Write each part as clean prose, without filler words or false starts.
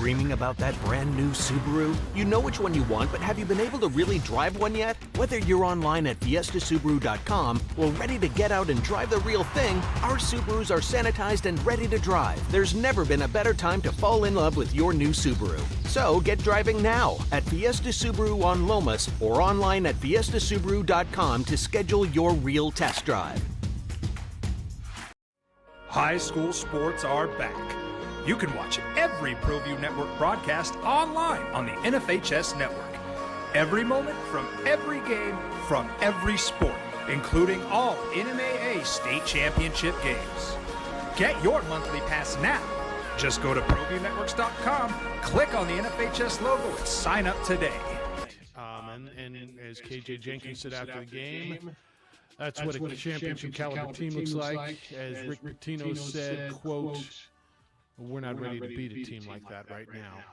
Dreaming about that brand new Subaru? You know which one you want, but have you been able to really drive one yet? Whether you're online at fiestasubaru.com or ready to get out and drive the real thing, our Subarus are sanitized and ready to drive. There's never been a better time to fall in love with your new Subaru. So get driving now at Fiesta Subaru on Lomas or online at fiestasubaru.com to schedule your real test drive. High school sports are back. You can watch every ProView Network broadcast online on the NFHS network. Every moment from every game from every sport, including all NMAA state championship games. Get your monthly pass now. Just go to ProViewNetworks.com, click on the NFHS logo, and sign up today. And as KJ Jenkins said after the game, that's what a championship caliber team looks like. As Rick Pitino said, quote, "We're not ready to beat a team like that right now."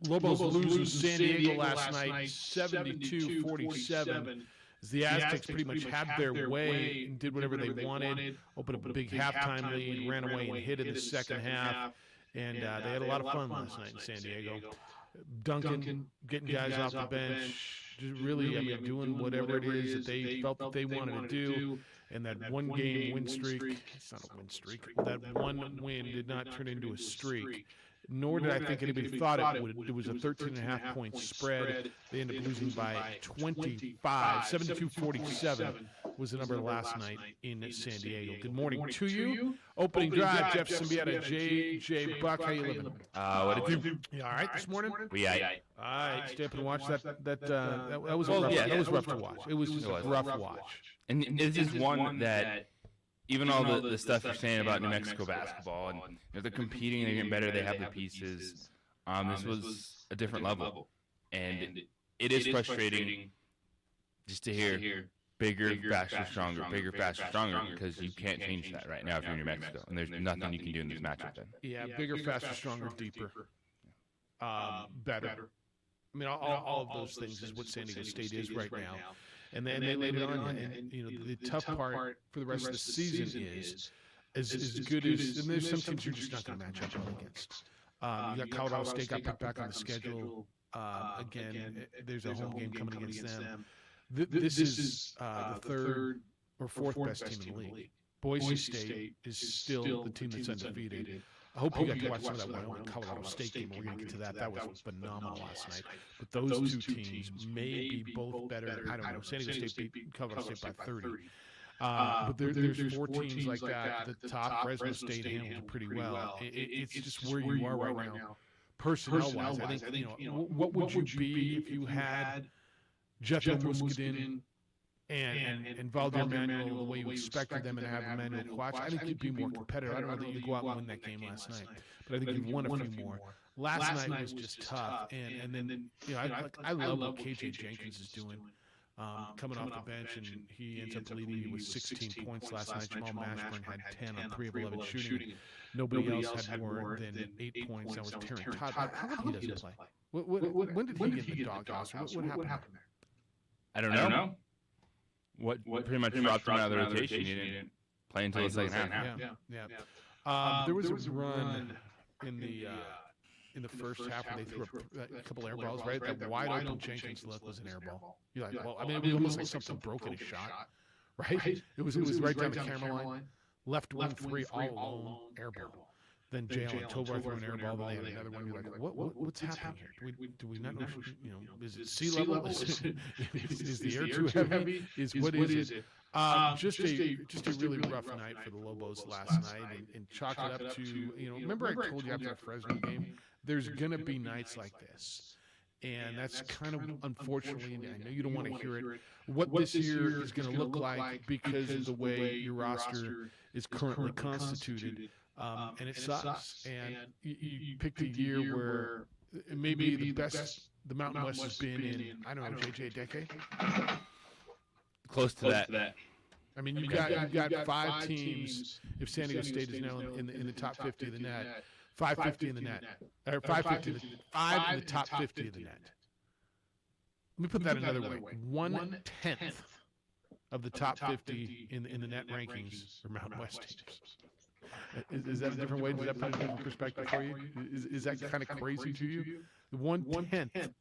Lobos loses San Diego last night, 72-47. As the Aztecs pretty much had their way and did whatever they wanted, opened up a big halftime lead, ran away and hit in the second half, and they had a lot of fun last night in San Diego. Duncan getting guys off the bench, just really, doing whatever it is that they felt that they wanted to do. And that one-game win streak, it's not a win streak, that one win did not turn into a streak. Nor did I think anybody thought it would. It was a 13.5-point spread. They ended up losing by 25. 72-47 was the number last night in San Diego. Good morning to you. Opening drive, Jeff Symbieta, J.J. Buck. How you living? What it do? You all right this morning? We All right, stay up and watch that was rough. That was rough to watch. It was just a rough watch. And this is one that, even all the stuff you're saying about New Mexico basketball, and they're competing, they're getting better, they have the pieces. This was a different level, and it is frustrating just to hear bigger, faster, stronger, because you can't change that right now if you're in New Mexico, and there's nothing you can do in this matchup then. Yeah, bigger, faster, stronger, deeper, better. All of those things is what San Diego State is right now. And then they laid it on, and the tough part for the rest of the season is as good as, and there's some teams you're just not going to match up well against. You got Colorado State got put back on the schedule again. There's a home game coming against them. This is the third or fourth best team in the league. Boise State is still the team that's undefeated. I hope you got to watch some of that Wyoming Colorado State game. We're going to get to that. That was phenomenal last night. But those two teams may be both better. I don't know. San Diego State beat Colorado State by 30. But there's four teams like that. The top, Fresno State handled it pretty well. It's just where you are right now. Personnel-wise, I think, what would you be if you had Jethro Muscadin and Valdir Manuel the way you expected them, and have Emmanuel Quach? I think you'd be more competitive. I don't know that you'd go out and win that game last night, but I think you've won a few more. Last night was just tough, and then I love what KJ Jenkins is doing, coming off the bench, and he ends up leading you with 16 points last night. Jamal Mashburn had 10 on 3 of 11 shooting. Nobody else had more than 8 points. That was Terran Todd. How come he doesn't play? When did he get in the doghouse? What happened there? I don't know. What pretty much dropped him out of the rotation. He didn't play until the second half. Yeah. There was a run in the first half where they threw a couple air balls, right? That wide open Jenkins look was an air ball. You're like, well, it was almost like something broke in his shot, right? It was right down the camera line, left wing 3 all alone, air ball. Then Jalen Tovar threw an air ball. Then they had another one. You're like, what's happening here? Do we not know? Is it sea level? Is the air too heavy? What is it? Just a really rough night for the Lobos last night, and chalk it up to Remember I told you after the Fresno game, there's gonna be nights like this, and that's kind of unfortunately. And I know you don't want to hear it. What this year is going to look like because of the way your roster is currently constituted. And it sucks. And you picked a year where it may be the best the Mountain West has been in, I don't know, JJ, a decade? Close to that. I mean, you've got 5 teams. If San Diego State is now in the top 50 of the net, 550 in the net, or 550, 5 in the top 50 of the net. Let me put that another way. 1/10 of the top 50 in the net rankings are Mountain West teams. Is that a different way? Does that put a different perspective for you? Is that kind of crazy to you? 1/10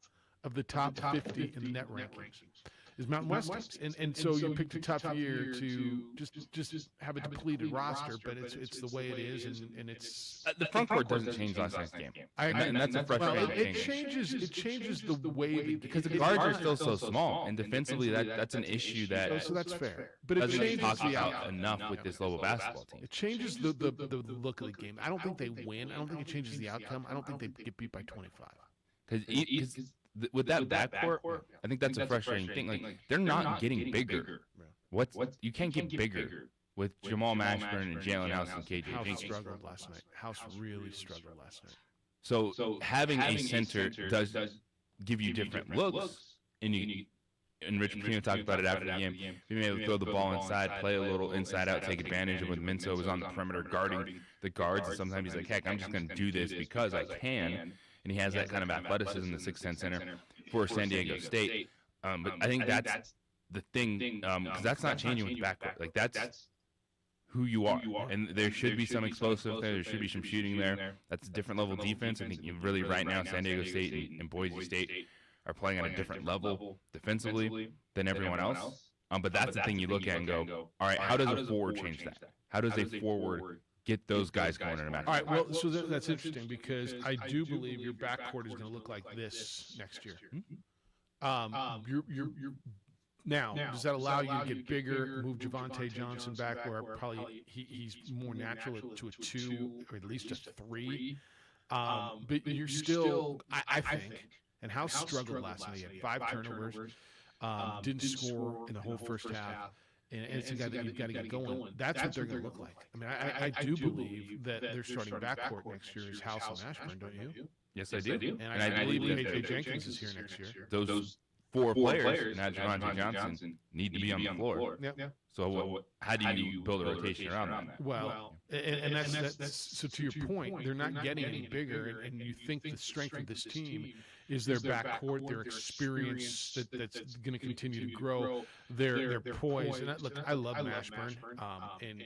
of the top 50 in the net rankings is Mountain West teams. And so you picked a tough year to just have a depleted roster, but it's the way it is, and it's The front court doesn't change last night's game. And that's a frustrating thing. It changes the way Because the guards are still so small, and defensively that's an issue that so that's fair. But it doesn't get changes talked the about outcome. enough with this Lobo basketball team. It changes the look of the game. I don't think they win. I don't think it changes the outcome. I don't think they get beat by 25. Because with that backcourt, I think that's a frustrating thing. Like they're not getting bigger. You can't get bigger with Jamal Mashburn and Jalen House and KJ House Jenkins. struggled last night. House really struggled last night. So having a center does give you different looks, and Rich Pitino talked about it after the game. Being able to throw the ball inside, play a little inside out, take advantage of when Minso was on the perimeter guarding the guards. And sometimes he's like, heck, I'm just going to do this because I can. And he has that kind of athleticism, the 6'10" center for San Diego State. But I think that's the thing, because that's not changing with the backcourt. Like that's who you are, and there should be some explosive there. There should be some shooting there. That's a different level of defense. I think you really right now San Diego State and Boise State are playing on a different level defensively than everyone else. But that's the thing you look at and go, all right, how does a forward change that? How does a forward get those guys going in a match? All right, well, so that's interesting because I do believe your backcourt is going to look like this next year. You're now, does that allow you to get bigger, move Javonte Johnson back where probably he's more natural to a 2 or at least a 3? But you're still, I think, and House struggled last night. He had 5 turnovers, didn't score in the whole first half. And it's a guy that you've got to get going. That's what they're going to look like. I mean, I do believe that their starting backcourt next year is House and Ashburn, don't you? Yes, I do. And I believe KJ Jenkins is here next year. Those 4 players, not Javonte Johnson, need to be on the floor. Yeah. So how do you build a rotation around that? Well, and that's so to your point, they're not getting any bigger, and you think the strength of this team is their backcourt, their experience that's going to continue to grow, their poise. And look, I love Mashburn, and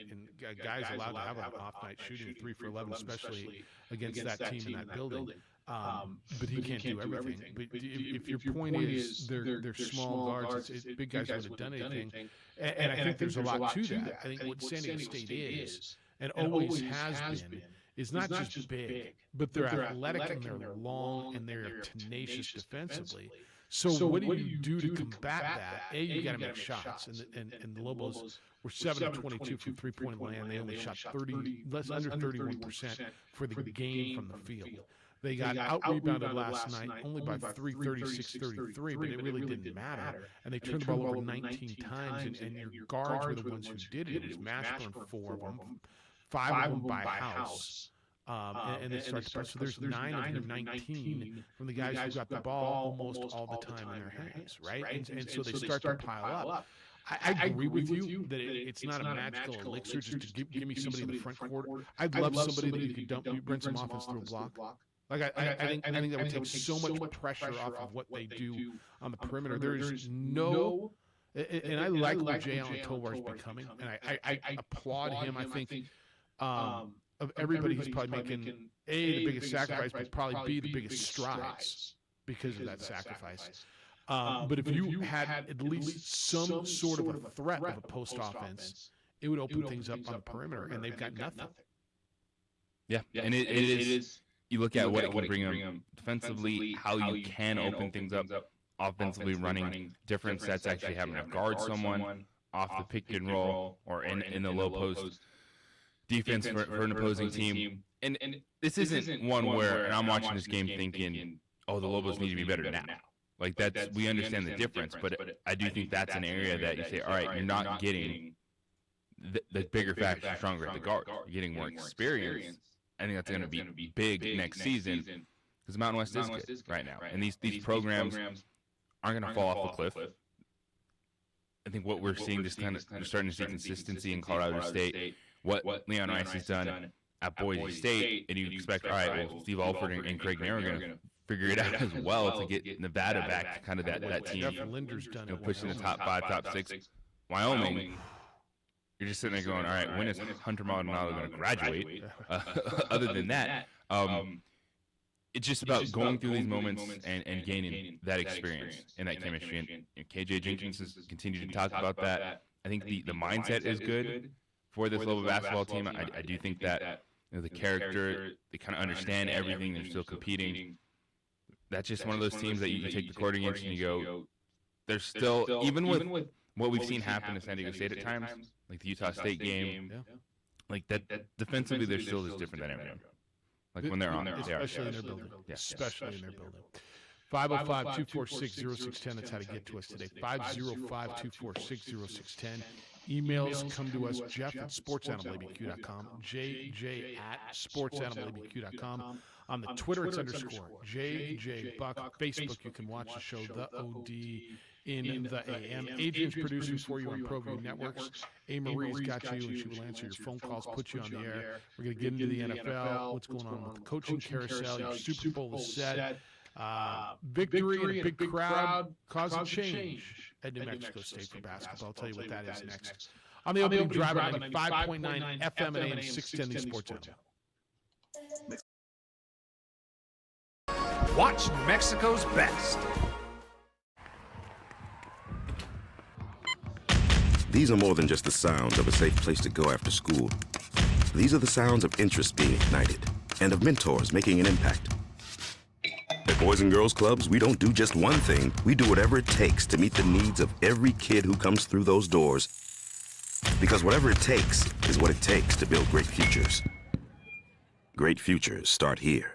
guys allowed to have an off night shooting 3 for 11, especially against that team in that building. But he can't do everything. But if your point is they're small guards, big guys would have done anything. And I think there's a lot to that. I think what San Diego State is, and always has been, is not just big, but they're athletic and they're long and they're tenacious defensively. So what do you do to combat that? You got to make shots, and the Lobos were 7 of 22 from 3-point land. They only shot less under 31% for the game from the field. They got out-rebounded last night only by 36-33, but it really didn't matter. And they turned the ball over 19 times, and your guards were the ones who did it. It was Mashburn, 4 of them, 5 of them by House. And they start to press. So there's 9 of them, 19 from the guys who got the ball almost all the time in their hands, right? And so they start to pile up. I agree with you that it's not a magical elixir just to give me somebody in the front court. I'd love somebody that you could run some offense through a block. Like I think that would take so much pressure off of what they do on the perimeter. There is no, and I like what Jay Allen Tovar is becoming, and I applaud him. I think of everybody, he's probably making the biggest sacrifice, but probably B, the biggest strides because of that sacrifice. But if you had at least some sort of a threat of a post offense, it would open things up on the perimeter, and they've got nothing. Yeah, and it is. You look at what it can bring them defensively, how you can open things up offensively, running different sets, actually having to guard someone off the pick and roll or in the low post defense for an opposing team. And this isn't one where, and I'm watching this game thinking, oh, the Lobos need to be better now. Like we understand the difference, but I do think that's an area that you say, all right, you're not getting the bigger factor stronger at the guard. You're getting more experience. I think that's going to be big next season because Mountain West is good right now. And these programs aren't going to fall off a cliff. I think what we're seeing just kind of, we're starting to see consistency in Colorado State, what Leon Rice has done at Boise State, and you expect, all right, well, Steve Alford and Craig Nair are going to figure it out as well to get Nevada back to kind of that team. Linder's done pushing the top 5, top 6. Wyoming, you're just sitting there going, all right, when is Hunter Maldonado going to graduate? Other than that, it's just about going through these moments and gaining that experience and that chemistry. And KJ Jenkins has continued to talk about that. I think the mindset is good for this level of basketball team. I do think that the character, they kind of understand everything. They're still competing. That's just one of those teams that you take the court against and you go, there's still, even with what we've seen happen to San Diego State at times, like the Utah State game, like that defensively, they're still just different than everyone. Like when they're on there, especially in their building. Yeah. Especially in their building. 505-246-0610. That's how to get to us today. 505-246-0610. Emails come to us, Jeff at sportsanimalabq.com, JJ at sportsanimalabq.com. On the Twitter, it's underscore JJ Buck. Facebook, you can watch the show, The OD in the AM. Adrian's producing for you on ProView Networks. A. Marie's got you, and she will answer your phone calls, put you on the air. We're going to get into the NFL, what's going on with the coaching carousel. Your Super Bowl is set. Victory and a big crowd causing change at New Mexico State for basketball. I'll tell you what that is next. On the opening drive on 95.9 FM and AM 610, the Sports Animal. Watch New Mexico's best. These are more than just the sounds of a safe place to go after school. These are the sounds of interest being ignited and of mentors making an impact. At Boys and Girls Clubs, we don't do just one thing. We do whatever it takes to meet the needs of every kid who comes through those doors. Because whatever it takes is what it takes to build great futures. Great futures start here.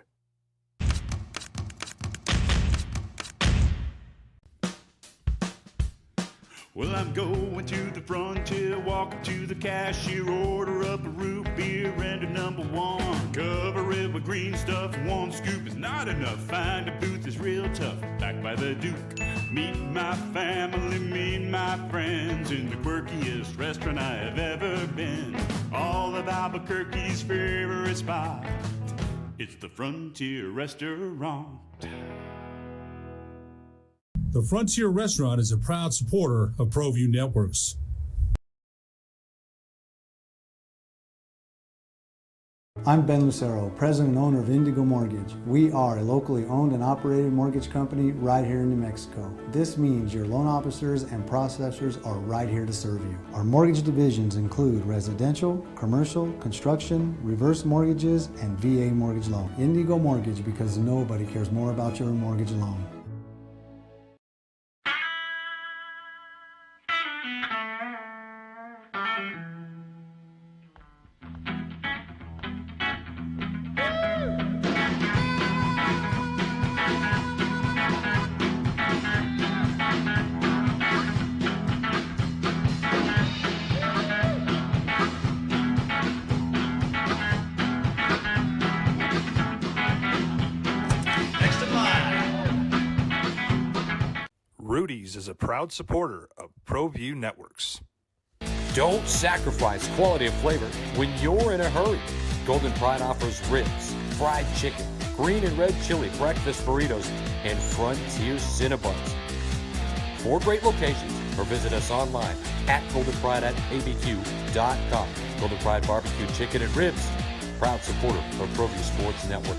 Well, I'm going to the frontier, walk up to the cashier, order up a root beer and a number one. Cover it with green stuff, one scoop is not enough. Find a booth is real tough, back by the Duke. Meet my family, meet my friends in the quirkiest restaurant I have ever been. All of Albuquerque's favorite spot, it's the Frontier Restaurant. The Frontier Restaurant is a proud supporter of ProView Networks. I'm Ben Lucero, president and owner of Indigo Mortgage. We are a locally owned and operated mortgage company right here in New Mexico. This means your loan officers and processors are right here to serve you. Our mortgage divisions include residential, commercial, construction, reverse mortgages, and VA mortgage loan. Indigo Mortgage, because nobody cares more about your mortgage loan. Rudy's is a proud supporter of ProView Networks. Don't sacrifice quality and flavor when you're in a hurry. Golden Pride offers ribs, fried chicken, green and red chili breakfast burritos, and Frontier Cinnabons. 4 great locations, or visit us online at goldenpride@abq.com. Golden Pride Barbecue Chicken and Ribs, proud supporter of ProView Sports Network.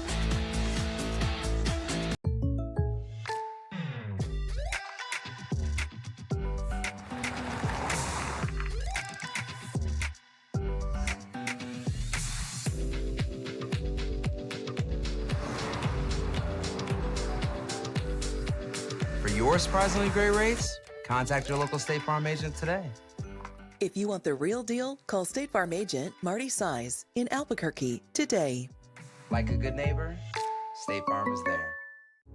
Your surprisingly great rates? Contact your local State Farm agent today. If you want the real deal, call State Farm agent Marty Size in Albuquerque today. Like a good neighbor, State Farm is there.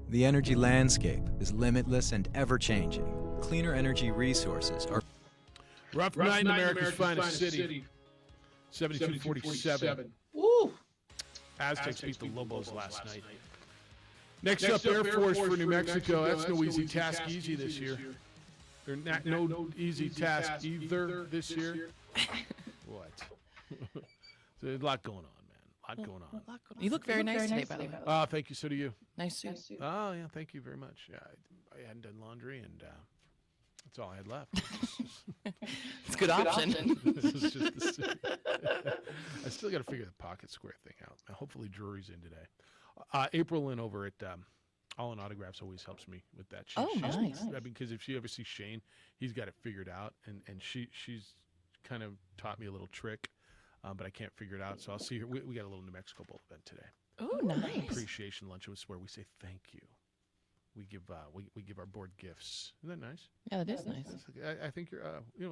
The energy landscape is limitless and ever-changing. Cleaner energy resources are... Rough night in America's finest city. 72-47. Woo! Aztecs beat the Lobos last night. Next up, Air Force for New Mexico. That's no easy task this year. They're not no easy task either this year. What? There's a lot going on, man. A lot going on. You look very nice today, by the way. Oh, thank you. So do you. Nice suit. Oh, yeah. Thank you very much. Yeah, I hadn't done laundry, and That's all I had left. It's a good option. This is just I still got to figure the pocket square thing out. Hopefully Drury's in today. April Lynn over at All in Autographs always helps me with that. She's nice. Because if she ever sees Shane, he's got it figured out, and she's kind of taught me a little trick, but I can't figure it out. So I'll see her. We got a little New Mexico Bowl event today. Oh, nice. Appreciation lunch was where we say thank you. We give we give our board gifts. Isn't that nice? Yeah, that is nice. I think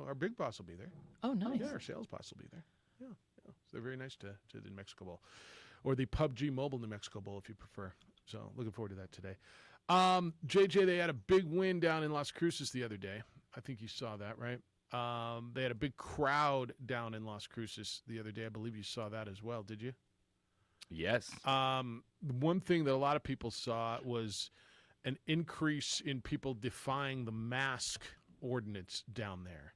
our big boss will be there. Oh, nice. Yeah, our sales boss will be there. Yeah. So they're very nice to the New Mexico Bowl, or the PUBG Mobile New Mexico Bowl if you prefer. So looking forward to that today. JJ, they had a big win down in Las Cruces the other day. I think you saw that, right? They had a big crowd down in Las Cruces the other day. I believe you saw that as well. Did you? Yes. One thing that a lot of people saw was an increase in people defying the mask ordinance down there.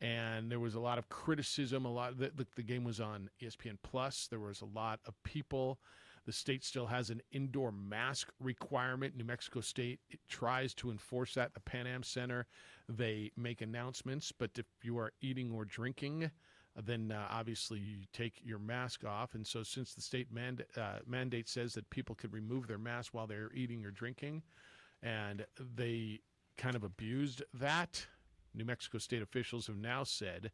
And there was a lot of criticism. The game was on ESPN Plus. There was a lot of people. The state still has an indoor mask requirement. New Mexico State tries to enforce that at the Pan Am Center. They make announcements, but if you are eating or drinking, then obviously you take your mask off. And so since the state mandate says that people could remove their mask while they're eating or drinking, and they kind of abused that, New Mexico State officials have now said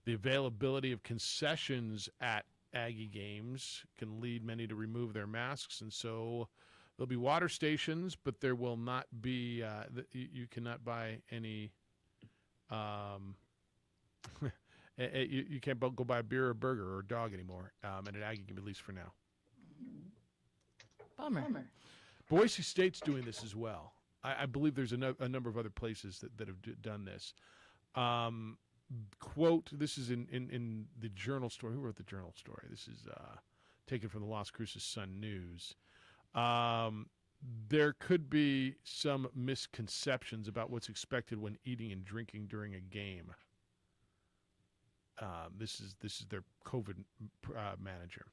the availability of concessions at Aggie games can lead many to remove their masks. And so there'll be water stations, but there will not be, you cannot buy any, you can't go buy a beer or a burger or a dog anymore at an Aggie game, at least for now. Bummer. Boise State's doing this as well. I believe there's a number of other places that have done this. Quote, this is in the Journal story. Who wrote the Journal story? This is taken from the Las Cruces Sun News. There could be some misconceptions about what's expected when eating and drinking during a game. This is their COVID manager.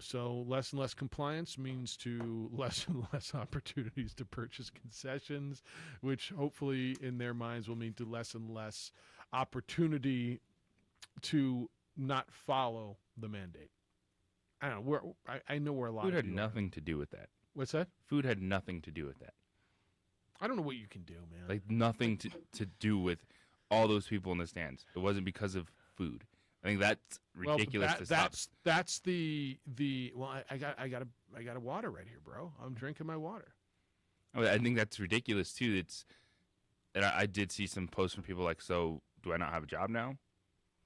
So less and less compliance means to less and less opportunities to purchase concessions, which hopefully in their minds will mean to less and less opportunity to not follow the mandate. I don't know. I know where a lot Food of had nothing to do with that. What's that? Food had nothing to do with that. I don't know what you can do, man. Like nothing to do with all those people in the stands. It wasn't because of food. I think that's ridiculous. That's the well. I got a water right here, bro. I'm drinking my water. I think that's ridiculous too. And I did see some posts from people like, so do I not have a job now?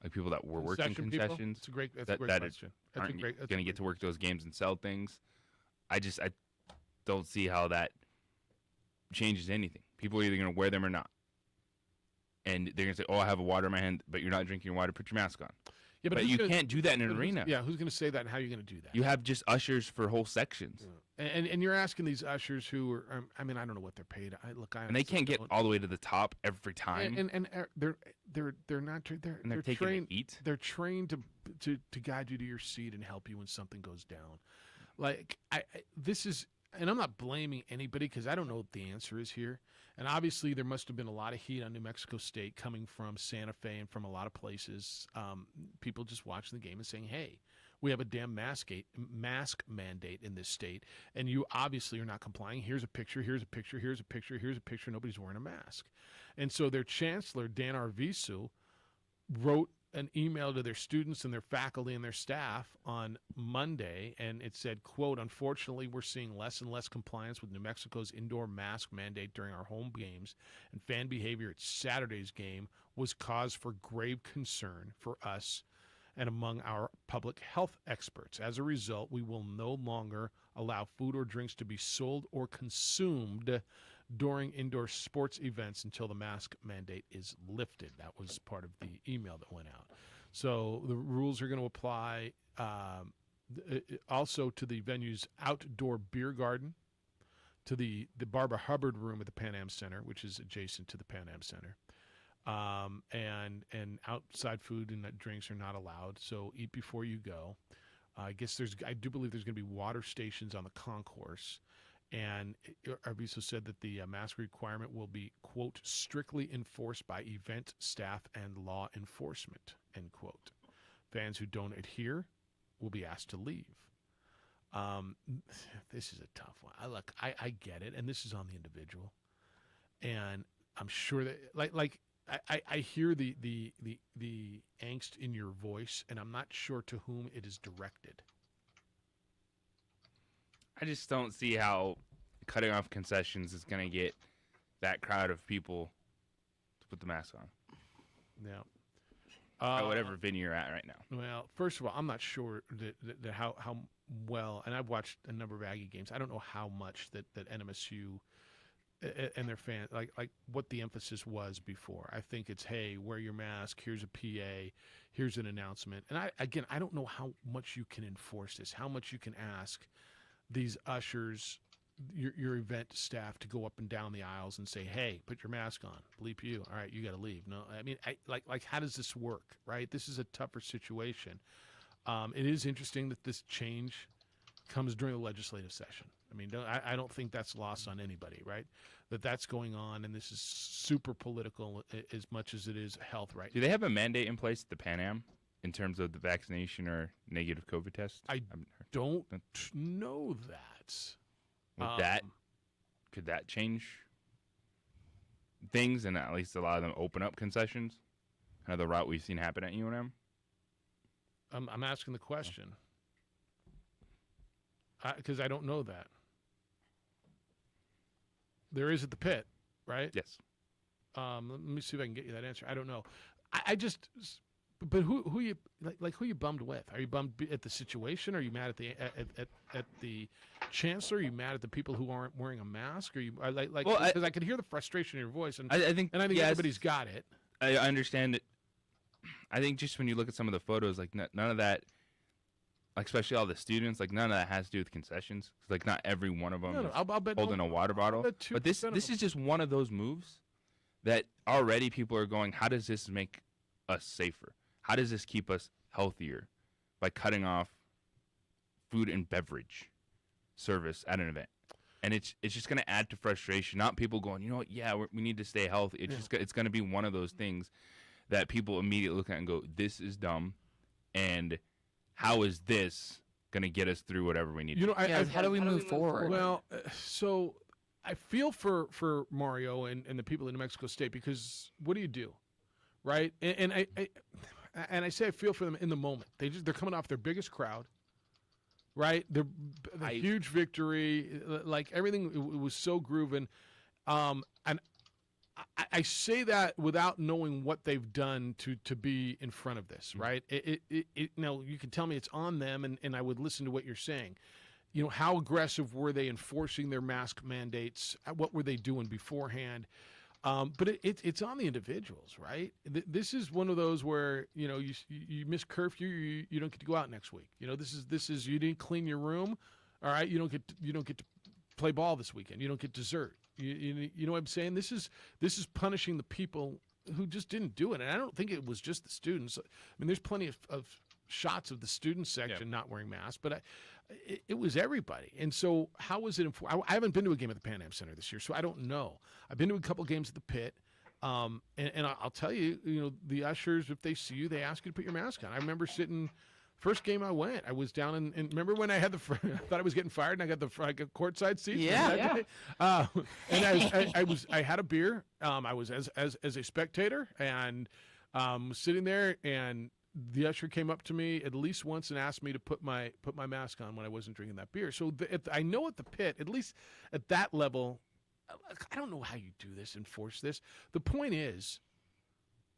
Like people that were working concessions. That's a great question. Aren't going to get to work those games and sell things. I don't see how that changes anything. People are either going to wear them or not. And they're going to say, oh, I have a water in my hand, but you're not drinking your water, put your mask on. Yeah, but you can't do that in an arena. Yeah, who's going to say that and how are you going to do that? You have just ushers for whole sections. Yeah. And you're asking these ushers who are, I mean, I don't know what they're paid. And they can't get all the way to the top every time. And they're not they're trained. They're trained to guide you to your seat and help you when something goes down. Like this is, and I'm not blaming anybody because I don't know what the answer is here. And obviously there must have been a lot of heat on New Mexico State coming from Santa Fe and from a lot of places. People just watching the game and saying, hey, we have a damn mask mandate in this state, and you obviously are not complying. Here's a picture, here's a picture, here's a picture, here's a picture. Nobody's wearing a mask. And so their chancellor, Dan Arvizu, wrote an email to their students and their faculty and their staff on Monday, and it said, quote, unfortunately, we're seeing less and less compliance with New Mexico's indoor mask mandate during our home games, and fan behavior at Saturday's game was cause for grave concern for us and among our public health experts. As a result, we will no longer allow food or drinks to be sold or consumed during indoor sports events until the mask mandate is lifted. That was part of the email that went out. So the rules are going to apply also to the venue's outdoor beer garden, to the Barbara Hubbard room at the Pan Am Center, which is adjacent to the Pan Am Center. And outside food and drinks are not allowed. So eat before you go. I do believe there's going to be water stations on the concourse. And Arvizo said that the mask requirement will be, quote, strictly enforced by event staff and law enforcement, end quote. Fans who don't adhere will be asked to leave. This is a tough one. I get it, and this is on the individual. And I'm sure that, I hear the angst in your voice, and I'm not sure to whom it is directed. I just don't see how cutting off concessions is going to get that crowd of people to put the mask on. Yeah. At whatever venue you're at right now. Well, first of all, I'm not sure that how well, and I've watched a number of Aggie games. I don't know how much that NMSU and their fans, like what the emphasis was before. I think it's, hey, wear your mask. Here's a PA. Here's an announcement. And I don't know how much you can enforce this, how much you can ask these ushers, your event staff, to go up and down the aisles and say, hey, put your mask on. Bleep you. All right, you got to leave. No, I mean, how does this work, right? This is a tougher situation. It is interesting that this change comes during the legislative session. I mean, I don't think that's lost on anybody, right? That's going on, and this is super political as much as it is health, right? Do they have a mandate in place at the Pan Am in terms of the vaccination or negative COVID test? I don't know that. Could that change things and at least allow them to open up concessions? Another route we've seen happen at UNM? I'm asking the question because I don't know that. There is at the pit, right? Yes. Let me see if I can get you that answer. I don't know. I just, but who you who you bummed with? Are you bummed at the situation? Are you mad at the chancellor? Are you mad at the people who aren't wearing a mask? Are you because I could hear the frustration in your voice, and I think everybody's got it. I understand it. I think just when you look at some of the photos, like none of that, like especially all the students, like none of that has to do with concessions. Like not every one of them is I'll bet holding a water bottle. But this is just one of those moves that already people are going, how does this make us safer? How does this keep us healthier by cutting off food and beverage service at an event? And it's just going to add to frustration. Not people going, you know what? Yeah, we need to stay healthy. It's going to be one of those things that people immediately look at and go, this is dumb, and how is this going to get us through whatever we need? How do we move forward? Well, so I feel for Mario and the people in New Mexico State, because what do you do, right? And I say I feel for them in the moment. They're coming off their biggest crowd, right? The huge victory, like everything it was so grooving, and I say that without knowing what they've done to be in front of this, right? You can tell me it's on them, and I would listen to what you're saying. You know, how aggressive were they enforcing their mask mandates? What were they doing beforehand? But it's on the individuals, right? This is one of those where, you miss curfew, you don't get to go out next week. This is you didn't clean your room, all right? You don't get to play ball this weekend. You don't get dessert. You know what I'm saying? This is punishing the people who just didn't do it. And I don't think it was just the students. I mean, there's plenty of shots of the student section not wearing masks, but it was everybody. And so how was it enforced? I haven't been to a game at the Pan Am Center this year, so I don't know. I've been to a couple games at the pit. And I'll tell you, the ushers, if they see you, they ask you to put your mask on. I remember sitting. First game I went, I was down and remember when I had I thought I was getting fired, and I got the courtside seat. Yeah. And I had a beer. I was as a spectator and sitting there, and the usher came up to me at least once and asked me to put my mask on when I wasn't drinking that beer. So I know at the pit, at least at that level, I don't know how you do this, enforce this. The point is,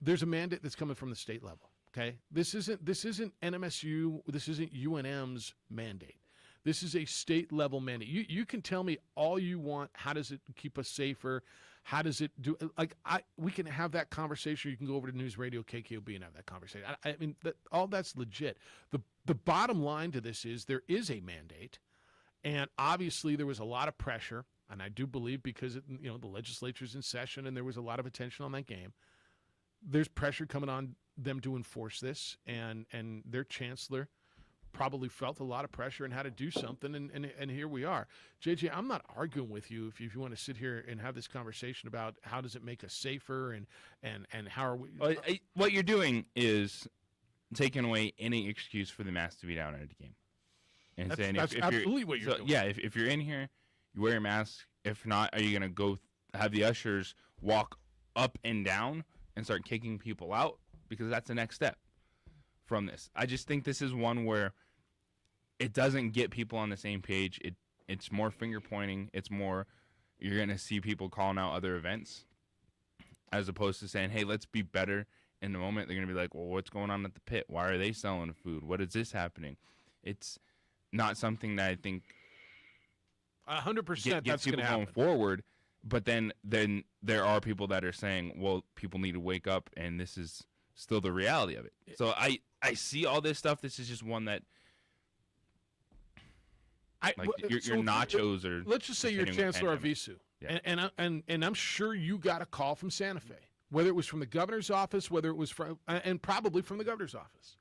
there's a mandate that's coming from the state level. Okay, this isn't NMSU. This isn't UNM's mandate. This is a state level mandate. You can tell me all you want. How does it keep us safer? How does it do? We can have that conversation. You can go over to News Radio KKOB and have that conversation. I mean, all that's legit. The bottom line to this is there is a mandate, and obviously there was a lot of pressure, and I do believe because the legislature's in session and there was a lot of attention on that game. There's pressure coming on them to enforce this, and their chancellor probably felt a lot of pressure and had to do something, and here we are. JJ, I'm not arguing with you if you want to sit here and have this conversation about how does it make us safer and how are we. What you're doing is taking away any excuse for the mask to be down at a game, and saying that's if absolutely what you're doing. Yeah, if you're in here, you wear a mask. If not, are you going to go have the ushers walk up and down and start kicking people out? Because that's the next step from this. I just think this is one where it doesn't get people on the same page. It's more finger pointing. It's more you're going to see people calling out other events as opposed to saying, hey, let's be better in the moment. They're going to be like, well, what's going on at the pit? Why are they selling food? What is this happening? It's not something that I think 100% gets that's going people to happen. going forward. But then there are people that are saying, well, people need to wake up, and this is still the reality of it. So I see all this stuff. This is just one that your nachos are. Let's just say you're Chancellor Arvizu, and I'm sure you got a call from Santa Fe, whether it was from the governor's office, whether it was from, and probably from the governor's office,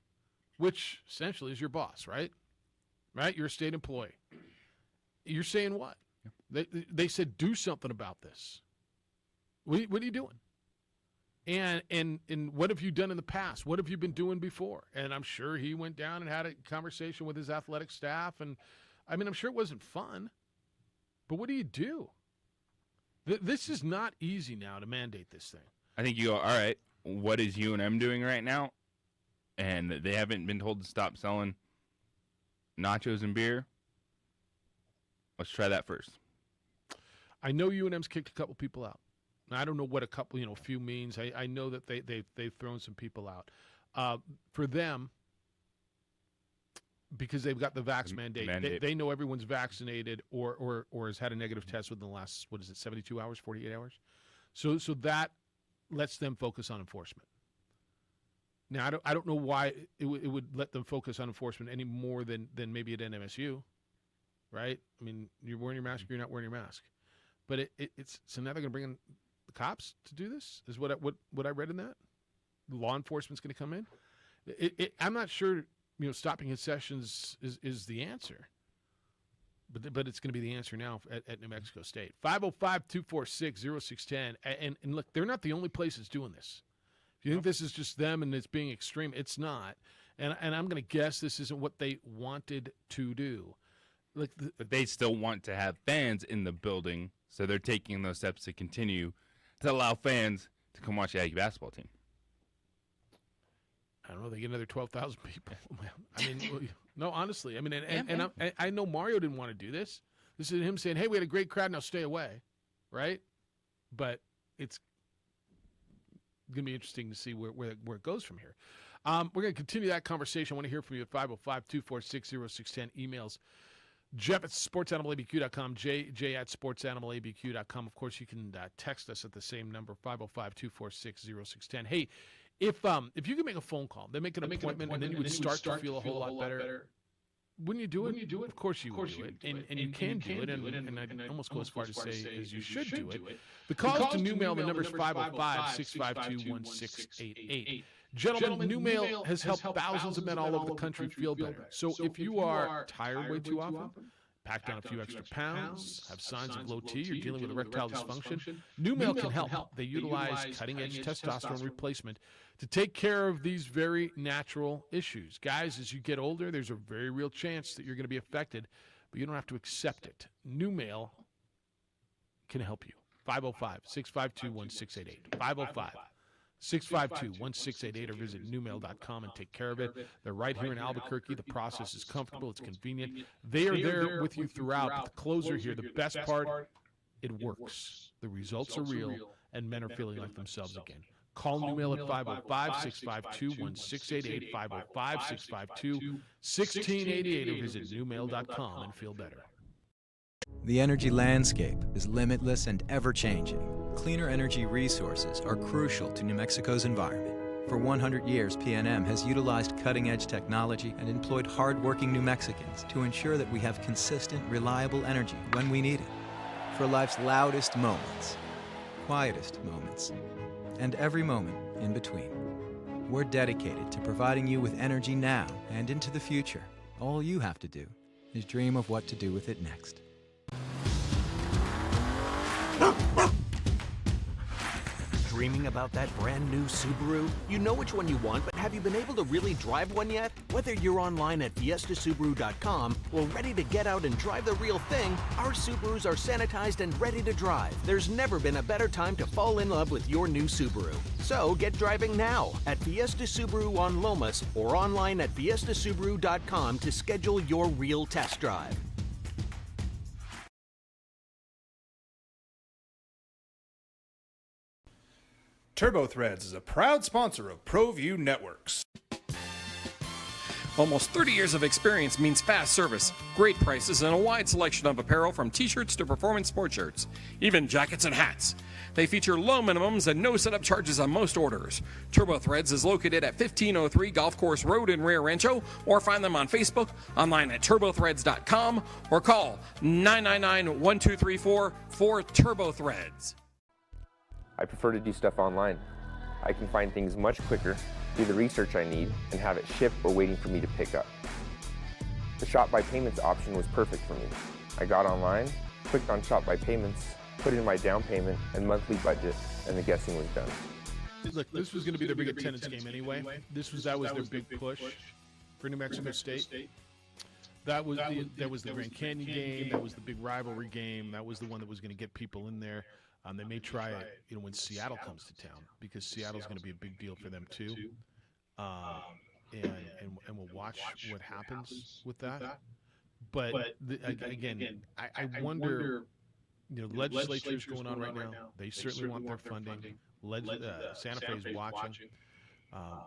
which essentially is your boss, right? Right? You're a state employee. You're saying what? They said do something about this. What are you doing? And what have you done in the past? What have you been doing before? And I'm sure he went down and had a conversation with his athletic staff. And I mean, I'm sure it wasn't fun. But what do you do? This is not easy now to mandate this thing. I think you go, all right, what is UNM doing right now? And they haven't been told to stop selling nachos and beer. Let's try that first. I know UNM's kicked a couple people out. I don't know what a couple, few means. I know that they've thrown some people out. For them, because they've got the vax mandate. They know everyone's vaccinated or has had a negative test within the last, 72 hours, 48 hours? So that lets them focus on enforcement. Now, I don't know why it would let them focus on enforcement any more than maybe at NMSU, right? I mean, you're wearing your mask, you're not wearing your mask. But it's so now they're going to bring in the cops to do this? Is what I read in that? Law enforcement's going to come in? I'm not sure, stopping his sessions is the answer. But it's going to be the answer now at New Mexico State. 505-246-0610. And look, they're not the only places doing this. If you think this is just them and it's being extreme, it's not. And I'm going to guess this isn't what they wanted to do. But they still want to have fans in the building, so they're taking those steps to continue to allow fans to come watch the Aggie basketball team. I don't know. They get another 12,000 people. I mean, no, honestly. I mean, I know Mario didn't want to do this. This is him saying, hey, we had a great crowd, now stay away, right? But it's going to be interesting to see where it goes from here. We're going to continue that conversation. I want to hear from you at 505-246-0610. Emails. Jeff at sportsanimалabq.com, J at sportsanimалabq.com. Of course, you can text us at the same number, 505-246-0610. Hey, if you could make a phone call, then make an appointment, and then you would start to feel a whole lot better. Wouldn't you do it? Of course you would do it. And you can do it, and I'd almost go as far to say as you should do it. The calls to New Mail, the number is 505-652-1688. Gentlemen, New Mail has helped thousands of men all over the country feel better. So if you are tired way too often, packed on a few extra pounds, have signs of low T, you're dealing with erectile dysfunction, New Mail can help. They utilize cutting-edge testosterone replacement to take care of these very natural issues. Guys, as you get older, there's a very real chance that you're going to be affected, but you don't have to accept it. New Mail can help you. 505-652-1688. 505-652-1688 or visit newmail.com and take care of it. They're right here in Albuquerque. The process is comfortable. It's convenient. They are there with you throughout. But the closer here, the best part, it works. The results are real, and men are feeling like themselves again. Call New Mail at 505-652-1688, 505-652-1688 or visit newmail.com and feel better. The energy landscape is limitless and ever-changing. Cleaner energy resources are crucial to New Mexico's environment. For 100 years, PNM has utilized cutting-edge technology and employed hard-working New Mexicans to ensure that we have consistent, reliable energy when we need it. For life's loudest moments, quietest moments, and every moment in between. We're dedicated to providing you with energy now and into the future. All you have to do is dream of what to do with it next. Dreaming about that brand new Subaru? You know which one you want, but have you been able to really drive one yet? Whether you're online at fiestasubaru.com or ready to get out and drive the real thing, our Subarus are sanitized and ready to drive. There's never been a better time to fall in love with your new Subaru. So get driving now at Fiesta Subaru on Lomas or online at fiestasubaru.com to schedule your real test drive. TurboThreads is a proud sponsor of ProView Networks. Almost 30 years of experience means fast service, great prices, and a wide selection of apparel from t-shirts to performance sports shirts, even jackets and hats. They feature low minimums and no setup charges on most orders. TurboThreads is located at 1503 Golf Course Road in Rio Rancho, or find them on Facebook, online at turbothreads.com, or call 999-1234 for TurboThreads. I prefer to do stuff online. I can find things much quicker, do the research I need, and have it shipped or waiting for me to pick up. The Shop by Payments option was perfect for me. I got online, clicked on Shop by Payments, put in my down payment and monthly budget, and the guessing was done. Look, this was going to be their big attendance game anyway. That was their big push for New Mexico State. That was the Grand Canyon game. That was the big rivalry game. That was the one that was going to get people in there. They may try it, when Seattle comes to town, because Seattle's going to be a big deal for them too. And we'll watch what happens with that. But again, I wonder. Legislature's going on right now. They certainly want their funding. Santa Fe is watching.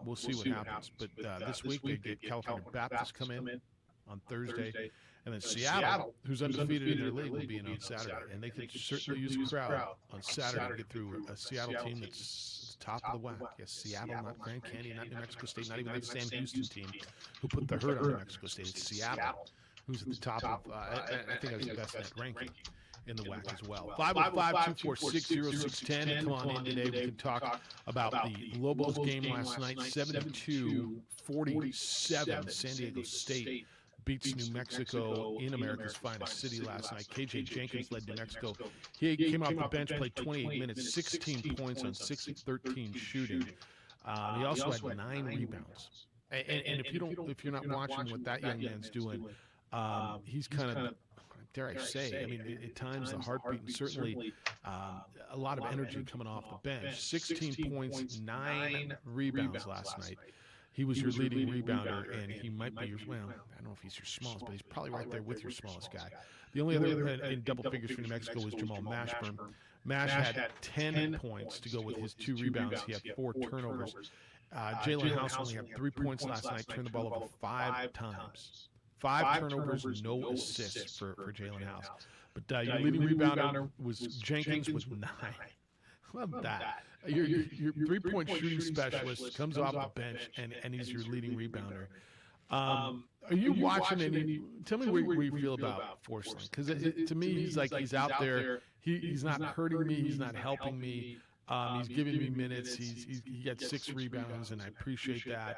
We'll see what happens. But this week they get California Baptist come in on Thursday. And then Seattle, who's undefeated in their league, will be in on Saturday. And they could certainly use a crowd on Saturday to get through a Seattle team that's top of the whack. Yes, Seattle, not Grand Canyon, not New Mexico State, not even that Sam Houston team who put the hurt on New Mexico State. It's Seattle, who's at the top of, I think I was the best net ranking in the WAC as well. 505-246-0610. Come on in today. We can talk about the Lobos game last night, 72-47. San Diego State beats New Mexico in America's finest city last night. KJ Jenkins led New Mexico. He came off the bench, played 28 minutes, 16 points on 6 of 13 shooting. He also had 9 rebounds. And if you're not watching what that young man's doing, he's kind of, dare I say, I mean, at times the heartbeat, and certainly a lot of energy coming off the bench. 16 points, 9 rebounds last night. He was your leading rebounder, and he might be your, well, I don't know if he's your smallest, but he's probably right there with your smallest guy. The only other in double figures for New Mexico was Jamal Mashburn. Mash had 10 points to go with his 2 rebounds. He had 4 turnovers. Jalen House only had 3 points last night, turned the ball over 5 times. 5 turnovers, no assists for Jalen House. But your leading rebounder was Jenkins with 9. Love that. Your 3-point shooting specialist comes off the bench, and he's your leading rebounder. Are you watching any? Tell me where you feel about Forsling, because to me he's out there. He's not hurting me. He's not helping me. He's giving me minutes. He got 6 rebounds, and I appreciate that.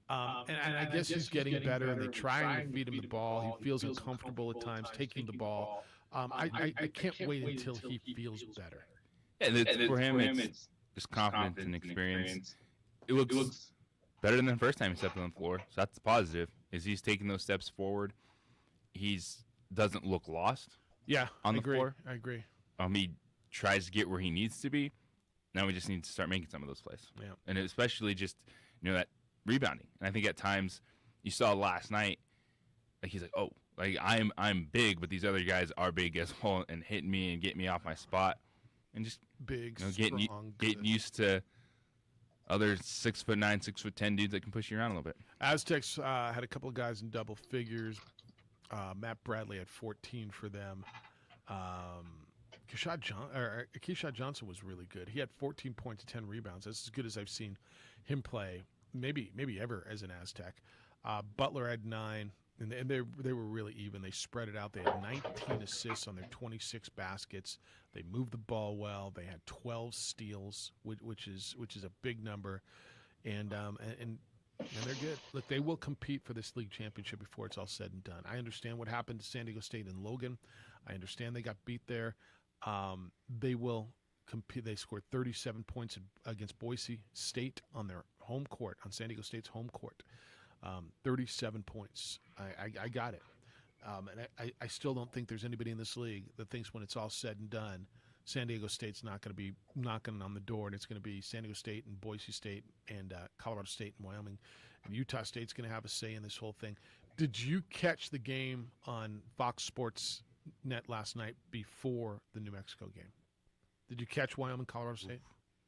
And I guess he's getting better, and they try and feed him the ball. He feels uncomfortable at times taking the ball. I can't wait until he feels better. Yeah, for him, it's just confidence and experience. It looks better than the first time he stepped on the floor, so that's positive. Is he's taking those steps forward? Doesn't look lost. Yeah, on the floor. I agree. He tries to get where he needs to be. Now we just need to start making some of those plays. Yeah, and especially just that rebounding. And I think at times you saw last night, like he's like, oh, like I'm big, but these other guys are big as well, and hitting me and getting me off my spot. And just big, getting used to other 6'9", 6'10" dudes that can push you around a little bit. Aztecs had a couple of guys in double figures. Matt Bradley had 14 for them. Keyshawn Johnson was really good. He had 14 points, 10 rebounds. That's as good as I've seen him play, maybe ever as an Aztec. Butler had 9. And they were really even. They spread it out. They had 19 assists on their 26 baskets. They moved the ball well. They had 12 steals, which is a big number. And And they're good. Look, they will compete for this league championship before it's all said and done. I understand what happened to San Diego State and Logan. I understand they got beat there. They will compete. They scored 37 points against Boise State on their home court, on San Diego State's home court. 37 points. I got it. And I still don't think there's anybody in this league that thinks when it's all said and done, San Diego State's not going to be knocking on the door, and it's going to be San Diego State and Boise State and Colorado State and Wyoming. And Utah State's going to have a say in this whole thing. Did you catch the game on Fox Sports Net last night before the New Mexico game? Did you catch Wyoming, Colorado State?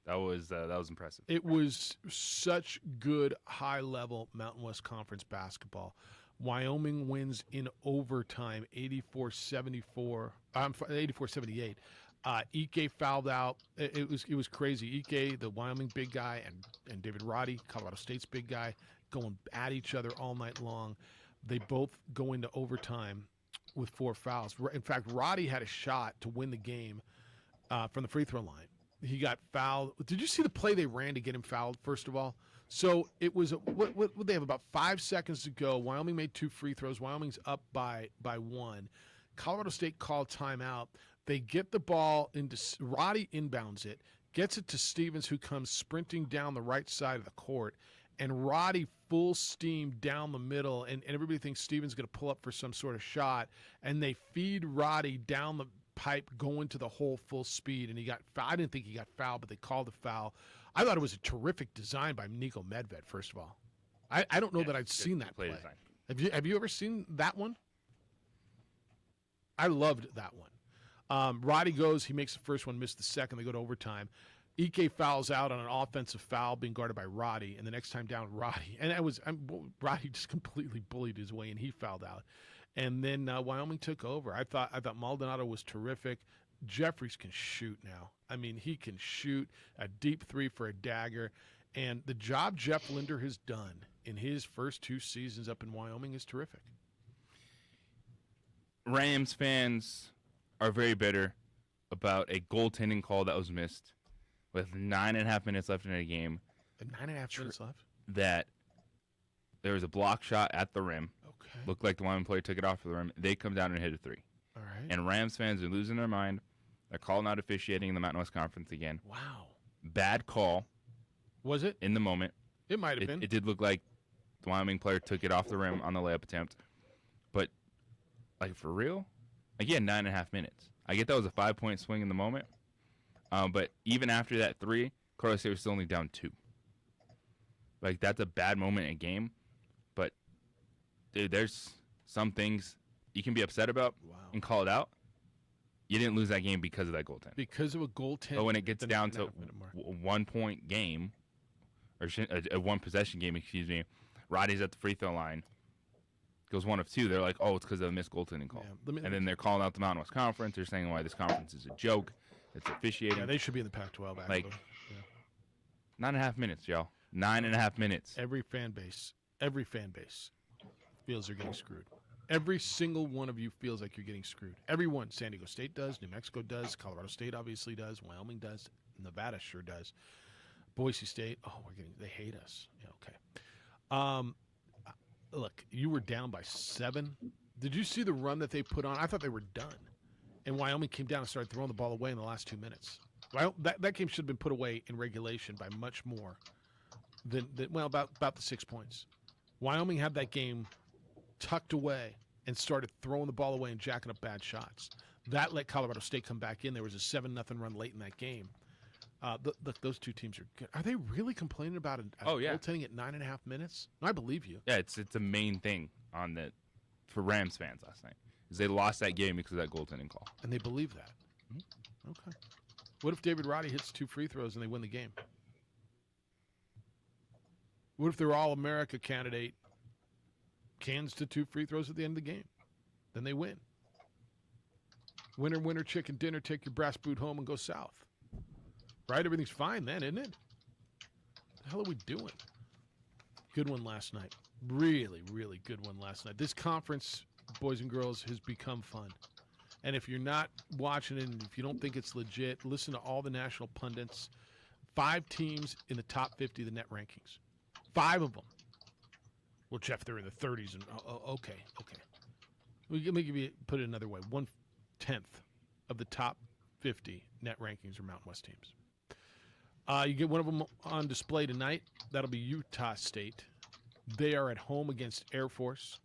That was impressive. It was such good high-level Mountain West Conference basketball. Wyoming wins in overtime, 84-74. 84-78. Ike fouled out. It was crazy. Ike, the Wyoming big guy, and David Roddy, Colorado State's big guy, going at each other all night long. They both go into overtime with 4 fouls. In fact, Roddy had a shot to win the game from the free throw line. He got fouled. Did you see the play they ran to get him fouled, first of all? So it was, what they have, about 5 seconds to go. Wyoming made 2 free throws. Wyoming's up by 1. Colorado State called timeout. They get the ball into, Roddy inbounds it, gets it to Stevens, who comes sprinting down the right side of the court, and Roddy full steam down the middle, and everybody thinks Stevens going to pull up for some sort of shot, and they feed Roddy down the pipe going to the hole full speed, and he got fouled. I didn't think he got fouled, but they called the foul. I thought it was a terrific design by Niko Medved, first of all. I don't know that I'd seen that play. Have you ever seen that one? I loved that one. Roddy goes, he makes the first one, missed the second. They go to overtime. Ike fouls out on an offensive foul being guarded by Roddy, and the next time down, Roddy. And Roddy just completely bullied his way, and he fouled out. And then Wyoming took over. I thought Maldonado was terrific. Jeffries can shoot now. I mean, he can shoot a deep 3 for a dagger. And the job Jeff Linder has done in his first 2 seasons up in Wyoming is terrific. Rams fans are very bitter about a goaltending call that was missed with 9.5 minutes left in a game. 9.5 minutes left? That there was a block shot at the rim. Okay. Looked like the Wyoming player took it off the rim. They come down and hit a 3. All right. And Rams fans are losing their mind. They're calling out officiating in the Mountain West Conference again. Wow. Bad call. Was it? In the moment. It might have been. It did look like the Wyoming player took it off the rim on the layup attempt. But, like, for real? Again, 9.5 minutes. I get that was a 5-point swing in the moment. But even after that 3, Colorado State was still only down 2. Like, that's a bad moment in a game. But, dude, there's some things you can be upset about and call it out. You didn't lose that game because of that goaltend. Because of a goaltend. But when it gets down to a 1-point game, or a 1-possession game, excuse me, Roddy's at the free throw line, goes 1 of 2. They're like, oh, it's because of a missed goaltending call. Yeah, and then they're calling out the Mountain West Conference. They're saying why this conference is a joke. It's officiating. Yeah, they should be in the Pac-12, actually. Like, 9.5 minutes, y'all. 9.5 minutes. Every fan base feels they're getting screwed. Every single one of you feels like you're getting screwed. Everyone. San Diego State does. New Mexico does. Colorado State obviously does. Wyoming does. Nevada sure does. Boise State. Oh, they hate us. Yeah, okay. Look, you were down by 7. Did you see the run that they put on? I thought they were done. And Wyoming came down and started throwing the ball away in the last 2 minutes. Well, that game should have been put away in regulation by much more than about the 6 points. Wyoming had that game tucked away and started throwing the ball away and jacking up bad shots. That let Colorado State come back in. There was a 7-0 run late in that game. Those 2 teams are good. Are they really complaining about goaltending at 9.5 minutes? No, I believe you. Yeah, it's a main thing for Rams fans last night. Is they lost that game because of that goaltending call. And they believe that. Mm-hmm. Okay. What if David Roddy hits 2 free throws and they win the game? What if their All-America candidate cans to 2 free throws at the end of the game? Then they win. Winner, winner, chicken dinner, take your brass boot home and go south. Right? Everything's fine then, isn't it? What the hell are we doing? Good one last night. Really, really good one last night. This conference, boys and girls, has become fun. And if you're not watching it and if you don't think it's legit, listen to all the national pundits. 5 teams in the top 50 of the net rankings. 5 of them. Well, Jeff, they're in the 30s. And okay. Let me put it another way. 1/10 of the top 50 net rankings are Mountain West teams. You get one of them on display tonight. That'll be Utah State. They are at home against Air Force.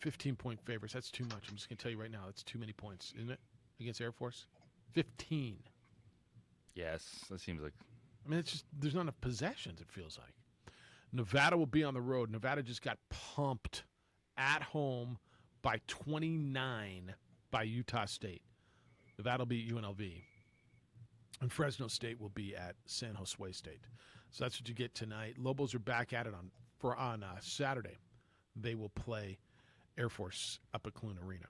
15-point favorites. That's too much. I'm just going to tell you right now. That's too many points, isn't it, against Air Force? 15. Yes, that seems like. I mean, it's just there's not enough possessions, it feels like. Nevada will be on the road. Nevada just got pumped at home by 29 by Utah State. Nevada will beat UNLV. And Fresno State will be at San Jose State. So that's what you get tonight. Lobos are back at it on Saturday. They will play Air Force up at Clune Arena.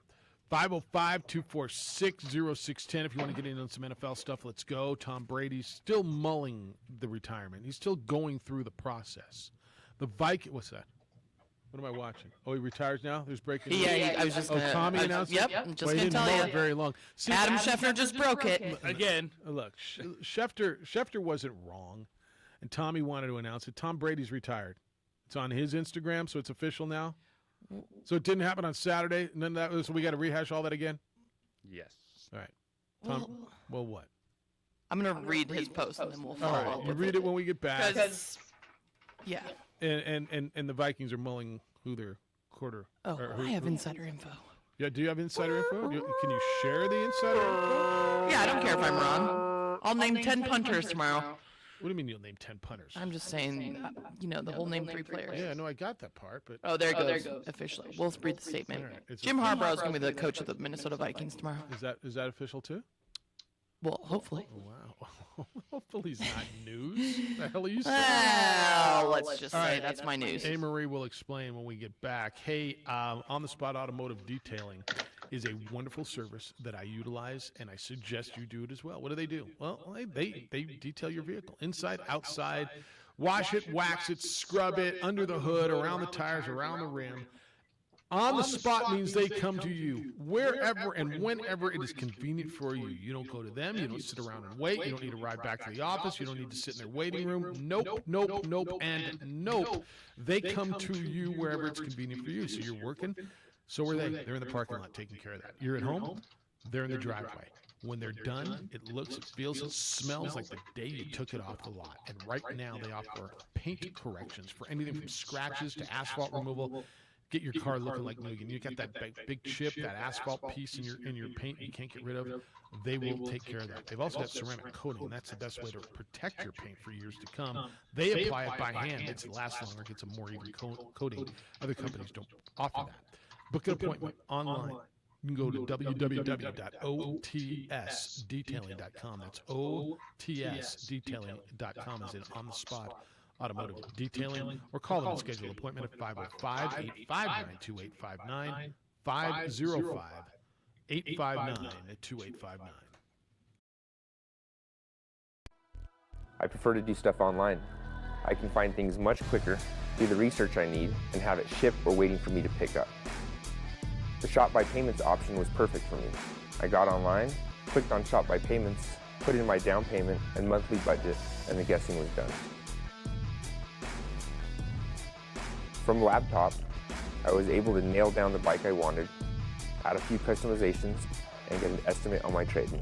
505-246-0610. If you want to get in on some NFL stuff, let's go. Tom Brady's still mulling the retirement. He's still going through the process. The Vikings, what's that? What am I watching? Oh, he retires now? There's breaking news? Yeah, I was just going to. Tommy announced it? Yep, I'm just Well, he going to didn't tell mull you. it very long. See, Adam Schefter just broke it. Again. Look, Schefter wasn't wrong, and Tommy wanted to announce it. Tom Brady's retired. It's on his Instagram, so it's official now. So it didn't happen on Saturday, and then so we got to rehash all that again? Yes. All right. Tom, well, what? I'm going to read his post, and then we'll All follow right. up You with read it when we get back. Because, yeah. And the Vikings are mulling who their quarter. Oh, I have insider info. Yeah, do you have insider info? Can you share the insider info? Yeah, I don't care if I'm wrong. I'll name 10 punters tomorrow. What do you mean you'll name 10 punters? I'm just saying, the whole name 3 players. Yeah, no, I got that part, but Oh, there it goes. Officially. We'll read the statement. All right, Jim Harbaugh is going to be the coach of the Minnesota Vikings tomorrow. Is that official too? Well, hopefully. Wow. Hopefully it's not news. The hell are you saying? Well, let's just All say right. that's my news. A-Marie will explain when we get back. Hey, On-the-Spot Automotive Detailing is a wonderful service that I utilize, and I suggest you do it as well. What do? Well, they detail your vehicle, inside, outside, wash it, wax it, scrub it, under the hood, around the tires, around the rim. On the spot means they come to you wherever and whenever it is convenient for you. You don't go to them. You don't sit around and wait. You don't need to ride back to the office. You don't need to sit in their waiting room. Nope, and nope. They come to you wherever it's convenient for you. So you're working. So are they. They're in the parking lot taking care of that. You're at home. They're in the driveway. When they're done, it looks, it feels, it smells like the day you took it off the lot. And right now they offer paint corrections for anything from scratches to asphalt removal. Get your car looking like new again. You got that big chip, that asphalt piece in your paint you can't get rid of. They will take care of that. They've also got ceramic coating, and that's the best way to protect your paint for years to come. They apply it by hand. It lasts longer, gets a more even coating. Other companies don't offer that. Book an appointment online. You can go to www.otsdetailing.com. That's otsdetailing.com as in on the spot. Automotive Detailing, or call them and schedule an appointment at 505-859-2859, 505-859-2859. I prefer to do stuff online. I can find things much quicker, do the research I need, and have it shipped or waiting for me to pick up. The Shop by Payments option was perfect for me. I got online, clicked on Shop by Payments, put in my down payment and monthly budget, and the guessing was done. From laptop, I was able to nail down the bike I wanted, add a few customizations, and get an estimate on my trade-in.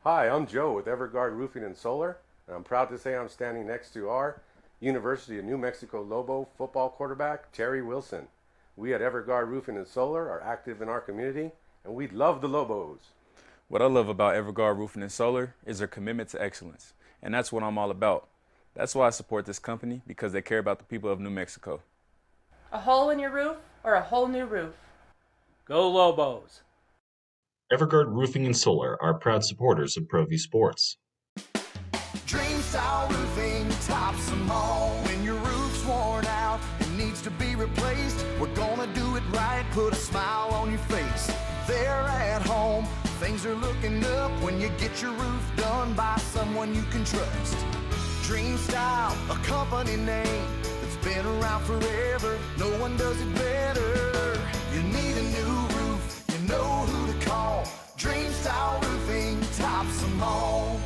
Hi, I'm Joe with Everguard Roofing and Solar, and I'm proud to say I'm standing next to our University of New Mexico Lobo football quarterback, Terry Wilson. We at Everguard Roofing and Solar are active in our community, and we love the Lobos. What I love about Everguard Roofing and Solar is their commitment to excellence, and that's what I'm all about. That's why I support this company, because they care about the people of New Mexico. A hole in your roof or a whole new roof? Go Lobos! Everguard Roofing and Solar are proud supporters of Pro V Sports. Dream Style Roofing tops them all. When your roof's worn out and needs to be replaced, we're gonna do it right, put a smile on your face. They're at home, things are looking up when you get your roof done by someone you can trust. Dream Style, a company name that's been around forever. No one does it better. You need a new roof, you know who to call. Dream Style Roofing tops them all.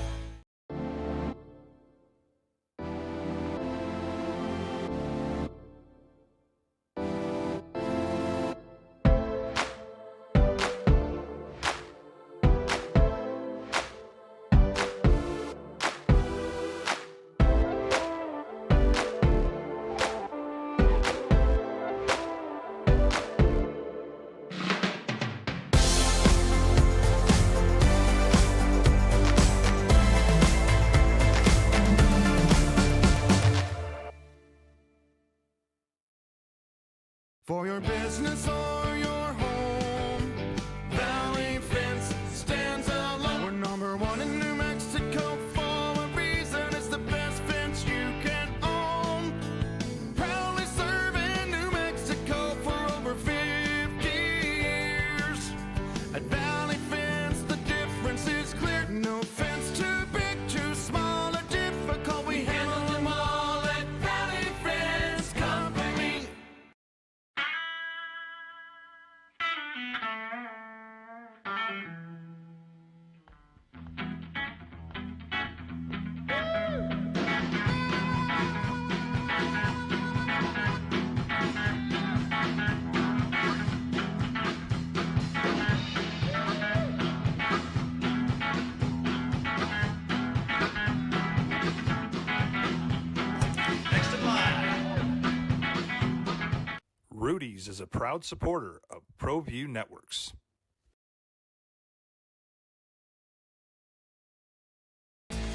Rudy's is a proud supporter of ProView Networks.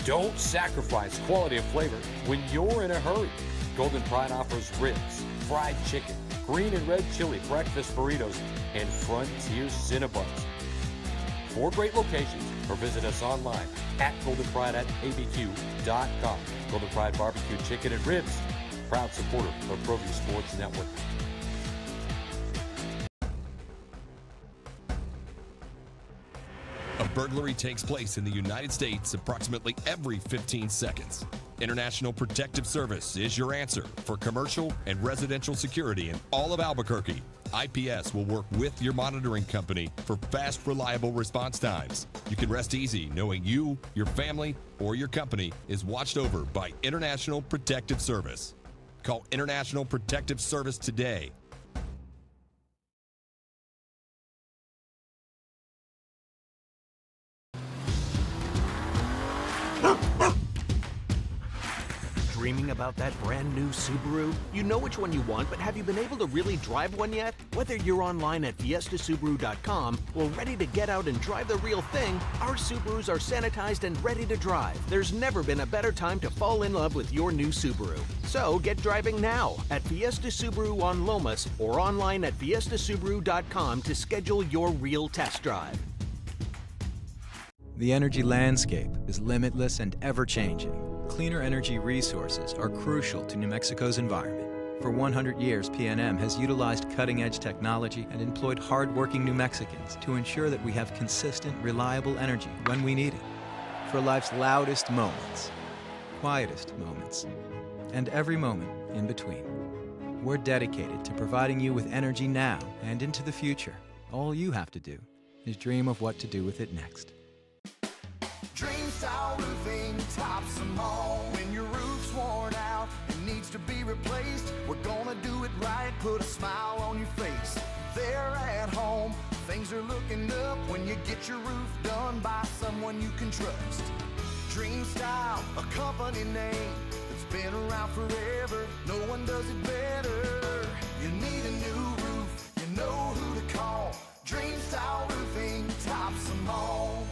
Don't sacrifice quality of flavor when you're in a hurry. Golden Pride offers ribs, fried chicken, green and red chili breakfast burritos, and Frontier Cinnabons. 4 great locations, or visit us online at goldenpride@abq.com. Golden Pride Barbecue Chicken and Ribs, proud supporter of ProView Sports Network. A burglary takes place in the United States approximately every 15 seconds. International Protective Service is your answer for commercial and residential security in all of Albuquerque. IPS will work with your monitoring company for fast, reliable response times. You can rest easy knowing you, your family, or your company is watched over by International Protective Service. Call International Protective Service today. Dreaming about that brand new Subaru? You know which one you want, but have you been able to really drive one yet? Whether you're online at fiestasubaru.com or ready to get out and drive the real thing, our Subarus are sanitized and ready to drive. There's never been a better time to fall in love with your new Subaru. So get driving now at Fiesta Subaru on Lomas or online at fiestasubaru.com to schedule your real test drive. The energy landscape is limitless and ever-changing. Cleaner energy resources are crucial to New Mexico's environment. For 100 years, PNM has utilized cutting-edge technology and employed hard-working New Mexicans to ensure that we have consistent, reliable energy when we need it. For life's loudest moments, quietest moments, and every moment in between. We're dedicated to providing you with energy now and into the future. All you have to do is dream of what to do with it next. Dream Style Roofing tops them all. When your roof's worn out and needs to be replaced, we're gonna do it right, put a smile on your face. There at home, things are looking up when you get your roof done by someone you can trust. Dream Style, a company name that's been around forever. No one does it better. You need a new roof, you know who to call. Dream Style Roofing tops them all.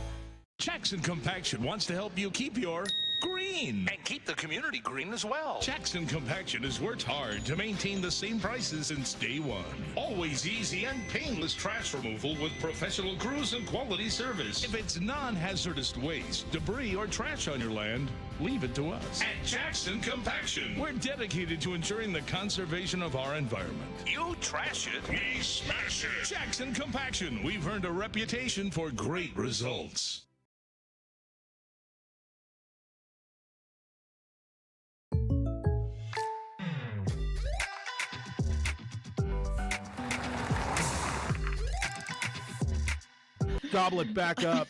Jackson Compaction wants to help you keep your green. And keep the community green as well. Jackson Compaction has worked hard to maintain the same prices since day one. Always easy and painless trash removal with professional crews and quality service. If it's non-hazardous waste, debris, or trash on your land, leave it to us. At Jackson Compaction, we're dedicated to ensuring the conservation of our environment. You trash it, We smash it. Jackson Compaction, we've earned a reputation for great results. Gobble it back up.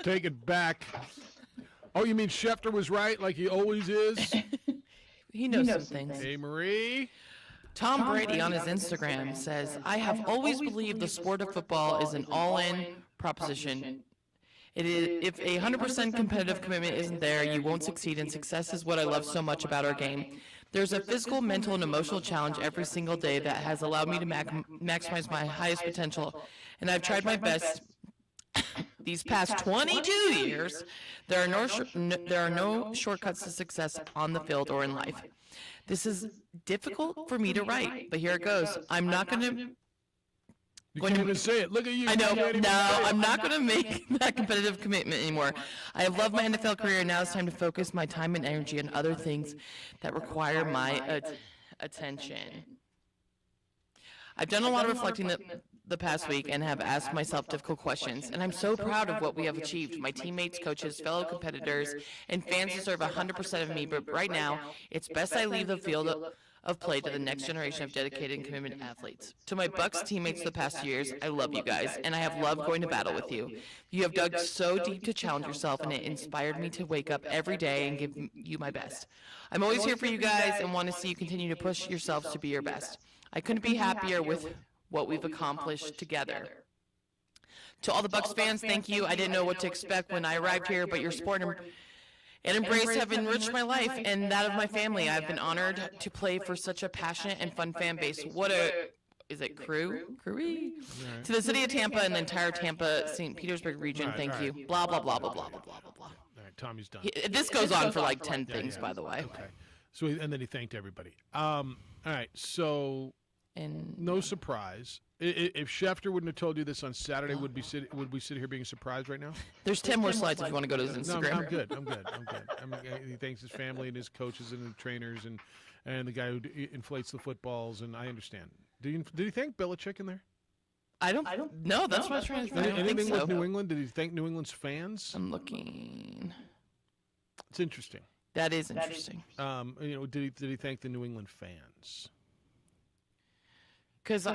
Take it back. Oh, you mean Schefter was right like he always is? He knows some things. Hey, Marie. Tom Brady on his Instagram says, I have always believed the sport of football is an all-in proposition. It is, if a 100% competitive commitment isn't there, you won't succeed, and success is what I love so much about our game. There's a physical, mental, and emotional challenge every single day that has allowed me to maximize my highest potential, and I've tried my best these past 22 years. There are no shortcuts to success on the field or in life. This is difficult for me to write, but here it goes. I'm not going to... You can't even say it. Look at you. I know. No, I'm not going to make that competitive commitment anymore. I have loved my NFL career, and now it's time to focus my time and energy on other things that require my attention. I've done a lot of reflecting the past week and have asked myself difficult questions, and I'm so proud of what we have achieved. My teammates, coaches, fellow competitors, and fans deserve 100% of me, but right now, it's best I leave the field of play to the next generation of dedicated and committed athletes. To my Bucks teammates the past 2 years, I love you guys, and I have loved going to battle with you. You have dug so deep to challenge yourself, and it inspired me to wake up every day and give you my best. I'm always here for you guys and want to see you continue to push yourselves to be your best. I couldn't be happier with what we've accomplished together. To all the Bucks fans, thank you. I didn't know what to expect when I arrived here, but your support and embrace have enriched my life and that of my family. I've been honored to play for such a passionate and fun fan base. What a, is it crew? Crew-y? To the city of Tampa and the entire Tampa, St. Petersburg region, thank you. Blah, blah, blah, blah, blah, blah, blah, blah, blah. All right, Tommy's done. This goes on for like 10 things, by the way. Okay. So, and then he thanked everybody. All right, so no surprise. If Schefter wouldn't have told you this on Saturday, would we sit here being surprised right now? There's 10 more slides if you want to go to his Instagram. No, I'm good. I mean, he thanks his family and his coaches and the trainers and the guy who inflates the footballs, and I understand. Did he thank Belichick in there? I don't know. That's what I was trying to think. Anything with New England? Did he thank New England's fans? I'm looking. It's interesting. That is interesting. Did he thank the New England fans? Because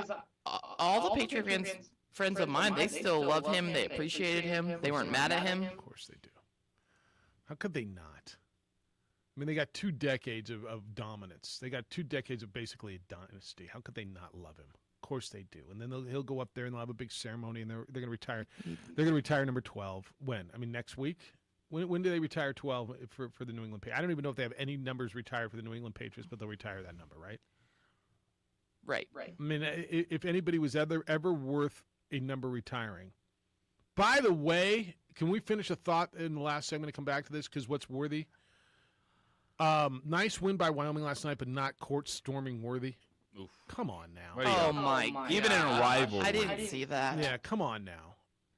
all the Patriot friends of mine, they still love him. They appreciated him. They weren't mad at him. Of course they do. How could they not? I mean, they got 2 decades of dominance. They got 2 decades of basically a dynasty. How could they not love him? Of course they do. And then he'll go up there and they'll have a big ceremony, and they're going to retire. They're going to retire number 12. When? I mean, next week? When do they retire 12 for the New England Patriots? I don't even know if they have any numbers retired for the New England Patriots, but they'll retire that number, right? Right. I mean, if anybody was ever worth a number retiring. By the way, can we finish a thought in the last segment and come back to this? Because what's worthy? Nice win by Wyoming last night, but not court-storming worthy. Oof. Come on now. Oh, my God. Even in a rivalry. I didn't see that. Yeah, come on now.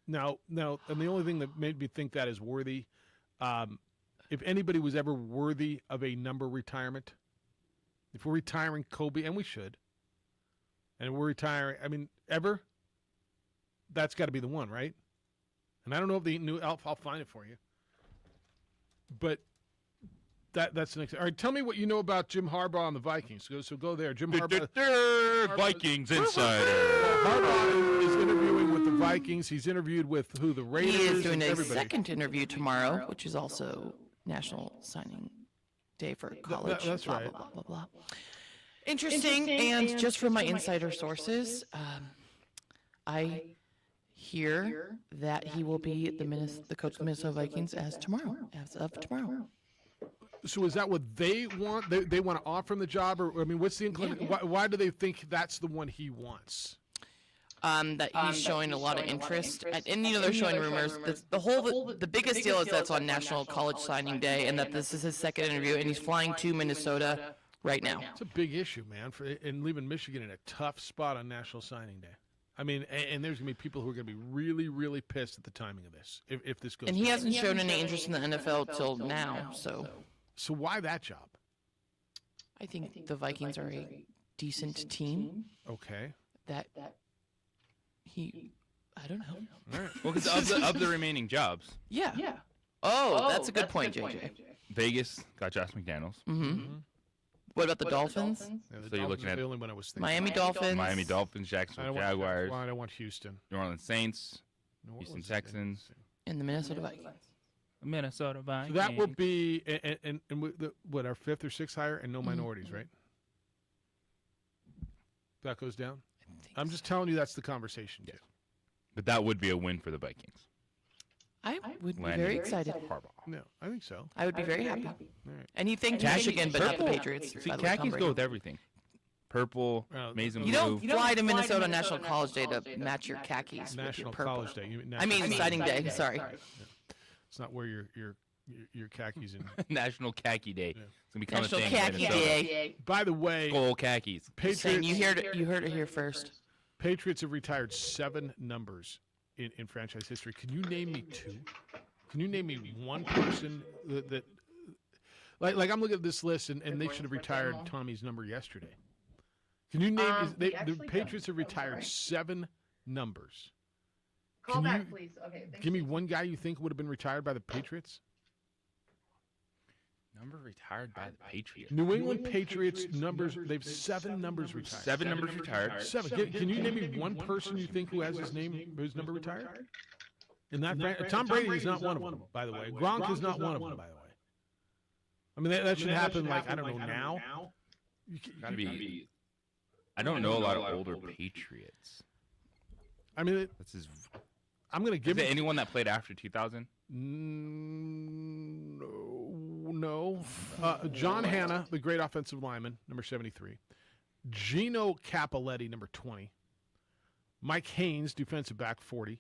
Now, and the only thing that made me think that is worthy, if anybody was ever worthy of a number retirement, if we're retiring Kobe, and we should, and we're retiring, I mean, ever, that's got to be the one, right? And I don't know if the new, I'll find it for you. But that's the next. All right, tell me what you know about Jim Harbaugh and the Vikings. So go there. Jim Harbaugh. Vikings Insider. Harbaugh is interviewing with the Vikings. He's interviewed with who? The Raiders. He is doing a everybody. second interview tomorrow, which is also National Signing Day for college. That's blah, right. Blah, blah, blah, blah. Interesting, and just from my insider sources, I hear that he will be the coach of the Minnesota Vikings as of tomorrow. So is that what they want? They want to offer him the job, or I mean, what's the inclination? Yeah. Why do they think that's the one he wants? That he's showing a lot of interest, and they're showing rumors. The biggest deal is that's on National College Signing Day, and that this is his second interview, and he's flying to Minnesota right now. It's a big issue, man, and leaving Michigan in a tough spot on National Signing Day. I mean, and there's going to be people who are going to be really, really pissed at the timing of this if this goes. And he hasn't shown any interest in the NFL till now, so. So why that job? I think the Vikings are a decent team. Okay. That he, I don't know. All right. Well, because of the remaining jobs. Yeah. Oh, that's a good point, JJ. Vegas got Josh McDaniels. Mm-hmm. What about the Dolphins? Yeah, So you're looking at the only one I was thinking. Miami Dolphins. Miami Dolphins, Jacksonville Jaguars. I don't want Houston. New Orleans Saints, Houston Texans, and the Minnesota Vikings. Minnesota Vikings. So that would be what our 5th or 6th hire, and no minorities, right? That goes down. I'm just telling you that's the conversation. Yes. But that would be a win for the Vikings. I would be very excited. No, I think so. I would be very happy. All right. And you think Michigan, but not the Patriots. See, khakis go with everything. Purple, maize and blue. You don't fly to Minnesota National College Day to match your khakis with your National purple. College Day. Signing day. Sorry. It's not where your khakis in. National Khaki Day. It's gonna become National a thing. Khaki Day. By the way, Skull khakis. Saying you heard it here first. Patriots have retired 7 numbers in franchise history. Can you name me 2? Can you name me one person that like I'm looking at this list and they should have retired Tommy's number yesterday. Can you name the Patriots have retired 7 numbers. Call back, please. Okay. Give me one guy you think would have been retired by the Patriots. Number retired by the Patriots. New England Patriots numbers. They've 7 numbers retired. 7 numbers retired. 7. Can you name me one person you think who has his number retired? In that, Tom Brady is not one of them, by the way. Gronk is not one of them, by the way. I mean, that should happen, like, I don't know, now. Gotta be. I don't know a lot of older Patriots. I mean, I'm going to give it anyone that played after 2000? No. John Hanna, the great offensive lineman, number 73. Gino Cappelletti, number 20. Mike Haynes, defensive back, 40.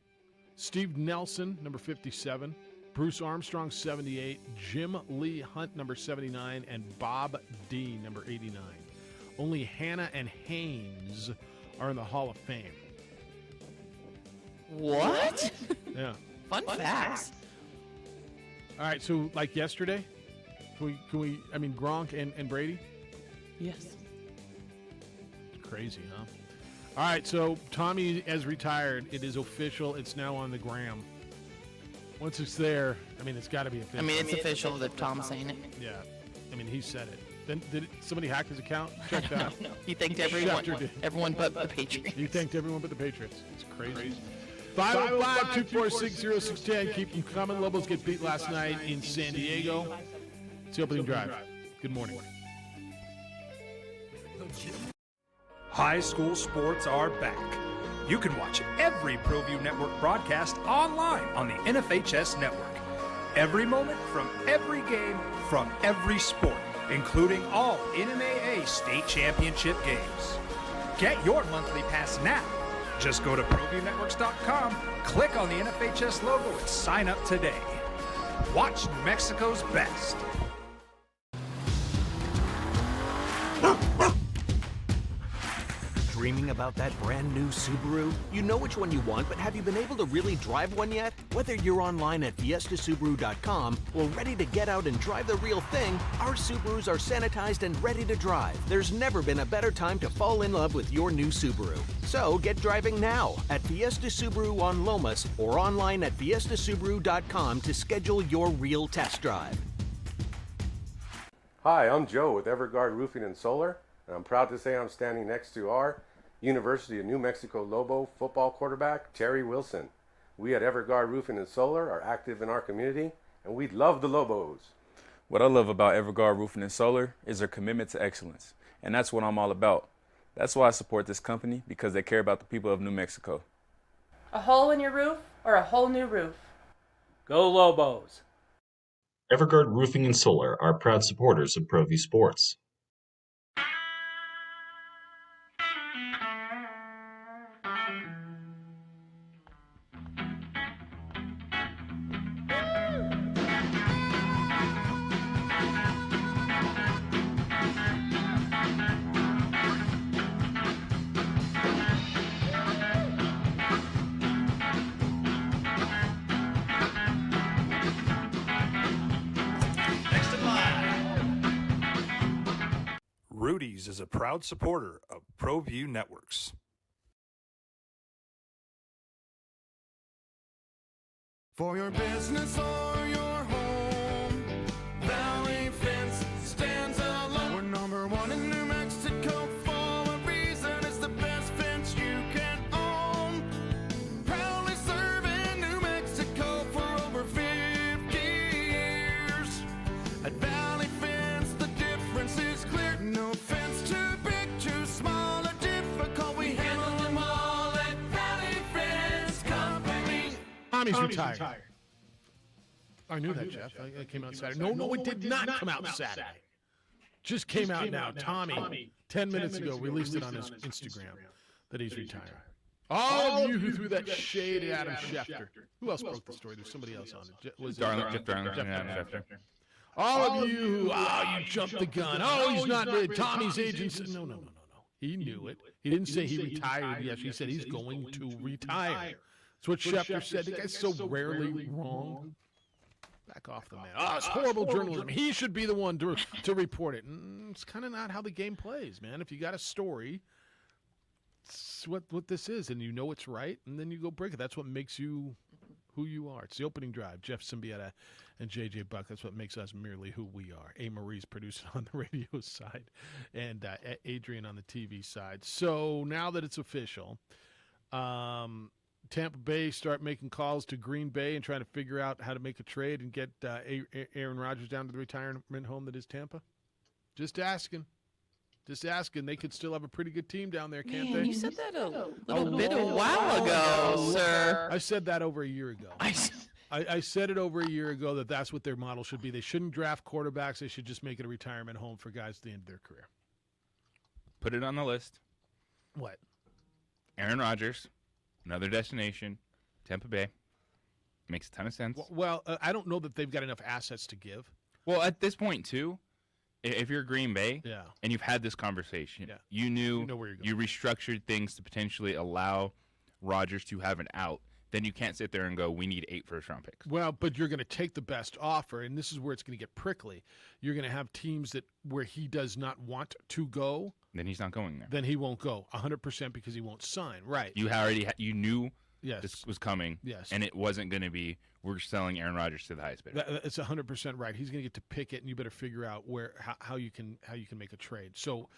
Steve Nelson, number 57. Bruce Armstrong, 78. Jim Lee Hunt, number 79. And Bob D, number 89. Only Hanna and Haynes are in the Hall of Fame. What? Yeah. Fun facts. All right, so like yesterday, can we I mean, Gronk and Brady? Yes. Crazy, huh? All right, so Tommy has retired. It is official. It's now on the gram. Once it's there, I mean, it's got to be official. I mean, it's official that Tom's saying it. Yeah. I mean, he said it. Then did somebody hack his account? Check that. No. He thanked everyone but the Patriots. He thanked everyone but the Patriots. It's crazy. 505-246-0610. Keep them coming. Lobos get beat last night in San Diego. It's the opening drive. Good morning. High school sports are back. You can watch every ProView Network broadcast online on the NFHS network. Every moment from every game from every sport, including all NMAA state championship games. Get your monthly pass now. Just go to ProViewNetworks.com, click on the NFHS logo, and sign up today. Watch New Mexico's best. Dreaming about that brand new Subaru? You know which one you want, but have you been able to really drive one yet? Whether you're online at FiestaSubaru.com or ready to get out and drive the real thing, our Subarus are sanitized and ready to drive. There's never been a better time to fall in love with your new Subaru. So get driving now at Fiesta Subaru on Lomas or online at FiestaSubaru.com to schedule your real test drive. Hi, I'm Joe with Everguard Roofing and Solar, and I'm proud to say I'm standing next to our University of New Mexico Lobo football quarterback, Terry Wilson. We at Everguard Roofing and Solar are active in our community, and we love the Lobos. What I love about Everguard Roofing and Solar is their commitment to excellence, and that's what I'm all about. That's why I support this company, because they care about the people of New Mexico. A hole in your roof or a whole new roof? Go Lobos. Everguard Roofing and Solar are proud supporters of ProView Sports. Rudy's is a proud supporter of ProView Networks. For your business or your home, Valley Fence stands alone. We're number one in New Mexico for a reason. It's the best fence you can own. Proudly serving New Mexico for over 50 years. At Valley Fence, the difference is clear. No fence too big, too small, or difficult. We handle them all at Valley Fence Company. Tommy's retired. I knew that, Jeff. It came out Saturday. No, it did not come out Saturday. Just came out now. Tommy, 10 minutes ago, released it on his Instagram that he's retired. All of you who threw that shade at Adam Schefter. Who else broke the story? There's somebody else on it. Jeff Darlington and Adam Schefter. All of you who, you jumped the gun. Oh, he's not Tommy's agent said, no. He knew it. He didn't say he retired yet. He said he's going to retire. That's what Schefter said. The guy's so rarely wrong. Back off the man. It's horrible journalism. He should be the one to report it. It's kind of not how the game plays, man. If you got a story, it's what this is, and you know it's right, and then you go break it. That's what makes you who you are. It's the opening drive. Jeff Symbieta and J.J. Buck. That's what makes us merely who we are. A. Marie's producing on the radio side, and Adrian on the TV side. So now that it's official, Tampa Bay start making calls to Green Bay and trying to figure out how to make a trade and get Aaron Rodgers down to the retirement home that is Tampa? Just asking. Just asking. They could still have a pretty good team down there, can't they? You said that a little bit a while ago, sir. I said that over a year ago. I said it over a year ago that's what their model should be. They shouldn't draft quarterbacks. They should just make it a retirement home for guys at the end of their career. Put it on the list. What? Aaron Rodgers, another destination, Tampa Bay. Makes a ton of sense. Well, I don't know that they've got enough assets to give. Well, at this point, too, if you're Green Bay Yeah. and you've had this conversation, Yeah. you knew You know where you're going. you restructured things to potentially allow Rodgers to have an out, then you can't sit there and go, we need 8 first-round picks. Well, but you're going to take the best offer, and this is where it's going to get prickly. You're going to have teams where he does not want to go. Then he's not going there. Then he won't go 100% because he won't sign. Right. You knew Yes. this was coming. Yes. And it wasn't going to be, we're selling Aaron Rodgers to the highest bidder. It's 100% right. He's going to get to pick it, and you better figure out how you can make a trade. So,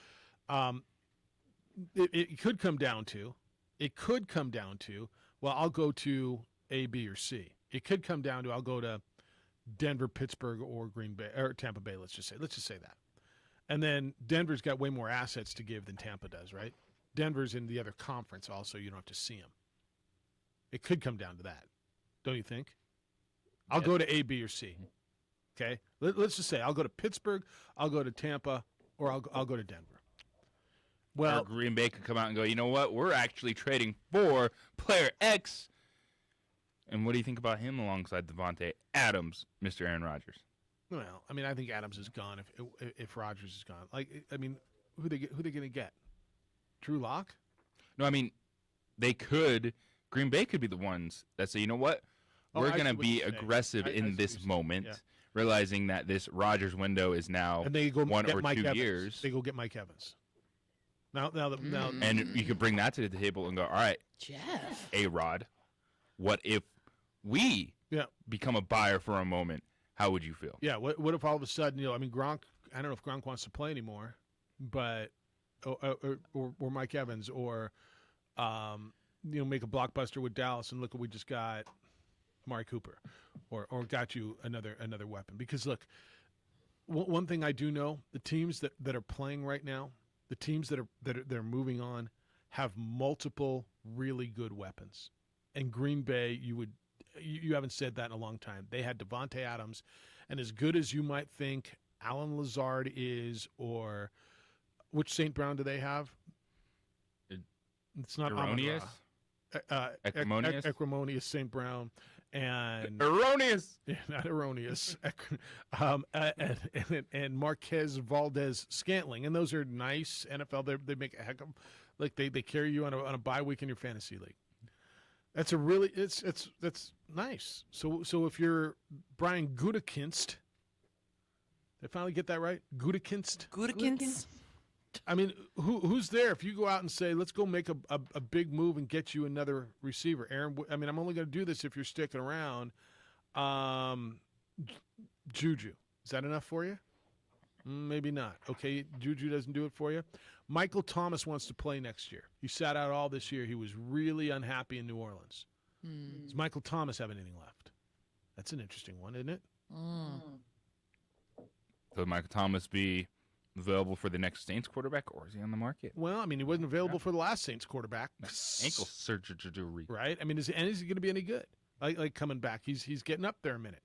it could come down to, well, I'll go to A, B, or C. It could come down to I'll go to Denver, Pittsburgh, or Green Bay or Tampa Bay. Let's just say that. And then Denver's got way more assets to give than Tampa does, right? Denver's in the other conference also. You don't have to see them. It could come down to that, don't you think? I'll go to A, B, or C. Okay? Let's just say I'll go to Pittsburgh, I'll go to Tampa, or I'll go to Denver. Well, or Green Bay could come out and go, you know what? We're actually trading for player X. And what do you think about him alongside Devontae Adams, Mr. Aaron Rodgers? Well, I mean, I think Adams is gone if Rodgers is gone. Like, I mean, who they going to get? Drew Lock? No, I mean, they could. Green Bay could be the ones that say, you know what? We're going to be aggressive in this moment, realizing that this Rodgers window is now And they go 1 get or Mike 2 Evans. years. They go get Mike Evans. Now, And you could bring that to the table and go, all right, Jeff, A-Rod, what if we become a buyer for a moment? How would you feel? Yeah, what if all of a sudden, I mean, Gronk, I don't know if Gronk wants to play anymore, but or Mike Evans, or make a blockbuster with Dallas, and look what we just got, Amari Cooper, or got you another weapon. Because look, one thing I do know, the teams that are playing right now, the teams that are moving on, have multiple really good weapons. And Green Bay, you haven't said that in a long time. They had Devontae Adams, and as good as you might think Alan Lazard is, or which St. Brown do they have? It's not Erroneous? Acrimonious? Acrimonious St. Brown. And erroneous, not erroneous, and Marquez Valdez Scantling, and those are nice NFL. They make a heck of, like they carry you on a bye week in your fantasy league. That's that's nice. So if you're Brian Gutekunst, did I finally get that right? Gutekunst. I mean, who's there? If you go out and say, let's go make a big move and get you another receiver, Aaron. I mean, I'm only going to do this if you're sticking around. Juju, is that enough for you? Maybe not. Okay, Juju doesn't do it for you. Michael Thomas wants to play next year. He sat out all this year. He was really unhappy in New Orleans. Does Michael Thomas have anything left? That's an interesting one, isn't it? Could Michael Thomas be available for the next Saints quarterback, or is he on the market? Well, I mean, he wasn't available for the last Saints quarterback. Ankle surgery. Right? I mean, is he going to be any good? Like coming back, he's getting up there a minute.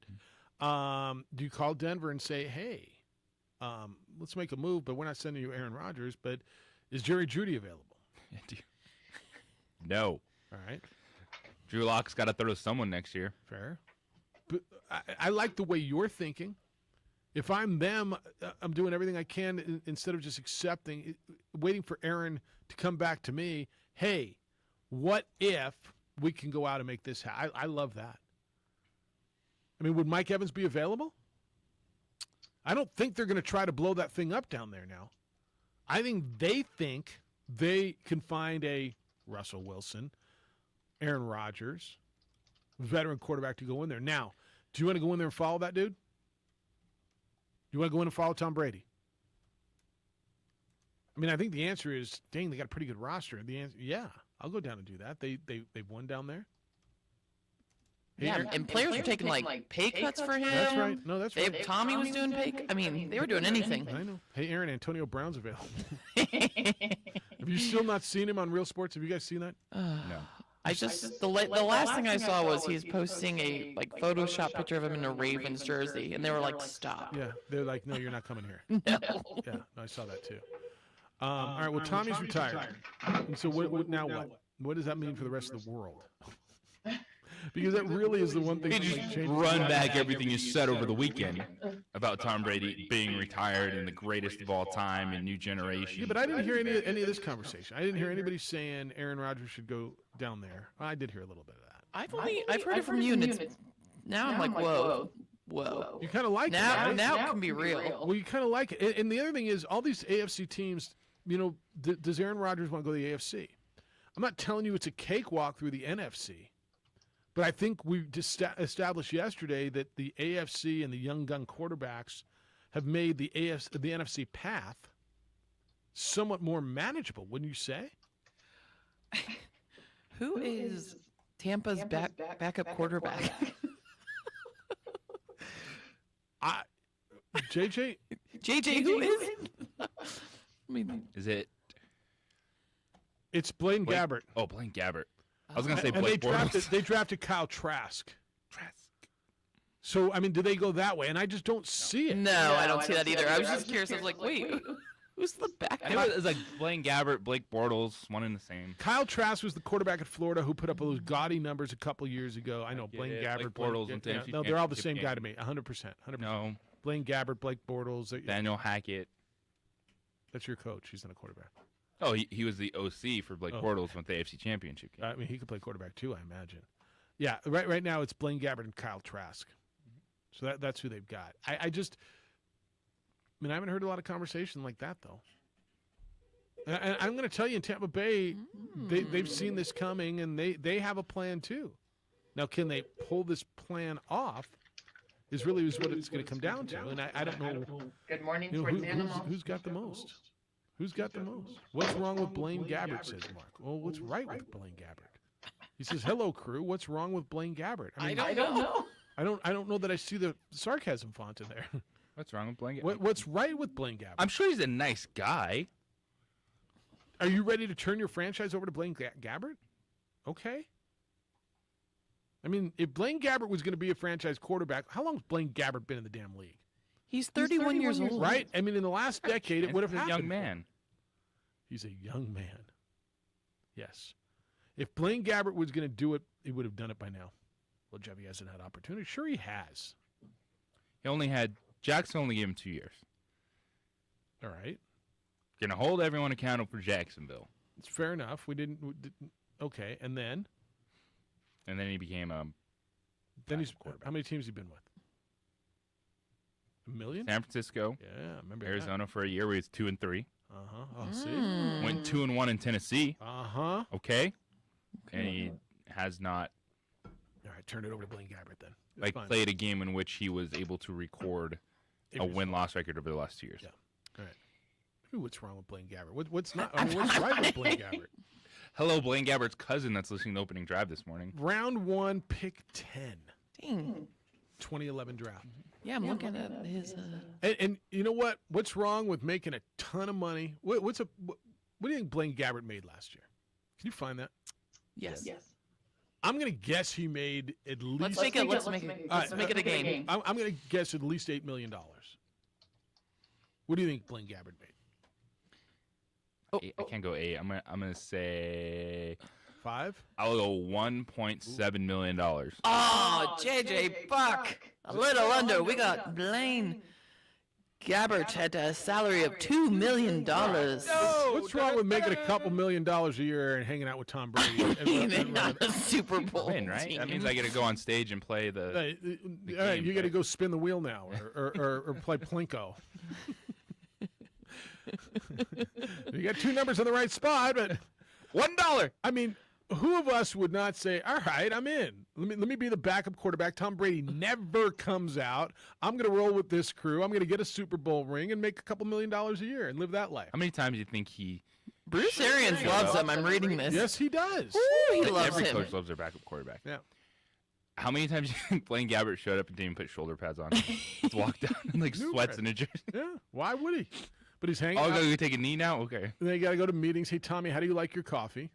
Do you call Denver and say, hey, let's make a move, but we're not sending you Aaron Rodgers, but is Jerry Jeudy available? No. All right. Drew Lock's got to throw to someone next year. Fair. But I like the way you're thinking. If I'm them, I'm doing everything I can instead of just accepting, waiting for Aaron to come back to me. Hey, what if we can go out and make this happen? I love that. I mean, would Mike Evans be available? I don't think they're going to try to blow that thing up down there now. I think they can find a Russell Wilson, Aaron Rodgers, veteran quarterback to go in there. Now, do you want to go in there and follow that dude? Do you want to go in and follow Tom Brady? I mean, I think the answer is, dang, they got a pretty good roster. The answer, yeah, I'll go down and do that. They've won down there. Yeah, and players were taking like pay cuts for him. That's right. No, that's right. Tommy was doing pay. I mean, they were doing anything. I know. Hey, Aaron, Antonio Brown's available. Have you still not seen him on Real Sports? Have you guys seen that? No. I just the last thing I saw was he's posting a like Photoshop picture of him in a Ravens jersey, and they were like, "Stop." Yeah, they're like, "No, you're not coming here." No. Yeah, I saw that too. All right. Well, Tommy's retired. And so what now? What? What does that mean for the rest of the world? Because that really is the one thing. You just run back everything you said over the weekend about Tom Brady being retired and the greatest of all time and new generation. Yeah, but I didn't hear any of this conversation. I didn't hear anybody saying Aaron Rodgers should go down there. I did hear a little bit of that. I've heard it from you, and it's now I'm like, whoa. You kind of like it, right? Now it can be real. Well, you kind of like it. And the other thing is, all these AFC teams, you know, does Aaron Rodgers want to go to the AFC? I'm not telling you it's a cakewalk through the NFC. But I think we just established yesterday that the AFC and the young gun quarterbacks have made the NFC path somewhat more manageable, wouldn't you say? Who is Tampa's backup quarterback? JJ. JJ, who is it? I mean, is it? It's Blaine Gabbert. Oh, Blaine Gabbert. I was going to say and Blake Bortles. They drafted Kyle Trask. So, I mean, do they go that way? And I just don't see it. No, I don't see that either. I was just curious. I was like, wait, who's the backup? It was like Blaine Gabbert, Blake Bortles, one and the same. Kyle Trask was the quarterback at Florida who put up all those gaudy numbers a couple years ago. I know, Blaine Gabbert. Blake Bortles. No, they're all the same guy to me, 100%. No. Blaine Gabbert, Blake Bortles. Daniel Hackett. That's your coach. He's not a quarterback. Oh, he was the OC for Blake Bortles with the AFC Championship game. I mean, he could play quarterback too, I imagine. Yeah, right now it's Blaine Gabbert and Kyle Trask. So that's who they've got. I haven't heard a lot of conversation like that, though. And I'm going to tell you, in Tampa Bay, they've seen this coming, and they have a plan too. Now, can they pull this plan off is what it's going to come down to. And I don't know. Good morning, who's got the most? Who's got the most? What's wrong with Blaine Gabbert, says Mark. Well, what's right with Blaine Gabbert? He says, hello, crew. What's wrong with Blaine Gabbert? I don't know. I don't know that I see the sarcasm font in there. What's wrong with Blaine Gabbert? What's right with Blaine Gabbert? I'm sure he's a nice guy. Are you ready to turn your franchise over to Blaine Gabbert? Okay. I mean, if Blaine Gabbert was going to be a franchise quarterback, how long has Blaine Gabbert been in the damn league? He's 31 years old. Right? I mean, in the last decade, it would have He's a happened. young man. He's a young man. Yes. If Blaine Gabbert was going to do it, he would have done it by now. Well, Jeffy hasn't had opportunity. Sure he has. Jackson only gave him 2 years. All right. Going to hold everyone accountable for Jacksonville. It's fair enough. We didn't okay, and then? And then he became a how many teams has he been with? A million? San Francisco. Yeah, I remember Arizona for a year where he was 2-3. Uh-huh. I'll see. Went 2-1 in Tennessee. Uh-huh. Okay. And he has not All right, turn it over to Blaine Gabbert then. That's fine. played a game in which he was able to record a win-loss record over the last 2 years. Yeah. All right. What's wrong with Blaine Gabbert? What's not? I mean, what's right with Blaine Gabbert? Hello, Blaine Gabbert's cousin that's listening to Opening Drive this morning. Round 1, pick 10. Dang. 2011 draft. Yeah, I'm looking at his. And you know what? What's wrong with making a ton of money? What do you think Blaine Gabbert made last year? Can you find that? Yes. I'm going to guess he made at least. Let's make it a game. I'm going to guess at least $8 million. What do you think Blaine Gabbert made? I can't go 8. I'm gonna say 5. I'll go $1.7 million. Oh, JJ Buck, a little under. We got Blaine Gabbert at a salary of $2 million. What's wrong with making a couple $1 million a year and hanging out with Tom Brady? Not a Super Bowl Win, right? team. That means I get to go on stage and play the. All right, you got to go spin the wheel now, or play Plinko. You got 2 numbers in the right spot, but $1. I mean, who of us would not say, all right, I'm in. Let me be the backup quarterback. Tom Brady never comes out. I'm going to roll with this crew. I'm going to get a Super Bowl ring and make a couple $1 million a year and live that life. How many times do you think he... Bruce Arians loves him. I'm reading this. Yes, he does. Ooh, he loves Every him. coach loves their backup quarterback. Yeah. How many times do you think Blaine Gabbert showed up and didn't even put shoulder pads on? Just walked out and like sweats in a jersey. Yeah, why would he? But he's hanging Oh, out. you take a knee now? Okay. And then you got to go to meetings. Hey, Tommy, how do you like your coffee?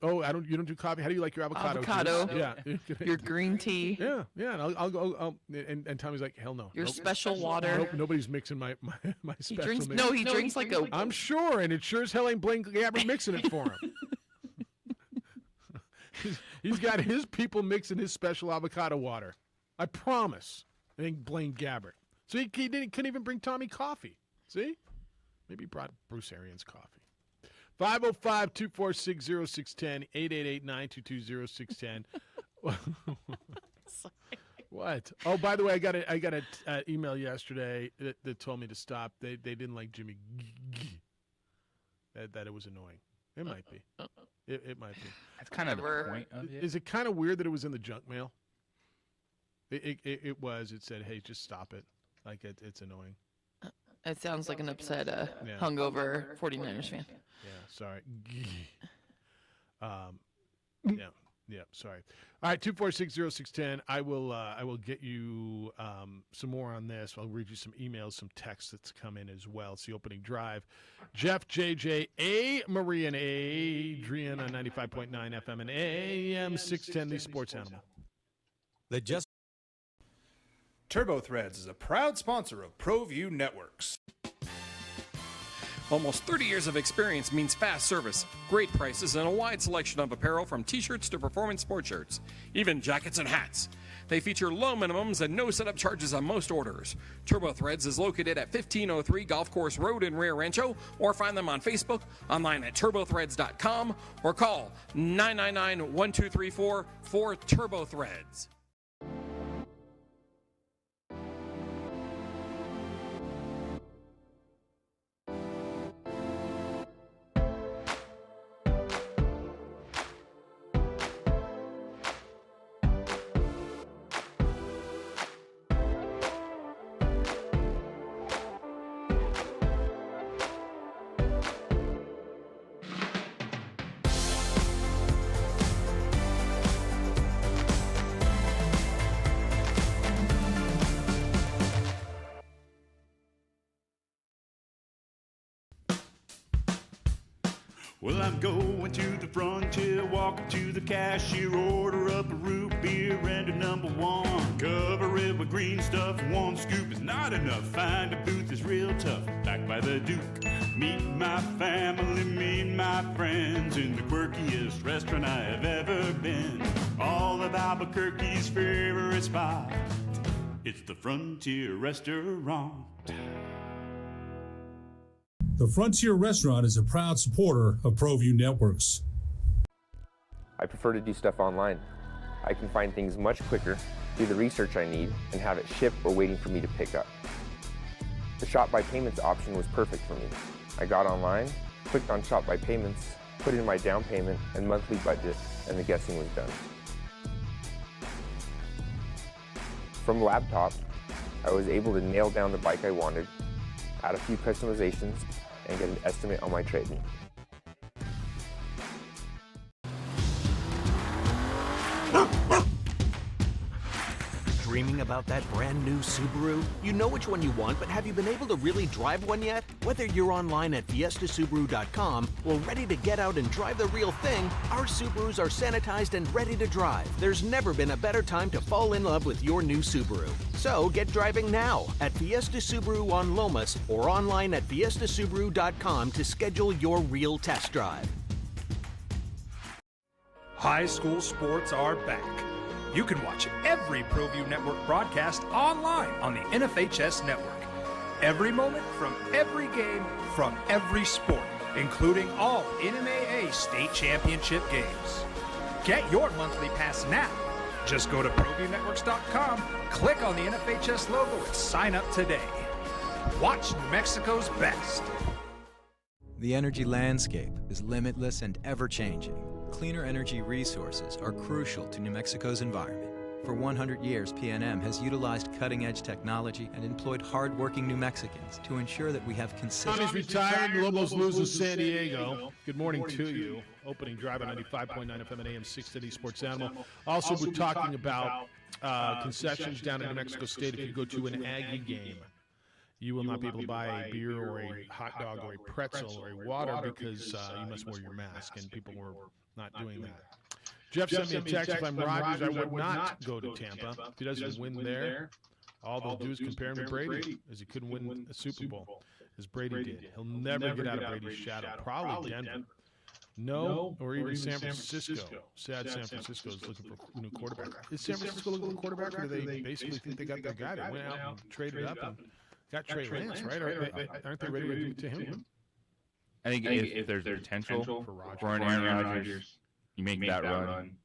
Oh, you don't do coffee. How do you like your avocado? Avocado. Juice? Yeah. Your green tea. Yeah, and I'll go. And Tommy's like, hell no. Your Nope. special water. Nope, nobody's mixing my He special drinks. mix. No, he drinks like a. I'm sure, and it sure as hell ain't Blaine Gabbert mixing it for him. He's got his people mixing his special avocado water. I promise. It ain't Blaine Gabbert. So he couldn't even bring Tommy coffee. See? Maybe he brought Bruce Arians coffee. 505-246-0610, 888-922-0610. What? Oh, by the way, I got an email yesterday that told me to stop. They didn't like Jimmy G. That it was annoying. It might be. It might be. That's kind of the point of it. Is it kind of weird that it was in the junk mail? It was. It said, hey, just stop it. Like, it's annoying. It sounds like an upset, hungover 49ers fan. Yeah, sorry. Yeah, sorry. All right, 246-0610. I will get you some more on this. I'll read you some emails, some texts that's come in as well. It's the opening drive. Jeff, JJ, Maria, and Adrian on 95.9 FM and AM 610, the Sports Animal. They just TurboThreads is a proud sponsor of ProView Networks. Almost 30 years of experience means fast service, great prices, and a wide selection of apparel from t-shirts to performance sport shirts, even jackets and hats. They feature low minimums and no setup charges on most orders. TurboThreads is located at 1503 Golf Course Road in Rio Rancho, or find them on Facebook, online at turbothreads.com, or call 999-1234 for TurboThreads. Well, I'm going to the frontier, walking to the cashier, order up a root beer and a number one. Cover it with green stuff, one scoop is not enough. Find a booth is real tough, back by the Duke. Meet my family, meet my friends in the quirkiest restaurant I have ever been. All of Albuquerque's favorite spot, it's the Frontier Restaurant. The Frontier Restaurant is a proud supporter of ProView Networks. I prefer to do stuff online. I can find things much quicker, do the research I need, and have it shipped or waiting for me to pick up. The Shop by Payments option was perfect for me. I got online, clicked on Shop by Payments, put in my down payment and monthly budget, and the guessing was done. From laptop, I was able to nail down the bike I wanted, add a few customizations, and get an estimate on my trade-in. Dreaming about that brand new Subaru? You know which one you want, but have you been able to really drive one yet? Whether you're online at fiestasubaru.com or ready to get out and drive the real thing, our Subarus are sanitized and ready to drive. There's never been a better time to fall in love with your new Subaru. So get driving now at Fiesta Subaru on Lomas or online at fiestasubaru.com to schedule your real test drive. High school sports are back. You can watch every ProView Network broadcast online on the NFHS Network. Every moment from every game from every sport, including all NMAA state championship games. Get your monthly pass now. Just go to ProViewNetworks.com, click on the NFHS logo, and sign up today. Watch New Mexico's best. The energy landscape is limitless and ever-changing. Cleaner energy resources are crucial to New Mexico's environment. For 100 years, PNM has utilized cutting-edge technology and employed hard-working New Mexicans to ensure that we have consistent... Tommy's retired. Lobos loses San Diego. Good morning to you. Opening drive on 95.9 FM and AM 630 Sports Animal. Also, we're talking about concessions down in New Mexico State. If you go to an Aggie game, you will not be able to buy a beer or a hot dog or a pretzel or a water because you must wear your mask, and people were not doing that. Jeff sent me a text. If I'm Rodgers, I would not go to Tampa. If he doesn't win there, all they'll do is compare him to Brady, as he couldn't win a Super Bowl, as Brady did. He'll never get out of Brady's shadow. Probably Denver. No, or even San Francisco. Sad San Francisco is looking for a new quarterback. Is San Francisco looking for a quarterback, or do they basically think they got their guy? They went out and traded up and got Trey Lance, right? Aren't they ready to give it to him? I think if there's potential for an Aaron Rodgers, you make that run,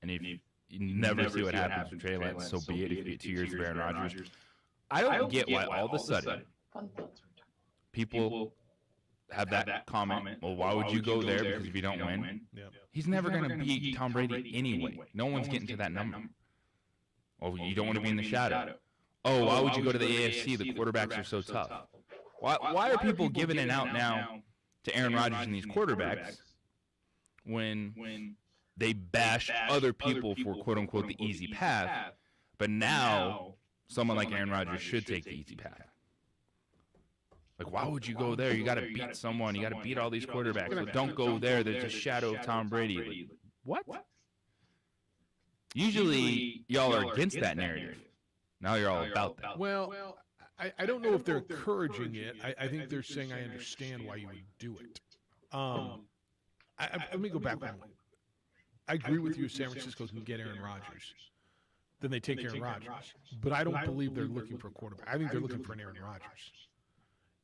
and if you never see what happens with Trey Lance, so be it. If you get 2 years of Aaron Rodgers, I don't get why all of a sudden people have that comment. Well, why would you go there? Because if you don't win, he's never going to beat Tom Brady anyway. No one's getting to that number. Oh, you don't want to be in the shadow. Oh, why would you go to the AFC? The quarterbacks are so tough. Why are people giving it out now to Aaron Rodgers and these quarterbacks when they bash other people for quote-unquote the easy path, but now someone like Aaron Rodgers should take the easy path? Like, why would you go there? You got to beat someone. You got to beat all these quarterbacks. So don't go there. There's a shadow of Tom Brady. Like, what? Usually, y'all are against that narrative. Now you're all about that. Well, I don't know if they're encouraging it. I think they're saying, I understand why you would do it. Let me go back one way. I agree with you if San Francisco can get Aaron Rodgers. Then they take Aaron Rodgers. But I don't believe they're looking for a quarterback. I think they're looking for an Aaron Rodgers.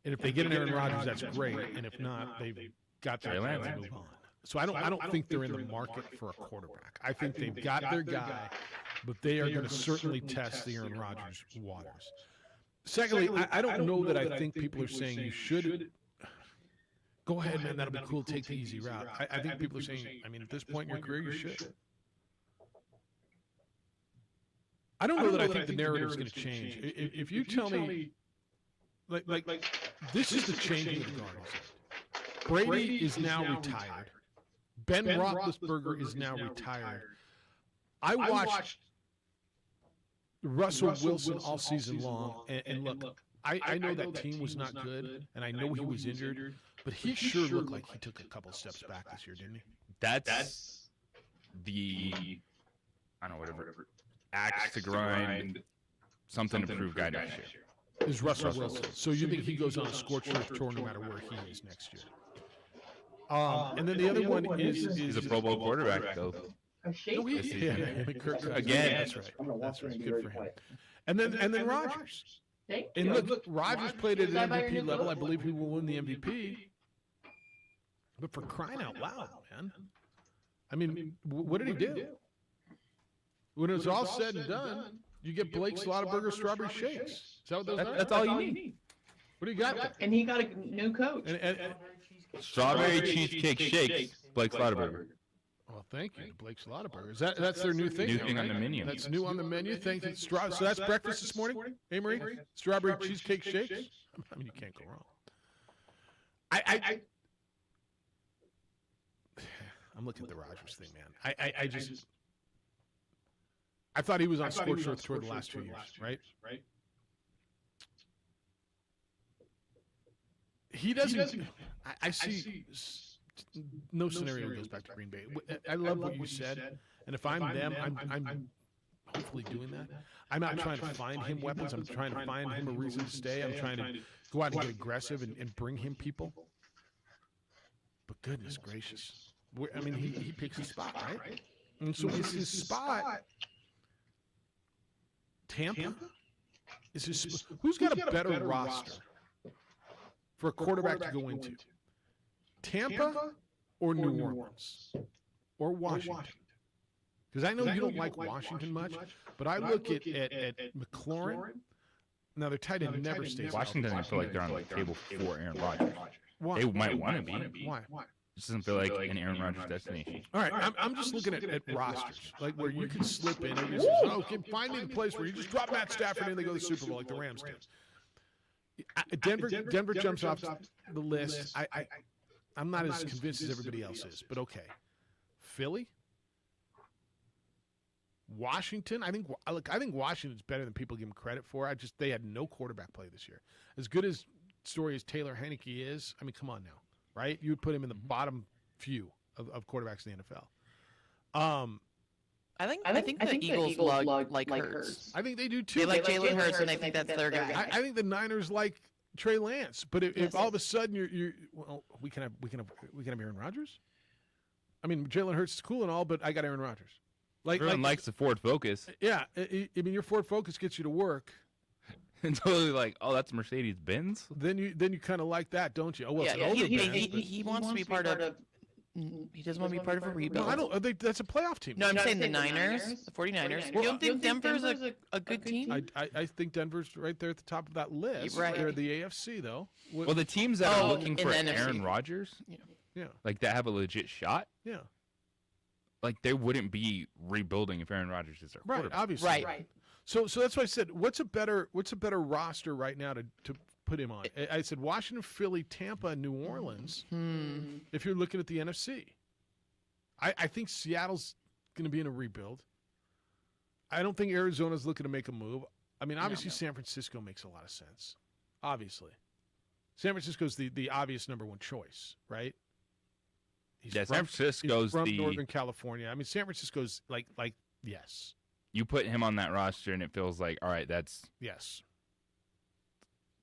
And if they get an Aaron Rodgers, that's great. And if not, they've got their chance to move on. So I don't think they're in the market for a quarterback. I think they've got their guy, but they are going to certainly test the Aaron Rodgers waters. Secondly, I don't know that I think people are saying you should go ahead, man, that'll be cool, take the easy route. I think people are saying, I mean, at this point in your career, you should. I don't know that I think the narrative is going to change. If you tell me, like this is the changing of the guard. Brady is now retired. Ben Roethlisberger is now retired. I watched Russell Wilson all season long, and look, I know that team was not good, and I know he was injured, but he sure looked like he took a couple steps back this year, didn't he? That's the, I don't know, whatever, axe to grind, something to prove guy next year. Is Russell Wilson. So you think he goes on a scorched earth tour no matter where he is next year? And then the other one is he's a Pro Bowl quarterback, though. Again, that's right. That's right. Good for him. And then Rodgers. And look, Rodgers played at an MVP level. I believe he will win the MVP. But for crying out loud, man! I mean, what did he do? When it was all said and done, you get Blake Slaughterburger strawberry shakes. Is that what those are? That's all you need. What do you got? And he got a new coach. Strawberry cheesecake shakes, Blake Slaughterburger. Well, thank you, Blake Slaughterburger. That's their new thing. New thing on the menu. That's new on the menu. Thank you. So that's breakfast this morning, hey Marie? Strawberry cheesecake shakes. I mean, you can't go wrong. I'm looking at the Rodgers thing, man. I thought he was on scorched earth tour the last 2 years, right? He doesn't. I see no scenario goes back to Green Bay. I love what you said, and if I'm them, I'm hopefully doing that. I'm not trying to find him weapons. I'm trying to find him a reason to stay. I'm trying to go out and get aggressive and bring him people. But goodness gracious, I mean, he picks his spot, right? And so is his spot Tampa? Is his who's got a better roster for a quarterback to go into? Tampa or New Orleans or Washington? Because I know you don't like Washington much, but I look at McLaurin. Now, their tight end never stays. Washington doesn't feel like they're on the table for Aaron Rodgers. Why? They might want to be. Why? This doesn't feel like an Aaron Rodgers destination. All right, I'm just looking at rosters, like where you can slip in and just, find me the place where you just drop Matt Stafford and they go to the Super Bowl like the Rams did. Denver jumps off the list. I'm not as convinced as everybody else is, but okay. Philly, Washington. I think Washington's better than people give them credit for. They had no quarterback play this year. As good as story as Taylor Heineke is, I mean, come on now, right? You would put him in the bottom few of quarterbacks in the NFL. I think the Eagles like Hurts. I think they do too. They like Jalen Hurts, and I think that's their guy. I think the Niners like Trey Lance, but if all of a sudden we can have Aaron Rodgers. I mean, Jalen Hurts is cool and all, but I got Aaron Rodgers. Everyone likes the Ford Focus. Yeah, I mean, your Ford Focus gets you to work. And totally like, oh, that's Mercedes Benz. Then you kind of like that, don't you? Oh well, it's an older Benz. He wants to be part of. He doesn't want to be part of a rebuild. No, I don't. That's a playoff team. No, I'm saying the Niners, the 49ers. You don't think Denver's a good team? I think Denver's right there at the top of that list. Right. They're the AFC though. Well, the teams that are looking for Aaron Rodgers, yeah, like that have a legit shot. Yeah. Like they wouldn't be rebuilding if Aaron Rodgers is their quarterback. Obviously. Right. So that's why I said, what's a better roster right now to put him on? I said Washington, Philly, Tampa, and New Orleans. If you're looking at the NFC, I think Seattle's going to be in a rebuild. I don't think Arizona's looking to make a move. I mean, obviously San Francisco makes a lot of sense. Obviously, San Francisco's the obvious number one choice, right? San Francisco's from Northern California. I mean, San Francisco's like yes. You put him on that roster, and it feels like, all right, that's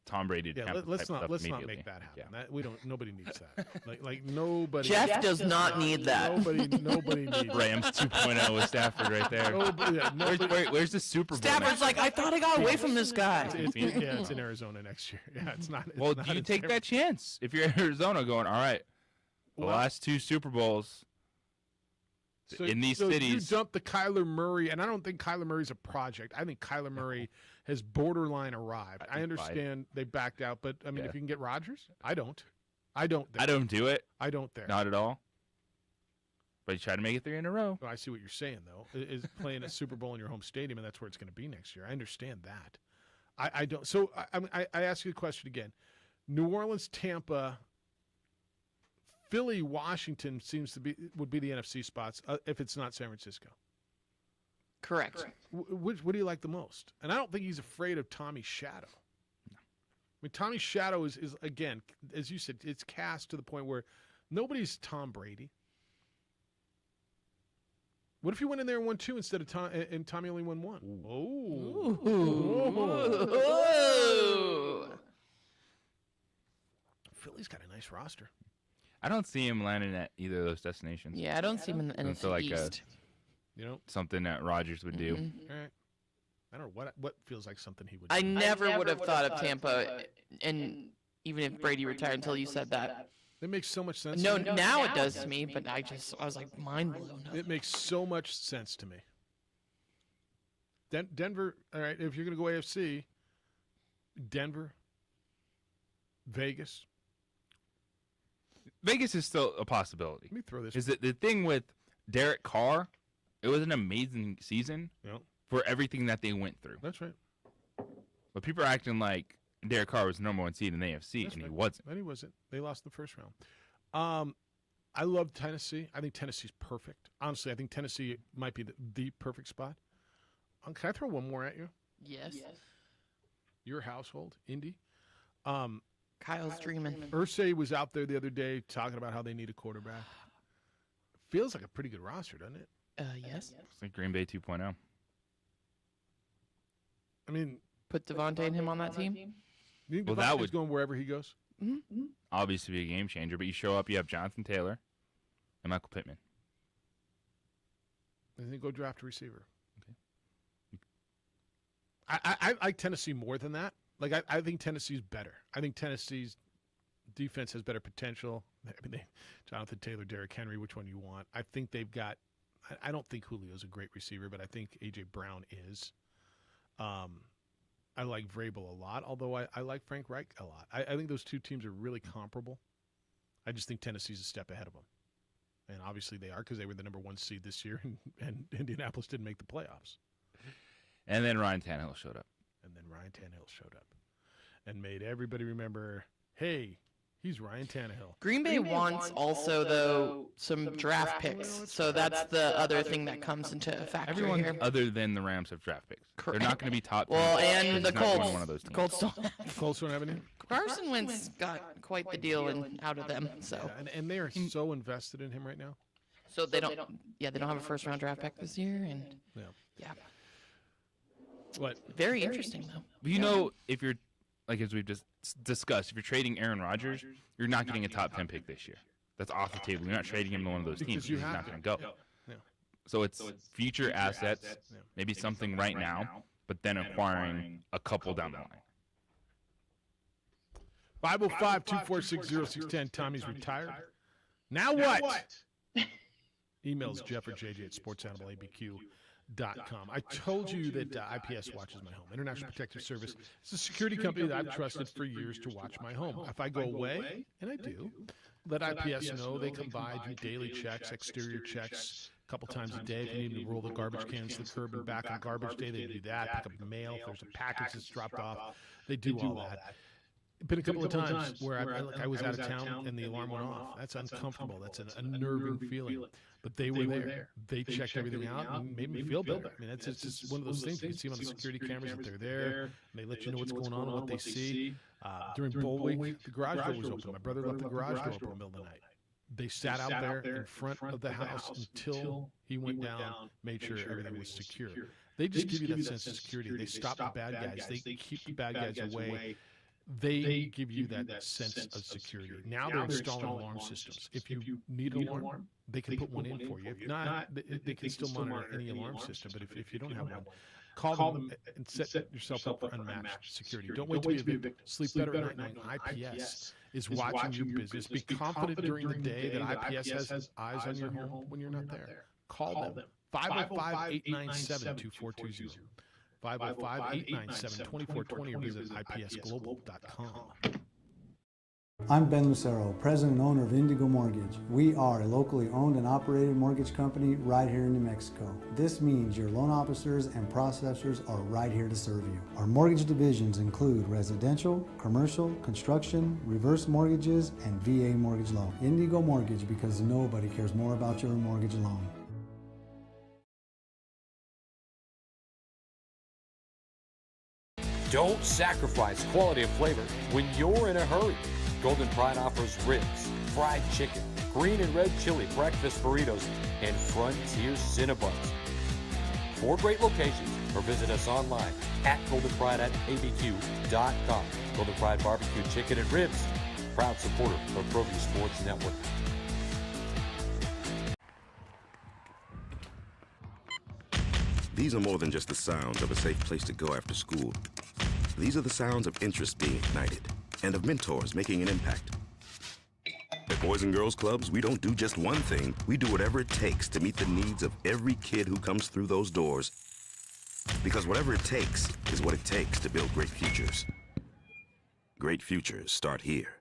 Tom Brady. Yeah, let's not make that happen. Yeah. Nobody needs that. like nobody. Jeff does not need that. Nobody needs Rams 2.0 with Stafford right there. Where's the Super Bowl? Stafford's like, I thought I got away from this guy. It's in Arizona next year. Yeah, it's not. Well, do you take that chance if you're Arizona going? All right, the last two Super Bowls. In these cities, you dump the Kyler Murray, and I don't think Kyler Murray's a project. I think Kyler Murray has borderline arrived. I understand they backed out, but I mean, if you can get Rodgers, I don't. I don't do it. I don't there. Not at all. But you try to make it 3 in a row. Well, I see what you're saying, though. Is playing a Super Bowl in your home stadium, and that's where it's going to be next year. I understand that. I don't. So I ask you the question again. New Orleans, Tampa, Philly, Washington would be the NFC spots if it's not San Francisco. Correct. What do you like the most? And I don't think he's afraid of Tommy Shadow. No. I mean, Tommy Shadow is again, as you said, it's cast to the point where nobody's Tom Brady. What if you went in there and won 2 instead of Tom, and Tommy only won 1? Oh. Philly's got a nice roster. I don't see him landing at either of those destinations. Yeah, I don't see him in the NFC East. Something that Rodgers would do. All right. I don't know what feels like something he would do. I never would have thought of Tampa, and even if Brady retired until you said that. It makes so much sense. No, now it does to me, but I was like mind blown. It makes so much sense to me. Denver, all right, if you're going to go AFC, Denver, Vegas. Vegas is still a possibility. Let me throw this. Is it the thing with Derek Carr? It was an amazing season for everything that they went through. That's right. But people are acting like Derek Carr was the number 1 seed in the AFC, and he wasn't. And he wasn't. They lost the first round. I love Tennessee. I think Tennessee's perfect. Honestly, I think Tennessee might be the perfect spot. Can I throw one more at you? Yes. Your household, Indy. Kyle's dreaming. Irsay was out there the other day talking about how they need a quarterback. Feels like a pretty good roster, doesn't it? Yes. It's like Green Bay 2.0. I mean, put Devontae and him on that team. You think that was going wherever he goes. Mm-hmm. Obviously, be a game changer. But you show up, you have Jonathan Taylor and Michael Pittman. And then go draft a receiver. Okay. I like Tennessee more than that. Like I think Tennessee's better. I think Tennessee's defense has better potential. I mean, Jonathan Taylor, Derrick Henry, which one you want? I think they've got. I don't think Julio's a great receiver, but I think A.J. Brown is. I like Vrabel a lot, although I like Frank Reich a lot. I think those two teams are really comparable. I just think Tennessee's a step ahead of them. And obviously they are because they were the number 1 seed this year, and Indianapolis didn't make the playoffs. And then Ryan Tannehill showed up. And made everybody remember, hey, he's Ryan Tannehill. Green Bay wants also, though, some draft picks. So that's the other thing that comes into factor Everyone here. other than the Rams have draft picks. They're not going to be top 10. Well, and the It's not gonna be Colts. one of those The teams. Colts don't. Colts don't have any? Carson Wentz got quite the deal out of them. So Yeah, and they are so invested in him right now. So they don't have a first round draft pick this year, and yeah. What? Very interesting though. But you know, if you're like as we've just discussed, if you're trading Aaron Rodgers, you're not getting a top 10 pick this year. That's off the table. You're not trading him to one of those teams. Because you He's have not to. going to go. Yeah. So it's future assets, maybe something right now, but then acquiring a couple down the line. 505-246-0610. Tommy's retired. Now what? Emails Jeff or JJ at sportsanimalabq.com. I told you that IPS watches my home. International Protective Service. It's a security company that I've trusted for years to watch my home. If I go away, and I do, let IPS know. They come by, do daily checks, exterior checks, a couple times a day. If you need to roll the garbage cans to the curb and back on garbage day, they do that. Pick up mail. If there's a package that's dropped off, they do all that. Been a couple of times where I was out of town and the alarm went off. That's uncomfortable. That's an unnerving feeling. But they were there. They checked everything out and made me feel better. I mean, it's just one of those things. You can see on the security cameras that they're there. And they let you know what's going on and what they see. During bowl week, the garage door was open. My brother left the garage door open in the middle of the night. They sat out there in front of the house until he went down, made sure everything was secure. They just give you that sense of security. They stop the bad guys. They keep the bad guys away. They give you that sense of security. Now they're installing alarm systems. If you need an alarm, they can put one in for you. If not, they can still monitor any alarm system. But if you don't have one, call them and set yourself up for unmatched security. Don't wait to be a victim. Sleep better at night knowing IPS is watching your business. Be confident during the day that IPS has eyes on your home when you're not there. Call them. 505-897-2420. 505-897-2420 or visit ipsglobal.com. I'm Ben Lucero, president and owner of Indigo Mortgage. We are a locally owned and operated mortgage company right here in New Mexico. This means your loan officers and processors are right here to serve you. Our mortgage divisions include residential, commercial, construction, reverse mortgages, and VA mortgage loan. Indigo Mortgage, because nobody cares more about your mortgage loan. Don't sacrifice quality of flavor when you're in a hurry. Golden Pride offers ribs, fried chicken, green and red chili breakfast burritos, and Frontier Cinnabons. 4 great locations, or visit us online at goldenprideabq.com. Golden Pride Barbecue Chicken and Ribs, proud supporter of ProView Sports Network. These are more than just the sounds of a safe place to go after school. These are the sounds of interest being ignited and of mentors making an impact. At Boys and Girls Clubs, we don't do just one thing. We do whatever it takes to meet the needs of every kid who comes through those doors. Because whatever it takes is what it takes to build great futures. Great futures start here.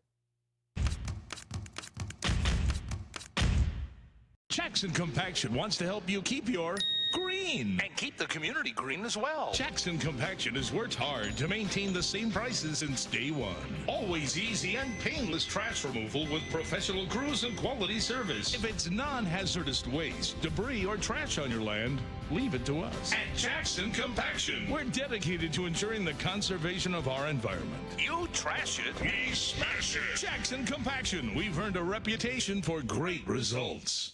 Jackson Compaction wants to help you keep your green And keep the community green as well. Jackson Compaction has worked hard to maintain the same prices since day one. Always easy and painless trash removal with professional crews and quality service. If it's non-hazardous waste, debris, or trash on your land, leave it to us. At Jackson Compaction, we're dedicated to ensuring the conservation of our environment. You trash it, We smash it. Jackson Compaction, we've earned a reputation for great results.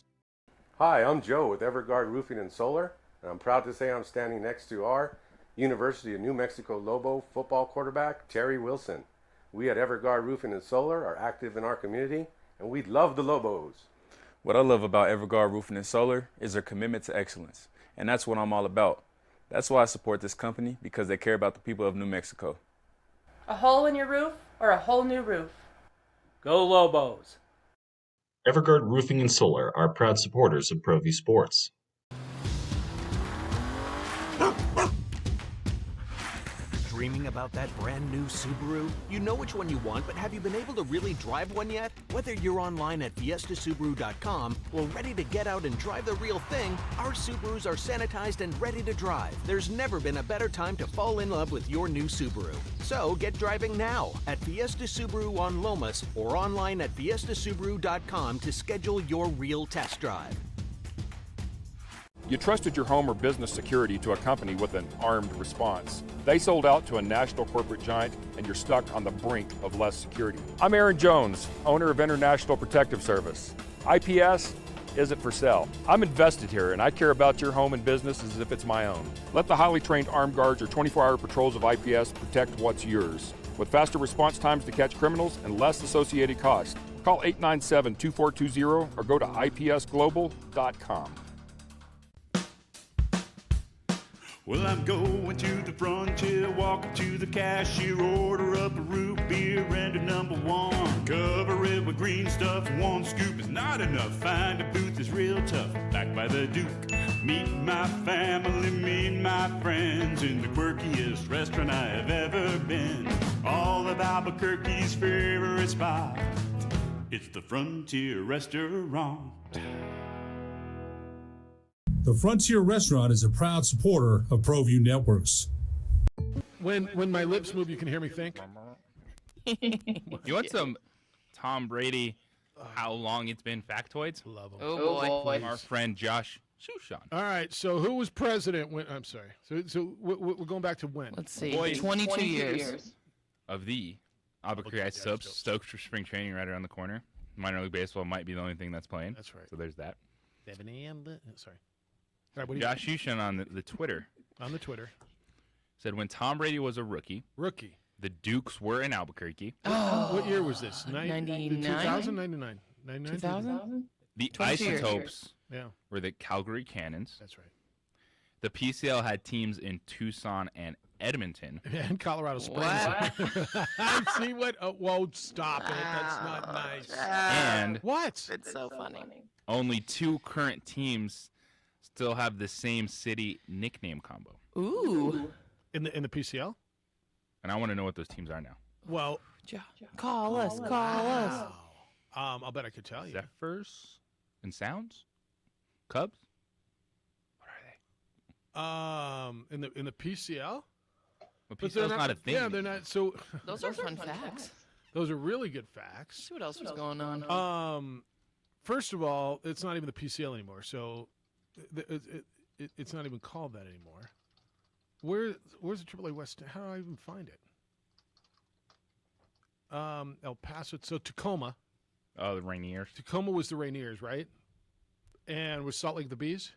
Hi, I'm Joe with Everguard Roofing and Solar, and I'm proud to say I'm standing next to our University of New Mexico Lobo football quarterback, Terry Wilson. We at Everguard Roofing and Solar are active in our community, and we love the Lobos. What I love about Everguard Roofing and Solar is their commitment to excellence, and that's what I'm all about. That's why I support this company, because they care about the people of New Mexico. A hole in your roof or a whole new roof? Go Lobos. Everguard Roofing and Solar are proud supporters of ProView Sports. Dreaming about that brand new Subaru? You know which one you want, but have you been able to really drive one yet? Whether you're online at fiestasubaru.com or ready to get out and drive the real thing, our Subarus are sanitized and ready to drive. There's never been a better time to fall in love with your new Subaru. So get driving now at Fiesta Subaru on Lomas or online at fiestasubaru.com to schedule your real test drive. You trusted your home or business security to a company with an armed response. They sold out to a national corporate giant, and you're stuck on the brink of less security. I'm Aaron Jones, owner of International Protective Service. IPS isn't for sale. I'm invested here, and I care about your home and business as if it's my own. Let the highly trained armed guards or 24-hour patrols of IPS protect what's yours. With faster response times to catch criminals and less associated costs. Call 897-2420 or go to ipsglobal.com. Well, I'm going to the frontier, walking to the cashier, order up a root beer and a number one. Cover it with green stuff, one scoop is not enough. Find a booth is real tough, back by the Duke. Meet my family, meet my friends in the quirkiest restaurant I have ever been. All of Albuquerque's favorite spot, it's the Frontier Restaurant. The Frontier Restaurant is a proud supporter of ProView Networks. When my lips move, you can hear me think. You want some Tom Brady, how long it's been factoids? Love them. Oh, boy. From our friend Josh Shushan. All right, so who was president when? I'm sorry. So we're going back to when? Let's see. 22 years. Of the Albuquerque Ice Stokes for spring training right around the corner. Minor League Baseball might be the only thing that's playing. That's right. So there's that. 7 a.m. Sorry. All right, Josh Shushan on the Twitter. On the Twitter. Said when Tom Brady was a rookie, the Dukes were in Albuquerque. What year was this? 99? 2000, 99. 2000? The 22 years. Isotopes Yeah. were the Calgary Cannons. That's right. The PCL had teams in Tucson and Edmonton. And Colorado Springs. See what? Oh, whoa, stop it. That's not nice. And what? It's so funny. Only 2 current teams still have the same city nickname combo. Ooh. In the PCL? And I want to know what those teams are now. Well, call us. I'll bet I could tell you. Zephyrs and Sounds? Cubs? In the PCL? Well, PCL's not a thing. Yeah, they're not. So Those are fun facts. those are really good facts. See what else was going on. First of all, it's not even the PCL anymore. So it's not even called that anymore. Where's the AAA West? How do I even find it? El Paso. So Tacoma. Oh, the Rainiers. Tacoma was the Rainiers, right? And was Salt Lake the Bees?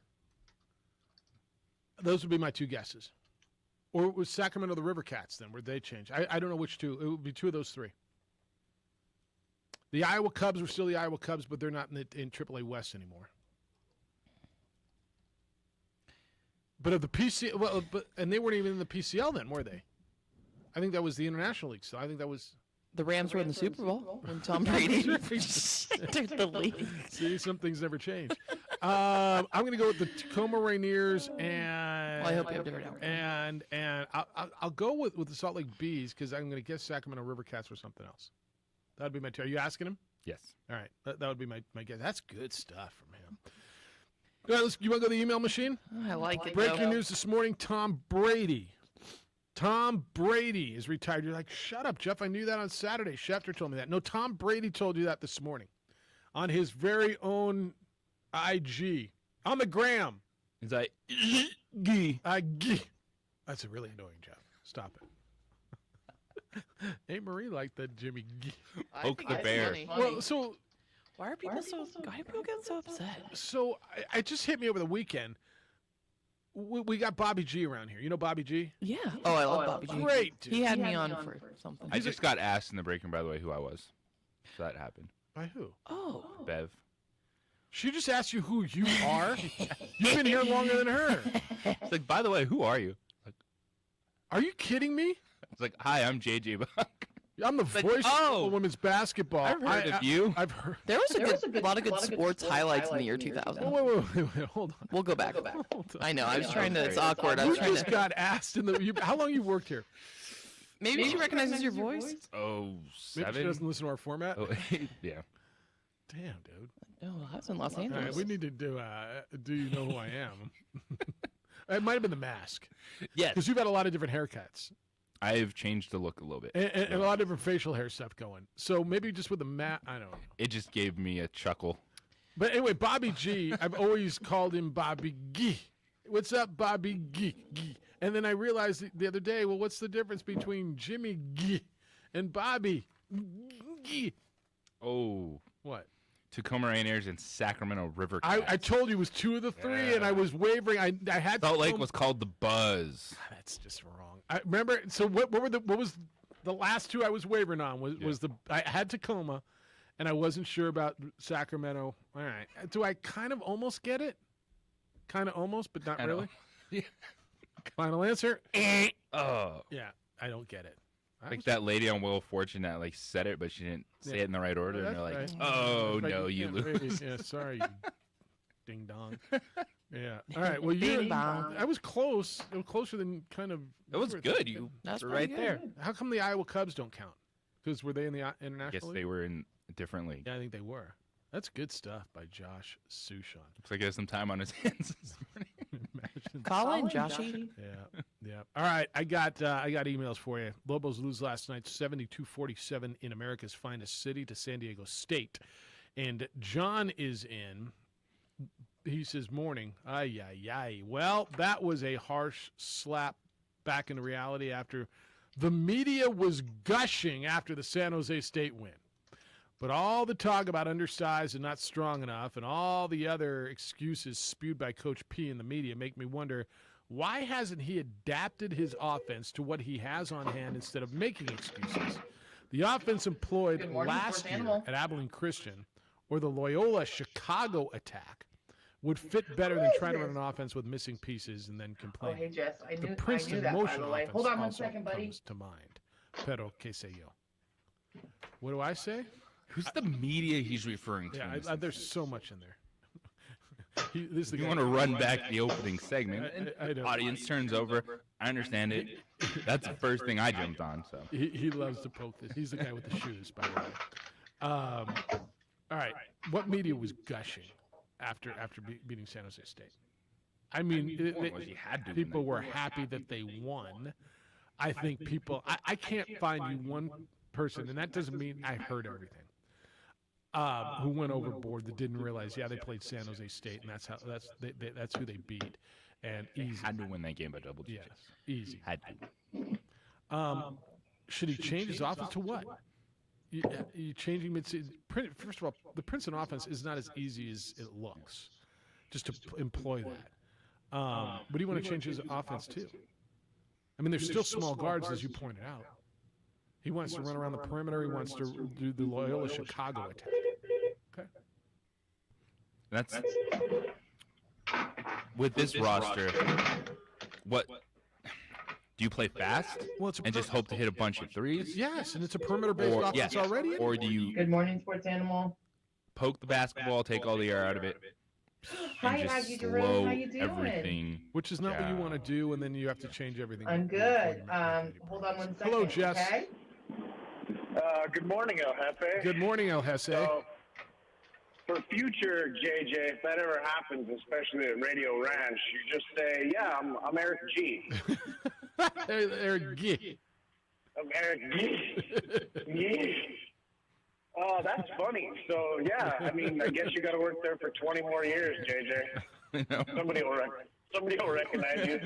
Those would be my 2 guesses. Or was Sacramento the River Cats then? Where they changed? I don't know which 2. It would be 2 of those 3. The Iowa Cubs were still the Iowa Cubs, but they're not in AAA West anymore. But of the PCL, and they weren't even in the PCL then, were they? I think that was the International League. So I think that was The Rams were in the Super Bowl when Tom Brady took the lead. See, some things never change. I'm going to go with the Tacoma Rainiers, and Well, I hope you have different outcomes. and I'll go with the Salt Lake Bees because I'm going to guess Sacramento River Cats or something else. That'd be my. Are you asking him? Yes. All right, that would be my guess. That's good stuff from him. All right, you want to go to the email machine? I like it. Breaking news this morning: Tom Brady is retired. You're like, shut up, Jeff. I knew that on Saturday. Schefter told me that. No, Tom Brady told you that this morning on his very own IG on the gram. He's like, That's a really annoying, Jeff. Stop it. Hey, Marie liked that Jimmy Poke the bear. Well, so why do people get so upset? So I just hit me over the weekend. We got Bobby G around here. You know Bobby G? Yeah. Oh, I love Bobby G. Great. Dude. He had me on for something. I just got asked in the break room, by the way, who I was. So that happened. By who? Oh. Bev. She just asked you who you are? You've been here longer than her. It's like, by the way, who are you? Like, are you kidding me? It's like, hi, I'm JJ Buck. I'm the voice of women's basketball. I've heard of you. I've heard. There was a lot of good sports highlights in the year 2000. Wait, hold on. We'll go back. I know. I was trying to. It's awkward. I was You trying just to. got asked in the. How long you worked here? Maybe she recognizes your voice. Oh, Maybe she 7? doesn't listen to our format. Oh, 8? Yeah. Damn, dude. Oh, that's in Los All Angeles. right, we need to do you know who I am? It might have been the mask. Yes. Because you've had a lot of different haircuts. I've changed the look a little bit. And a lot of different facial hair stuff going. So maybe just with the I don't know. It just gave me a chuckle. But anyway, Bobby G, I've always called him Bobby G. What's up, Bobby G? And then I realized the other day, well, what's the difference between Jimmy G and Bobby G? Oh. What? Tacoma Rainiers and Sacramento River. I told you it was 2 of the 3, and I was wavering. I had Salt Lake was called the Buzz. That's just wrong. I remember. So what was the last 2 I was wavering on? I had Tacoma, and I wasn't sure about Sacramento. All right. Do I kind of almost get it? Kind of almost, but not really. Yeah. Final answer. Oh. Yeah, I don't get it. Like that lady on Wheel of Fortune that said it, but she didn't say it in the right order, and they're like, right. "Oh Right, no, you can't lose." Yeah, sorry, you ding dong. Yeah. All right. Well, Ding dong. I was close. It was closer than kind of. It was good. You That's were pretty right there. good. How come the Iowa Cubs don't count? Because were they in the international? Yes, league? they were in a different league. Yeah, I think they were. That's good stuff by Josh Sushon. Looks like he has some time on his hands this morning. Imagine. Call in, Joshy. Yeah. All right, I got emails for you. Lobos lose last night, 72-47 in America's finest city to San Diego State, and John is in. He says, "Morning, ay. Well, that was a harsh slap back into reality after the media was gushing after the San Jose State win." But all the talk about undersized and not strong enough and all the other excuses spewed by Coach P in the media make me wonder, why hasn't he adapted his offense to what he has on hand instead of making excuses? The offense employed Good morning, last Sports year Animal. at Abilene Christian or the Loyola Chicago attack would fit better than trying to run an offense with missing pieces and then complain. Oh, hey, Jess, I The knew Princeton that, by motion the way. offense Hold on one also second, buddy. comes to mind. Pero que sé yo. What do I say? Who's the media he's referring to? Yeah, there's so much in there. This is the You guy- want to run back the opening segment, and I don't. audience turns over. I understand it. That's the first thing I jumped on. So He loves to poke this. He's the guy with the shoes, by the way. All right. What media was gushing after beating San Jose State? I mean, you had to win people that were happy that they won. I think people. I can't find you one person, and that doesn't mean I heard everything. Who went overboard that didn't realize? Yeah, they played San Jose State, and that's who they beat, and easy. had to win that game by double digits. Yes, easy. Had to. Should he change his offense to what? You changing mid-season? First of all, the Princeton offense is not as easy as it looks. Just to employ that. What do you want to change his offense to? I mean, there's still small guards, as you pointed out. He wants to run around the perimeter. He wants to do the Loyola Chicago attack. Okay. That's with this roster. What do you play fast and just hope to hit a bunch of threes? Yes, and it's a perimeter-based offense already. Or do you Good morning, Sports Animal. poke the basketball, take all the air out of it, Hi, and how just you doing? slow How you doing? everything? Which is not what you want to do, and then you have to change everything. I'm good. Hold on one second. Hello, Jess. Okay? Good morning, El Jefe. Good morning, El Jefe. So, for future JJ, if that ever happens, especially at Radio Ranch, you just say, "Yeah, I'm Eric G." Eric G. I'm Eric G. Oh, that's funny. So yeah, I mean, I guess you got to work there for 20 more years, JJ. Somebody will recognize you.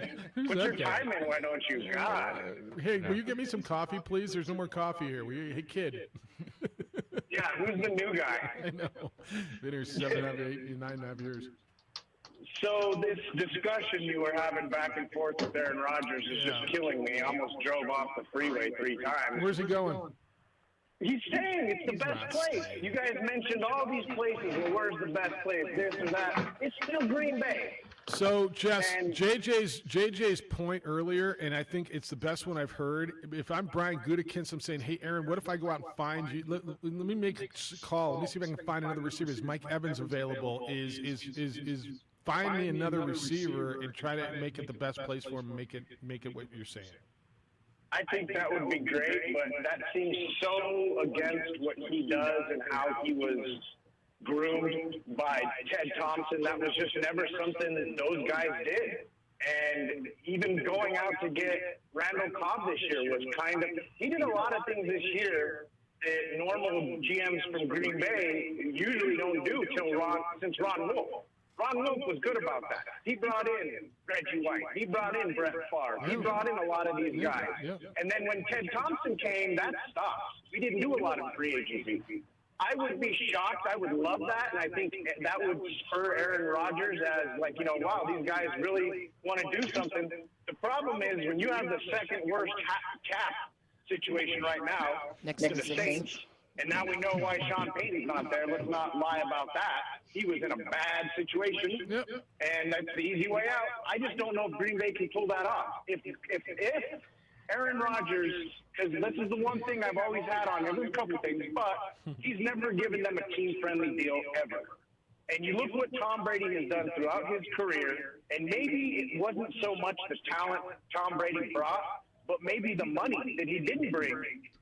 Put that your guy? time in, why don't you? God. Hey, will you get me some coffee, please? There's no more coffee here. Hey, kid. Yeah, who's the new guy? I know. Been here 7, 8, 9.5 years. So this discussion you were having back and forth with Aaron Rodgers is just killing me. I almost drove off the freeway 3 times. Where's he going? He's saying it's the best place. You guys mentioned all these places, and where's the best place, this and that. It's still Green Bay. So, Jess, JJ's point earlier, and I think it's the best one I've heard. If I'm Brian Gutekunst, I'm saying, hey, Aaron, what if I go out and find you? Let me make a call. Let me see if I can find another receiver. Is Mike Evans available? Is find me another receiver and try to make it the best place for him and make it what you're saying. I think that would be great, but that seems so against what he does and how he was groomed by Ted Thompson. That was just never something that those guys did. And even going out to get Randall Cobb this year was kind of, he did a lot of things this year that normal GMs from Green Bay usually don't do since Ron Wolf. Ron Wolf was good about that. He brought in Reggie White. He brought in Brett Favre. He brought in a lot of these guys. And then when Ted Thompson came, that stopped. We didn't do a lot of free agency. I would be shocked. I would love that. And I think that would spur Aaron Rodgers as like, wow, these guys really want to do something. The problem is when you have the second worst cap situation right now to the Saints, and now we know why Sean Payton's not there. Let's not lie about that. He was in a bad situation, and that's the easy way out. I just don't know if Green Bay can pull that off. If Aaron Rodgers, because this is the one thing I've always had on him, there's a couple things, but he's never given them a team-friendly deal ever. And you look what Tom Brady has done throughout his career, and maybe it wasn't so much the talent Tom Brady brought, but maybe the money that he didn't bring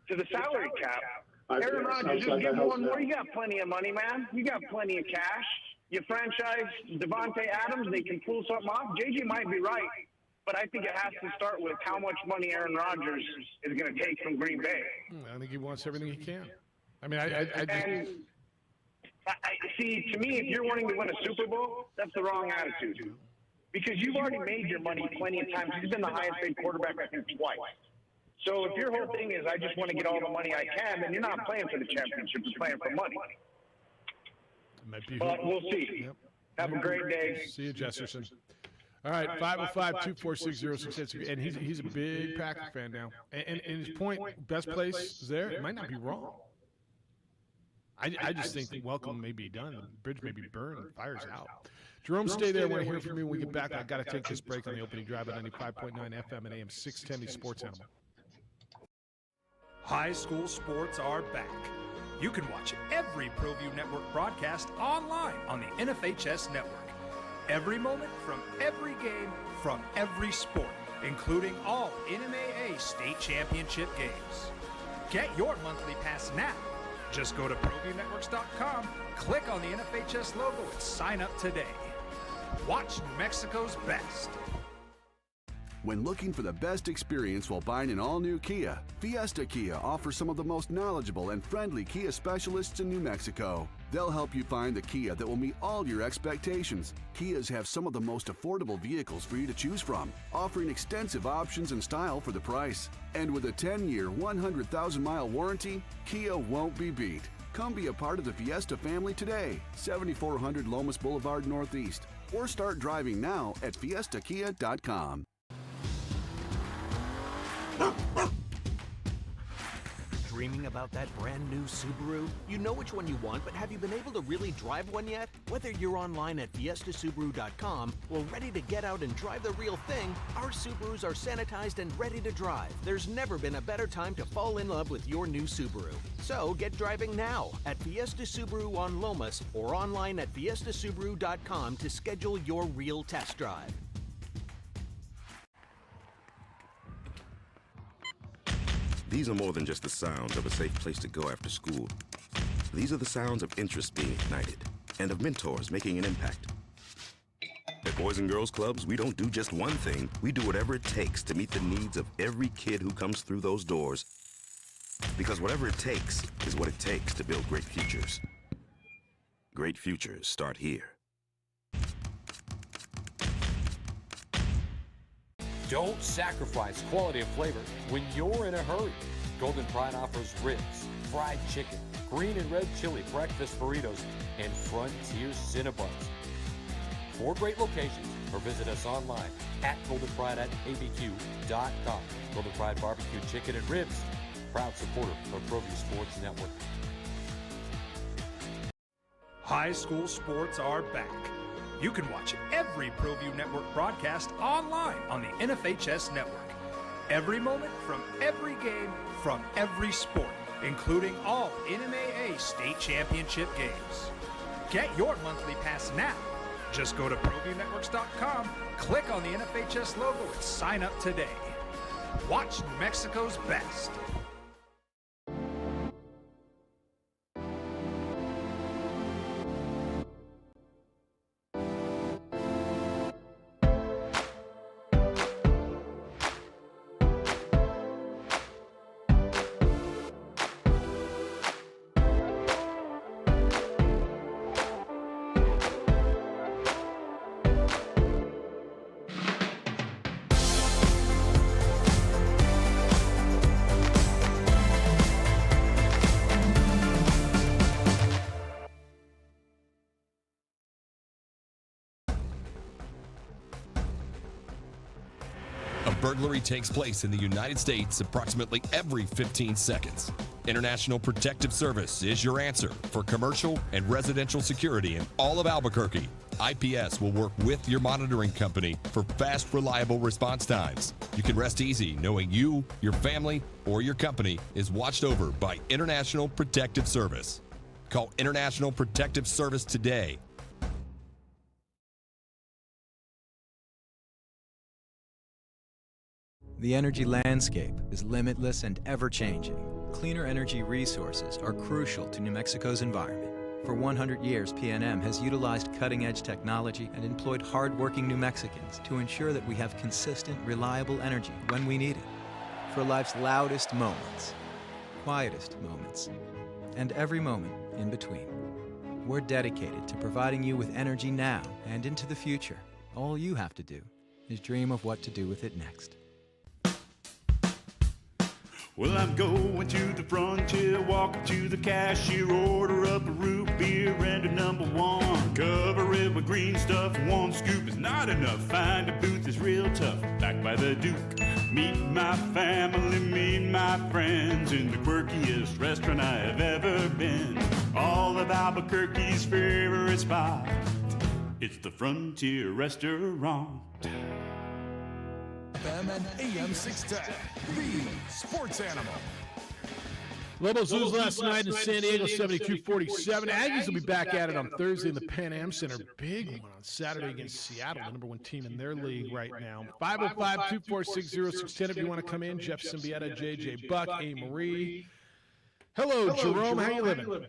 to the salary cap. Aaron Rodgers, just give one more. You got plenty of money, man. You got plenty of cash. You franchise Devontae Adams, they can pull something off. JJ might be right, but I think it has to start with how much money Aaron Rodgers is going to take from Green Bay. I think he wants everything he can. I mean, see, to me, if you're wanting to win a Super Bowl, that's the wrong attitude. Because you've already made your money plenty of times. He's been the highest paid quarterback, I think, twice. So if your whole thing is, I just want to get all the money I can, then you're not playing for the championship. You're playing for money. But we'll see. Yep. Have a great day. See you, Jesterson. All right, 505-246-0686. And he's a big Packer fan now. And his point, best place is there. It might not be wrong. I just think the welcome may be done. The bridge may be burned. The fire's out. Jerome, stay there. I want to hear from you when we get back. I got to take this break on the opening drive at 95.9 FM and AM 610, the Sports Animal. High school sports are back. You can watch every ProView Network broadcast online on the NFHS network. Every moment from every game from every sport, including all NMAA state championship games. Get your monthly pass now. Just go to ProViewNetworks.com, click on the NFHS logo, and sign up today. Watch New Mexico's best. When looking for the best experience while buying an all-new Kia, Fiesta Kia offers some of the most knowledgeable and friendly Kia specialists in New Mexico. They'll help you find the Kia that will meet all your expectations. Kias have some of the most affordable vehicles for you to choose from, offering extensive options and style for the price. And with a 10-year, 100,000-mile warranty, Kia won't be beat. Come be a part of the Fiesta family today, 7400 Lomas Boulevard Northeast, or start driving now at fiestakia.com. Dreaming about that brand new Subaru? You know which one you want, but have you been able to really drive one yet? Whether you're online at fiestasubaru.com or ready to get out and drive the real thing, our Subarus are sanitized and ready to drive. There's never been a better time to fall in love with your new Subaru. So get driving now at Fiesta Subaru on Lomas or online at fiestasubaru.com to schedule your real test drive. These are more than just the sounds of a safe place to go after school. These are the sounds of interest being ignited and of mentors making an impact. At Boys and Girls Clubs, we don't do just one thing. We do whatever it takes to meet the needs of every kid who comes through those doors. Because whatever it takes is what it takes to build great futures. Great futures start here. Don't sacrifice quality of flavor when you're in a hurry. Golden Pride offers ribs, fried chicken, green and red chili breakfast burritos, and Frontier Cinnabons. 4 great locations, or visit us online at goldenpride@abq.com. Golden Pride Barbecue Chicken and Ribs, proud supporter of ProView Sports Network. High school sports are back. You can watch every ProView Network broadcast online on the NFHS network. Every moment from every game from every sport, including all NMAA state championship games. Get your monthly pass now. Just go to ProViewNetworks.com, click on the NFHS logo, and sign up today. Watch New Mexico's best. A burglary takes place in the United States approximately every 15 seconds. International Protective Service is your answer for commercial and residential security in all of Albuquerque. IPS will work with your monitoring company for fast, reliable response times. You can rest easy knowing you, your family, or your company is watched over by International Protective Service. Call International Protective Service today. The energy landscape is limitless and ever-changing. Cleaner energy resources are crucial to New Mexico's environment. For 100 years, PNM has utilized cutting-edge technology and employed hard-working New Mexicans to ensure that we have consistent, reliable energy when we need it. For life's loudest moments, quietest moments, and every moment in between. We're dedicated to providing you with energy now and into the future. All you have to do is dream of what to do with it next. Well, I'm going to the frontier, walking to the cashier, order up a root beer and a number one. Cover it with green stuff, one scoop is not enough. Find a booth is real tough, back by the Duke. Meet my family, meet my friends in the quirkiest restaurant I have ever been. All of Albuquerque's favorite spot, it's the Frontier Restaurant. FM and AM 610, the sports animal. Lobos lose last night in San Diego, 72-47. Aggies will be back at it on Thursday in the Pan Am Center. Big one on Saturday against Seattle, the number one team in their league right now. 505-246-0610 if you want to come in. Jeff Symbieta, JJ Buck, A. Marie. Hello, Jerome. How you living?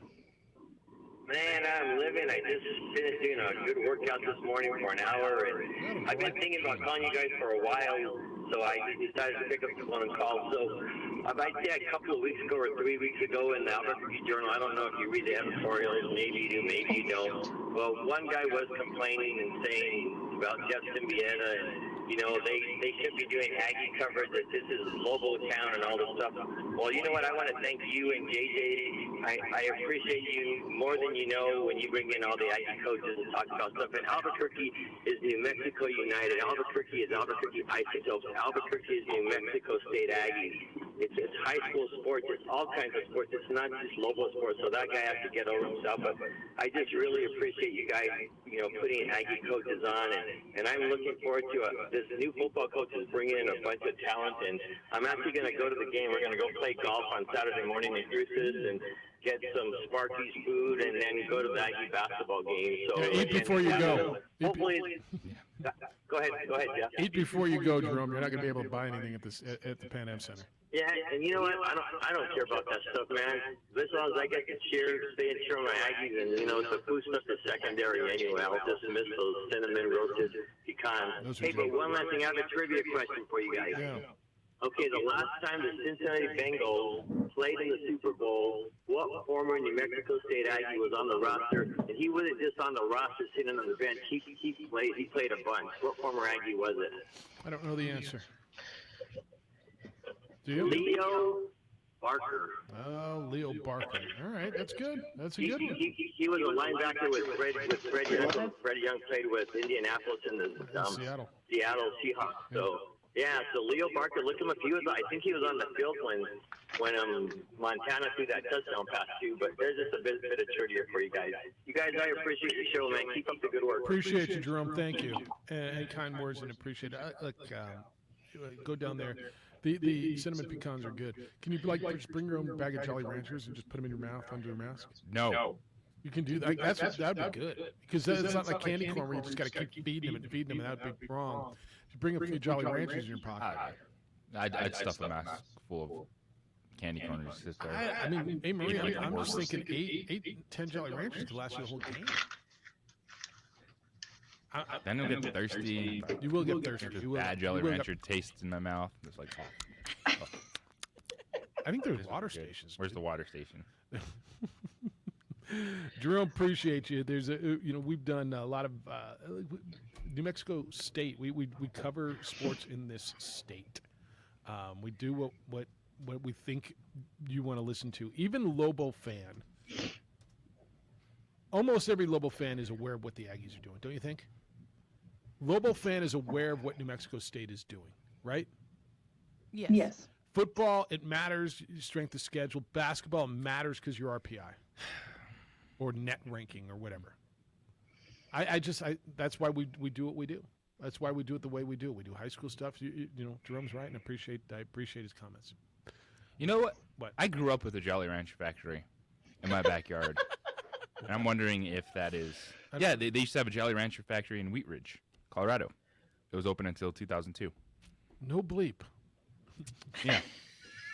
Man, I'm living. I just finished doing a good workout this morning for an hour, and I've been thinking about calling you guys for a while, so I decided to pick up the phone and call. So I'd say a couple of weeks ago or 3 weeks ago in the Albuquerque Journal, I don't know if you read the editorials, maybe you do, maybe you don't. Well, one guy was complaining and saying about Jeff Symbieta, and, you know, they should be doing Aggie coverage, that this is Lobo town and all this stuff. Well, you know what? I want to thank you and JJ. I appreciate you more than you know when you bring in all the Aggie coaches and talk about stuff. And Albuquerque is New Mexico United. Albuquerque is Albuquerque Isotopes. Albuquerque is New Mexico State Aggies. It's high school sports. It's all kinds of sports. It's not just Lobo sports. So that guy has to get over himself. But I just really appreciate you guys, you know, putting Aggie coaches on. And I'm looking forward to this new football coach is bringing in a bunch of talent. And I'm actually going to go to the game. We're going to go play golf on Saturday morning in Cruces and get some Sparky's food and then go to the Aggie basketball game. So eat before you go. Hopefully, go ahead, Jeff. Eat before you go, Jerome. You're not going to be able to buy anything at the Pan Am Center. Yeah, and you know what? I don't care about that stuff, man. As long as I get to stay and cheer on my Aggies, and you know, the food stuff is secondary anyway. I'll just miss those cinnamon roasted pecans. Hey, but one last thing, I have a trivia question for you guys. Yeah. Okay, the last time the Cincinnati Bengals played in the Super Bowl, what former New Mexico State Aggie was on the roster? And he wasn't just on the roster sitting on the bench. He played a bunch. What former Aggie was it? I don't know the answer. Do you? Leo Barker. Oh, Leo Barker. All right, that's good. That's a good one. He was a linebacker with Fred Young. Fred Young played with Indianapolis and the Seattle Seahawks. So. Yeah, so Leo Barker, look him up. I think he was on the field when Montana threw that touchdown pass too. But there's just a bit of trivia for you guys. You guys, I appreciate the show, man. Keep up the good work. Appreciate you, Jerome. Thank you. And kind words and appreciate it. Look, go down there. The cinnamon pecans are good. Can you just bring your own bag of Jolly Ranchers and just put them in your mouth under your mask? No. You can do that. That'd be good because it's not like candy corn where you just got to keep feeding them, and that'd be wrong. You bring a few Jolly Ranchers in your pocket. I'd stuff a mask full of candy corn and sit there. I mean, hey, Marie, Eat like I'm a just horse. thinking 10 Jolly Ranchers could last you the whole game. Then you'll get thirsty. You will get thirsty. Just You will. bad Jolly You will Rancher taste in my mouth. It's like, oh. I think there's water stations. Where's the water station? Jerome, appreciate you. There's we've done a lot of New Mexico State. We cover sports in this state. We do what we think you want to listen to. Even Lobo fan. Almost every Lobo fan is aware of what the Aggies are doing, don't you think? Lobo fan is aware of what New Mexico State is doing, right? Yes. Football, it matters, strength of schedule. Basketball, it matters because you're RPI or net ranking or whatever. That's why we do what we do. That's why we do it the way we do. We do high school stuff. Jerome's right, and I appreciate his comments. You know what? What? I grew up with a Jolly Rancher factory in my backyard. And I'm wondering if that is... Yeah, they used to have a Jolly Rancher factory in Wheat Ridge, Colorado. It was open until 2002. No bleep. Yeah.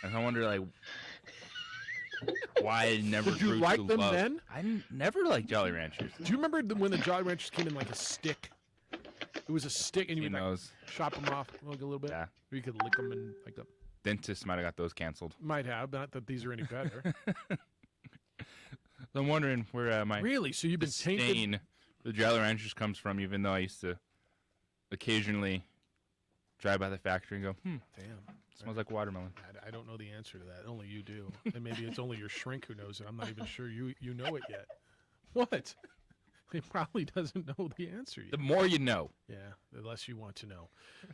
And I wonder, like, why I never Did you grew like to them love- then? I never liked Jolly Ranchers. Do you remember when the Jolly Ranchers came in like a stick? It was a stick, and you would like, chop them off like a little bit. Yeah. Or you could lick them and like a... Dentists might have got those canceled. Might have, not that these are any better. So I'm wondering where my Really? So you've been tainted? disdain for the Jolly Ranchers comes from, even though I used to occasionally drive by the factory and go, Damn. smells like watermelon. I don't know the answer to that. Only you do. And maybe it's only your shrink who knows it. I'm not even sure you know it yet. What? He probably doesn't know the answer yet. The more you know. Yeah, the less you want to know. All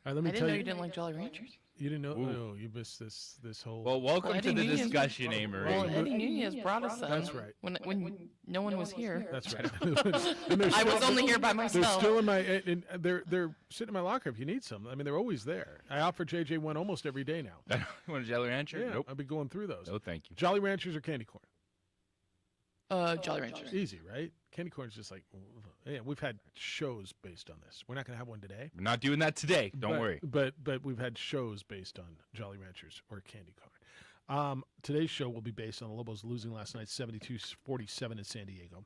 right, let me I didn't tell know you. you didn't like Jolly Ranchers. You didn't know? Ooh. No, you missed this whole. Well, welcome Well, to Eddie the Nunez- discussion, Amory. Well, Eddie Nunez brought us That's right. when no one was here. That's right. And they're I was still- only here by They're myself. still in my. And they're sitting in my locker if you need some. I mean, they're always there. I offer JJ one almost every day now. You want a Jolly Rancher? Yeah, Nope. I'll be going through those. No, thank you. Jolly Ranchers or candy corn? Jolly Ranchers. Easy, right? Candy corn is just like, yeah. We've had shows based on this. We're not going to have one today. We're not doing that today. Don't worry. But we've had shows based on Jolly Ranchers or candy corn. Today's show will be based on the Lobos losing last night 72-47 in San Diego.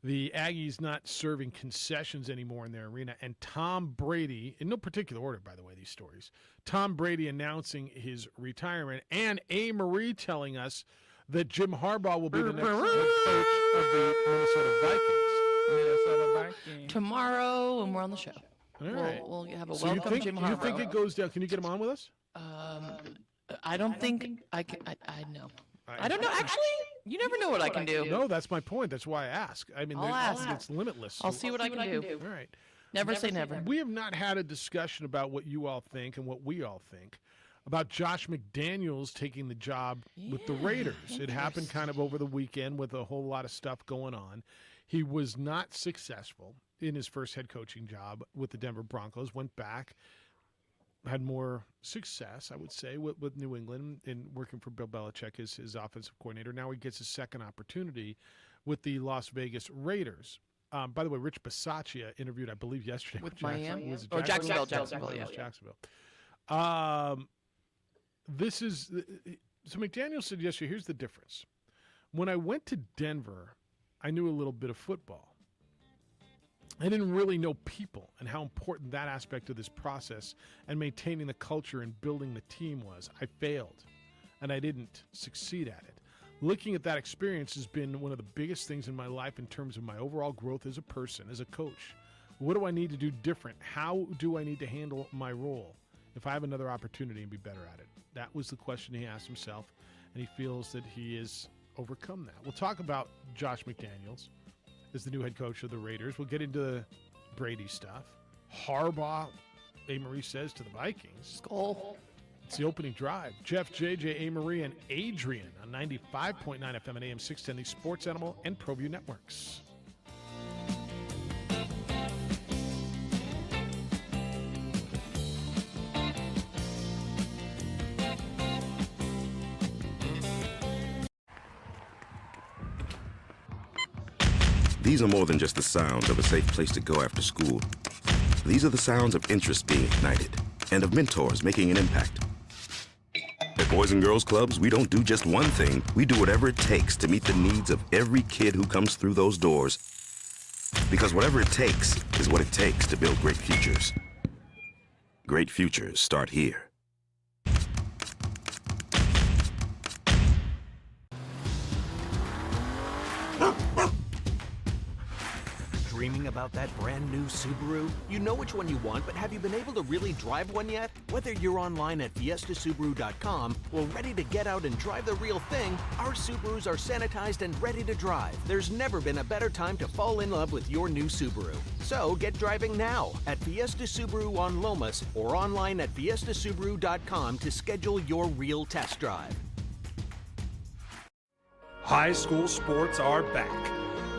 The Aggies not serving concessions anymore in their arena, and Tom Brady, in no particular order, by the way, these stories, Tom Brady announcing his retirement, and A. Marie telling us that Jim Harbaugh will be the next head coach of the Minnesota Vikings. Tomorrow, when we're on the show, All right. we'll have a So you welcome think, Jim you Harbaugh. think it goes down? Can you get him on with us? I don't think I can. I know. I don't know. Actually, you never know what I can do. No, that's my point. That's why I ask. I mean, I'll ask. it's limitless. I'll see what I can do. All right. Never say never. We have not had a discussion about what you all think and what we all think about Josh McDaniels taking the job with the Raiders. It happened kind of over the weekend with a whole lot of stuff going on. He was not successful in his first head coaching job with the Denver Broncos, went back, had more success, I would say, with New England in working for Bill Belichick as his offensive coordinator. Now he gets a second opportunity with the Las Vegas Raiders. By the way, Rich Bisaccia interviewed, I believe, yesterday With Jackson- Miami? was it Or Jacksonville, It was yeah. Jacksonville. This is so McDaniel said yesterday, here's the difference. When I went to Denver, I knew a little bit of football. I didn't really know people and how important that aspect of this process and maintaining the culture and building the team was. I failed, and I didn't succeed at it. Looking at that experience has been one of the biggest things in my life in terms of my overall growth as a person, as a coach. What do I need to do different? How do I need to handle my role if I have another opportunity and be better at it? That was the question he asked himself, and he feels that he has overcome that. We'll talk about Josh McDaniels as the new head coach of the Raiders. We'll get into the Brady stuff. Harbaugh, A. Marie says, to the Vikings. Goal. It's the opening drive. Jeff, JJ, A. Marie, and Adrian on 95.9 FM and AM 610, the Sports Animal and ProView Networks. These are more than just the sounds of a safe place to go after school. These are the sounds of interest being ignited and of mentors making an impact. Boys and Girls Clubs, we don't do just one thing. We do whatever it takes to meet the needs of every kid who comes through those doors. Because whatever it takes is what it takes to build great futures. Great futures start here. Dreaming about that brand new Subaru? You know which one you want, but have you been able to really drive one yet? Whether you're online at fiestasubaru.com or ready to get out and drive the real thing, our Subarus are sanitized and ready to drive. There's never been a better time to fall in love with your new Subaru. So get driving now at Fiesta Subaru on Lomas or online at fiestasubaru.com to schedule your real test drive. High school sports are back.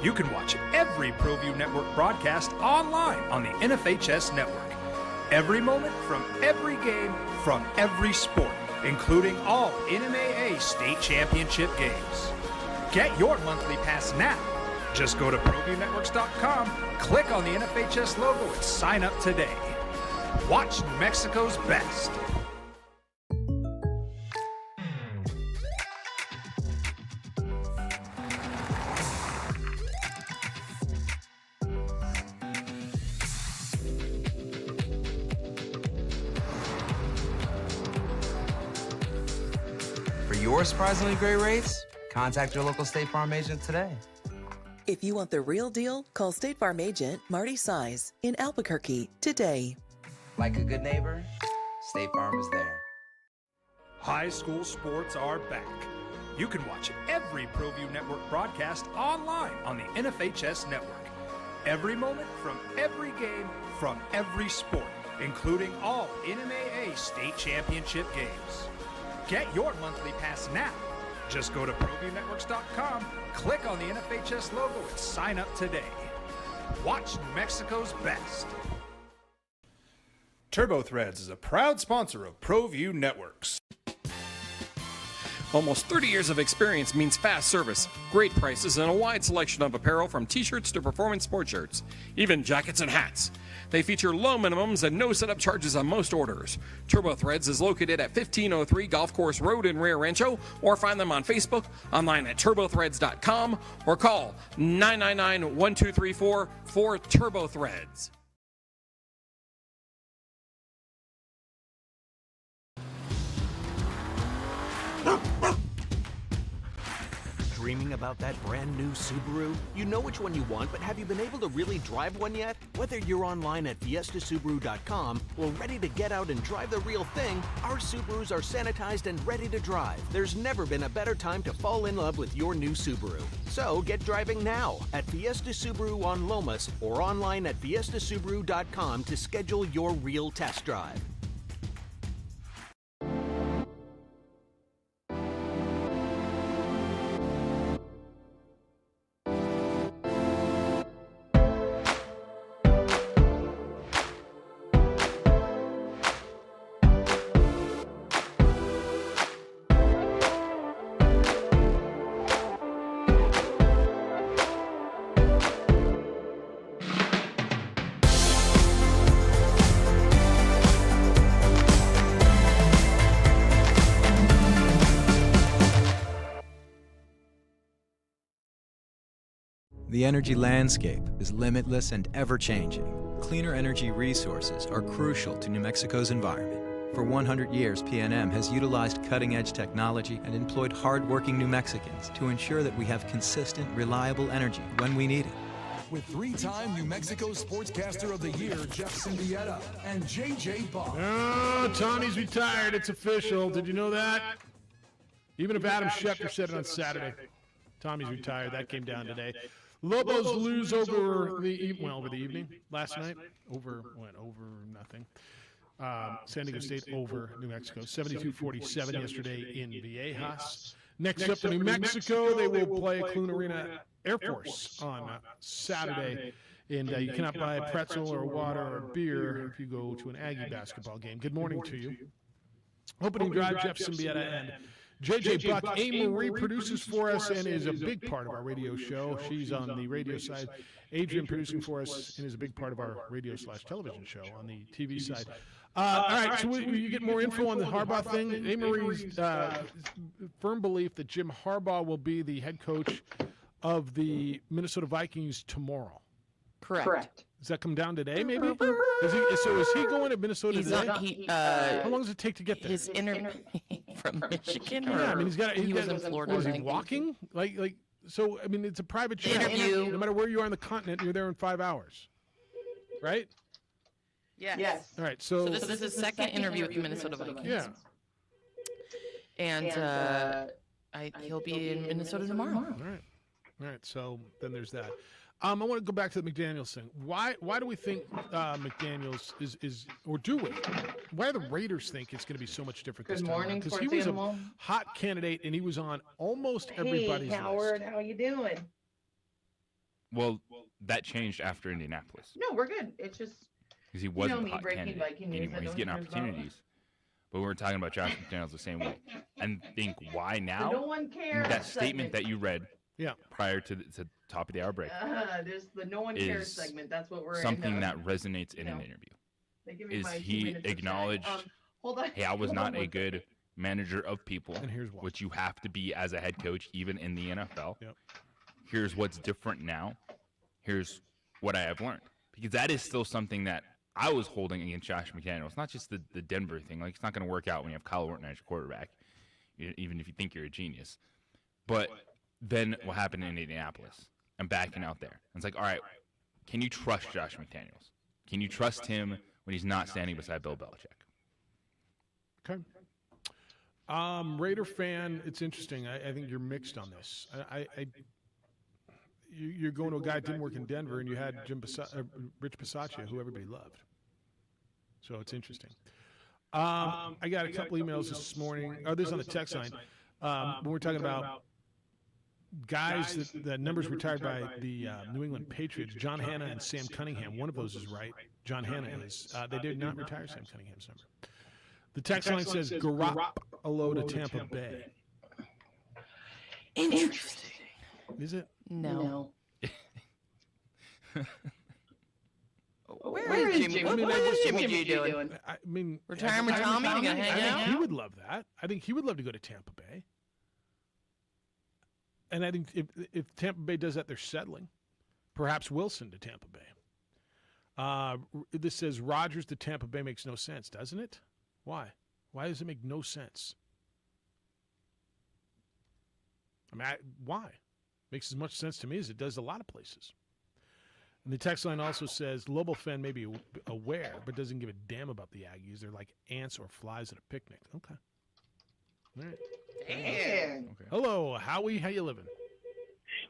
You can watch every ProView Network broadcast online on the NFHS network. Every moment from every game from every sport, including all NMAA state championship games. Get your monthly pass now. Just go to ProViewNetworks.com, click on the NFHS logo, and sign up today. Watch New Mexico's best. For your surprisingly great rates, contact your local State Farm agent today. If you want the real deal, call State Farm agent Marty Size in Albuquerque today. Like a good neighbor, State Farm is there. High school sports are back. You can watch every ProView Network broadcast online on the NFHS network. Every moment from every game from every sport, including all NMAA state championship games. Get your monthly pass now. Just go to ProViewNetworks.com, click on the NFHS logo, and sign up today. Watch New Mexico's best. TurboThreads is a proud sponsor of ProView Networks. Almost 30 years of experience means fast service, great prices, and a wide selection of apparel from t-shirts to performance sport shirts, even jackets and hats. They feature low minimums and no setup charges on most orders. TurboThreads is located at 1503 Golf Course Road in Rio Rancho, or find them on Facebook, online at turbothreads.com, or call 999-1234 for TurboThreads. Dreaming about that brand new Subaru? You know which one you want, but have you been able to really drive one yet? Whether you're online at fiestasubaru.com or ready to get out and drive the real thing, our Subarus are sanitized and ready to drive. There's never been a better time to fall in love with your new Subaru. So get driving now at Fiesta Subaru on Lomas or online at fiestasubaru.com to schedule your real test drive. The energy landscape is limitless and ever-changing. Cleaner energy resources are crucial to New Mexico's environment. For 100 years, PNM has utilized cutting-edge technology and employed hard-working New Mexicans to ensure that we have consistent, reliable energy when we need it. With three-time New Mexico Sportscaster of the Year, Jeff Cindietta, and J.J. Bob. Oh, Tommy's retired. It's official. Did you know that? Even if Adam Schefter said it on Saturday. Tommy's retired. That came down today. Lobos lose over the evening last night. Over nothing. San Diego State over New Mexico. 72-47 yesterday in Viejas. Next up to New Mexico, they will play Clune Arena Air Force on Saturday. And you cannot buy a pretzel or water or beer if you go to an Aggie basketball game. Good morning to you. Opening drive, Jeff Cindietta and JJ Buck, A. Marie produces for us and is a big part of our radio show. She's on the radio side. Adrian producing for us and is a big part of our radio/television show on the TV side. All right, so you get more info on the Harbaugh thing. A. Marie's firm belief that Jim Harbaugh will be the head coach of the Minnesota Vikings tomorrow. Correct. Does that come down today, maybe? Is he going to Minnesota today? How long does it take to get there? His from Michigan? Yeah, I mean, he was in Florida. Was he walking? So, I mean, it's a private jet. No matter where you are on the continent, you're there in 5 hours. Right? Yes. All right, so this is his second interview with the Minnesota Vikings. Yeah. And he'll be in Minnesota tomorrow. All right, so then there's that. I want to go back to the McDaniels thing. Why do we think McDaniels is or do we? Why do the Raiders think it's going to be so much different this time? Good morning, because he was a hot candidate and he was on almost everybody's list. Hey, Howard, how you doing? Well, that changed after Indianapolis. No, we're good. It's just because he wasn't a hot candidate anymore. He's getting opportunities. But we're talking about Josh McDaniels the same way. And think, why now? No one cares. That statement that you read Yeah. Prior to the top of the hour break. There's the no one cares segment. That's what we're something that resonates in an interview. Is he acknowledged, hold on. hey, I was not a good manager of people, and here's what. Which you have to be as a head coach, even in the NFL. Yep. Here's what's different now. Here's what I have learned. Because that is still something that I was holding against Josh McDaniels. It's not just the Denver thing. Like, it's not going to work out when you have Kyle Orton as your quarterback, even if you think you're a genius. But then what happened in Indianapolis? I'm backing out there. It's like, all right, can you trust Josh McDaniels? Can you trust him when he's not standing beside Bill Belichick? Okay. Raider fan, it's interesting. I think you're mixed on this. You're going to a guy that didn't work in Denver, and you had Rich Bisaccia, who everybody loved. So it's interesting. I got a couple emails this morning. Oh, this is on the text line. When we're talking about guys that numbers retired by the New England Patriots, John Hanna and Sam Cunningham. One of those is right. John Hanna is. They did not retire Sam Cunningham's number. The text line says Garoppolo to Tampa Bay. Interesting. Is it? No. Where is Jimmy? What is Jimmy G doing? I mean, retirement Tommy? You gonna hang out? I think he would love that. I think he would love to go to Tampa Bay. And I think if Tampa Bay does that, they're settling. Perhaps Wilson to Tampa Bay. This says Rodgers to Tampa Bay makes no sense, doesn't it? Why? Why does it make no sense? I mean, why? Makes as much sense to me as it does a lot of places. And the text line also says Lobo fan may be aware, but doesn't give a damn about the Aggies. They're like ants or flies at a picnic. Okay. All right. Damn. Okay. Hello, Howie. How you living?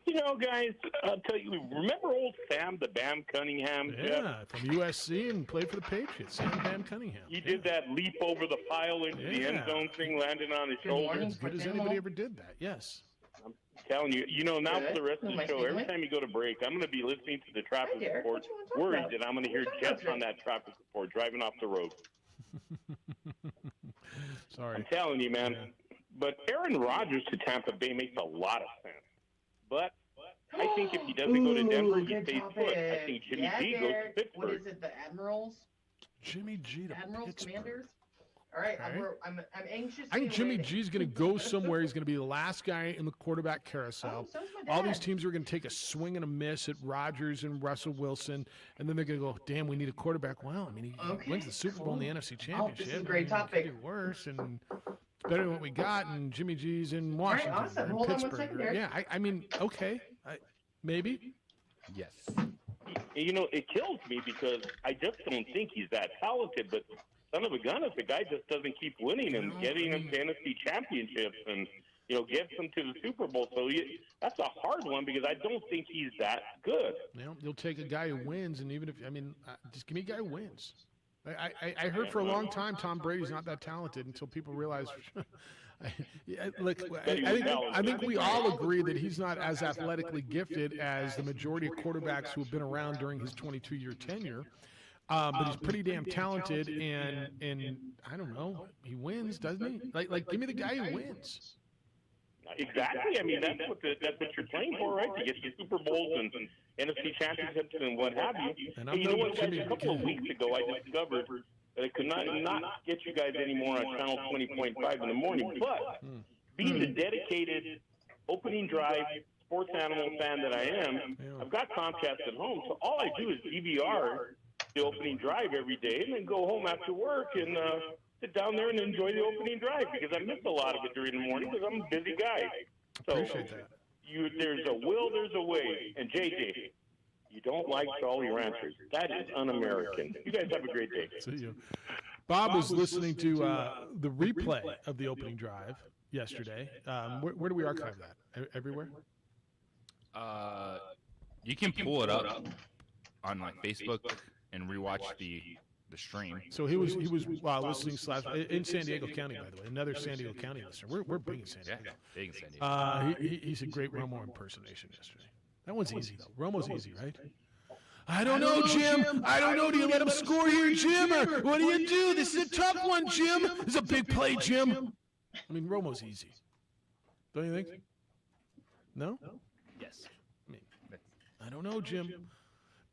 You know, guys, I'll tell you, remember old Sam the Bam Cunningham? Yeah, Jeff? from USC and played for the Patriots. Sam Bam Cunningham. He did that leap over the pile into the end zone thing, landing on his shoulder. As good as anybody ever did that, yes. I'm telling you, now for the rest of the show, every time you go to break, I'm going to be listening to the traffic report, worried that I'm going to hear Jeff on that traffic report driving off the road. Sorry. I'm telling you, man. Yeah. But Aaron Rodgers to Tampa Bay makes a lot of sense. But I think if he doesn't go to Denver, he stays put. I think Jimmy G goes to Pittsburgh. What is it, the Admirals? Jimmy G to Admirals, Pittsburgh. Commanders? All right, Okay. I'm anxious. I think Jimmy G's going to go somewhere. He's going to be the last guy in the quarterback carousel. So is my All dad. these teams are going to take a swing and a miss at Rodgers and Russell Wilson, and then they're going to go, damn, we need a quarterback. Well, I mean, he wins the Super Bowl and the NFC Championship. this is a great I mean, topic. It could be worse, and it's better than what we got, and Jimmy G's in Washington awesome. or in Hold on one Pittsburgh. second, Derek. Yeah, I mean, okay, maybe. Yes. It kills me because I just don't think he's that talented, but son of a gun, if the guy just doesn't keep winning and getting him fantasy championships and, gets them to the Super Bowl. So that's a hard one because I don't think he's that good. You'll take a guy who wins, and even if, just give me a guy who wins. I heard for a long time Tom Brady's not that talented until people realized. I think we all agree that he's not as athletically gifted as the majority of quarterbacks who have been around during his 22-year tenure. But he's pretty damn talented, and I don't know, he wins, doesn't he? Like, give me the guy who wins. Exactly. I mean, that's what you're playing for, right? To get the Super Bowls and NFC championships and what have you. And Hey, you know what, guys? A couple of weeks ago, I discovered that I could not get you guys anymore on Channel 20.5 in the morning. But being the dedicated opening drive sports animal fan that I am, I've got Comcast at home, so all I do is DVR the opening drive every day, and then go home after work and sit down there and enjoy the opening drive, because I miss a lot of it during the morning because I'm a busy guy. So Appreciate that. There's a will, there's a way. And JJ, you don't like Jolly Ranchers. That is un-American. You guys have a great day. See you. Bob was listening to the replay of the opening drive yesterday. Where do we archive that? Everywhere? You can pull it up on like Facebook and rewatch the stream. So he was listening in San Diego County, by the way. Another San Diego County listener. We're big in San Diego. Yeah, big in San Diego. He's a great Romo impersonation yesterday. That one's easy though. Romo's easy, right? I don't know, Jim. I don't know. Do you let him score here, Jim? Or what do you do? This is a tough one, Jim. This is a big play, Jim. I mean, Romo's easy. Don't you think? No? Yes. I mean, I don't know, Jim.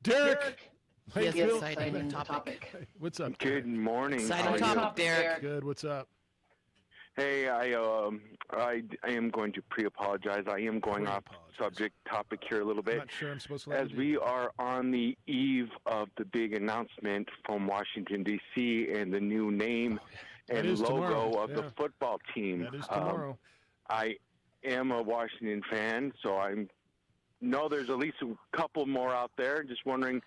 Derek. He has Phil. an exciting topic. What's up? Good morning. Exciting topic, Derek. Good. What's up? Hey, I am going to pre-apologize. I am going off topic here a little bit. I'm not sure I'm supposed to let As you do we are on the eve of the big announcement from Washington, D.C. and the new name That and is logo tomorrow, of the yeah. football team. That is tomorrow. I am a Washington fan, so I know there's at least a couple more out there. Just wondering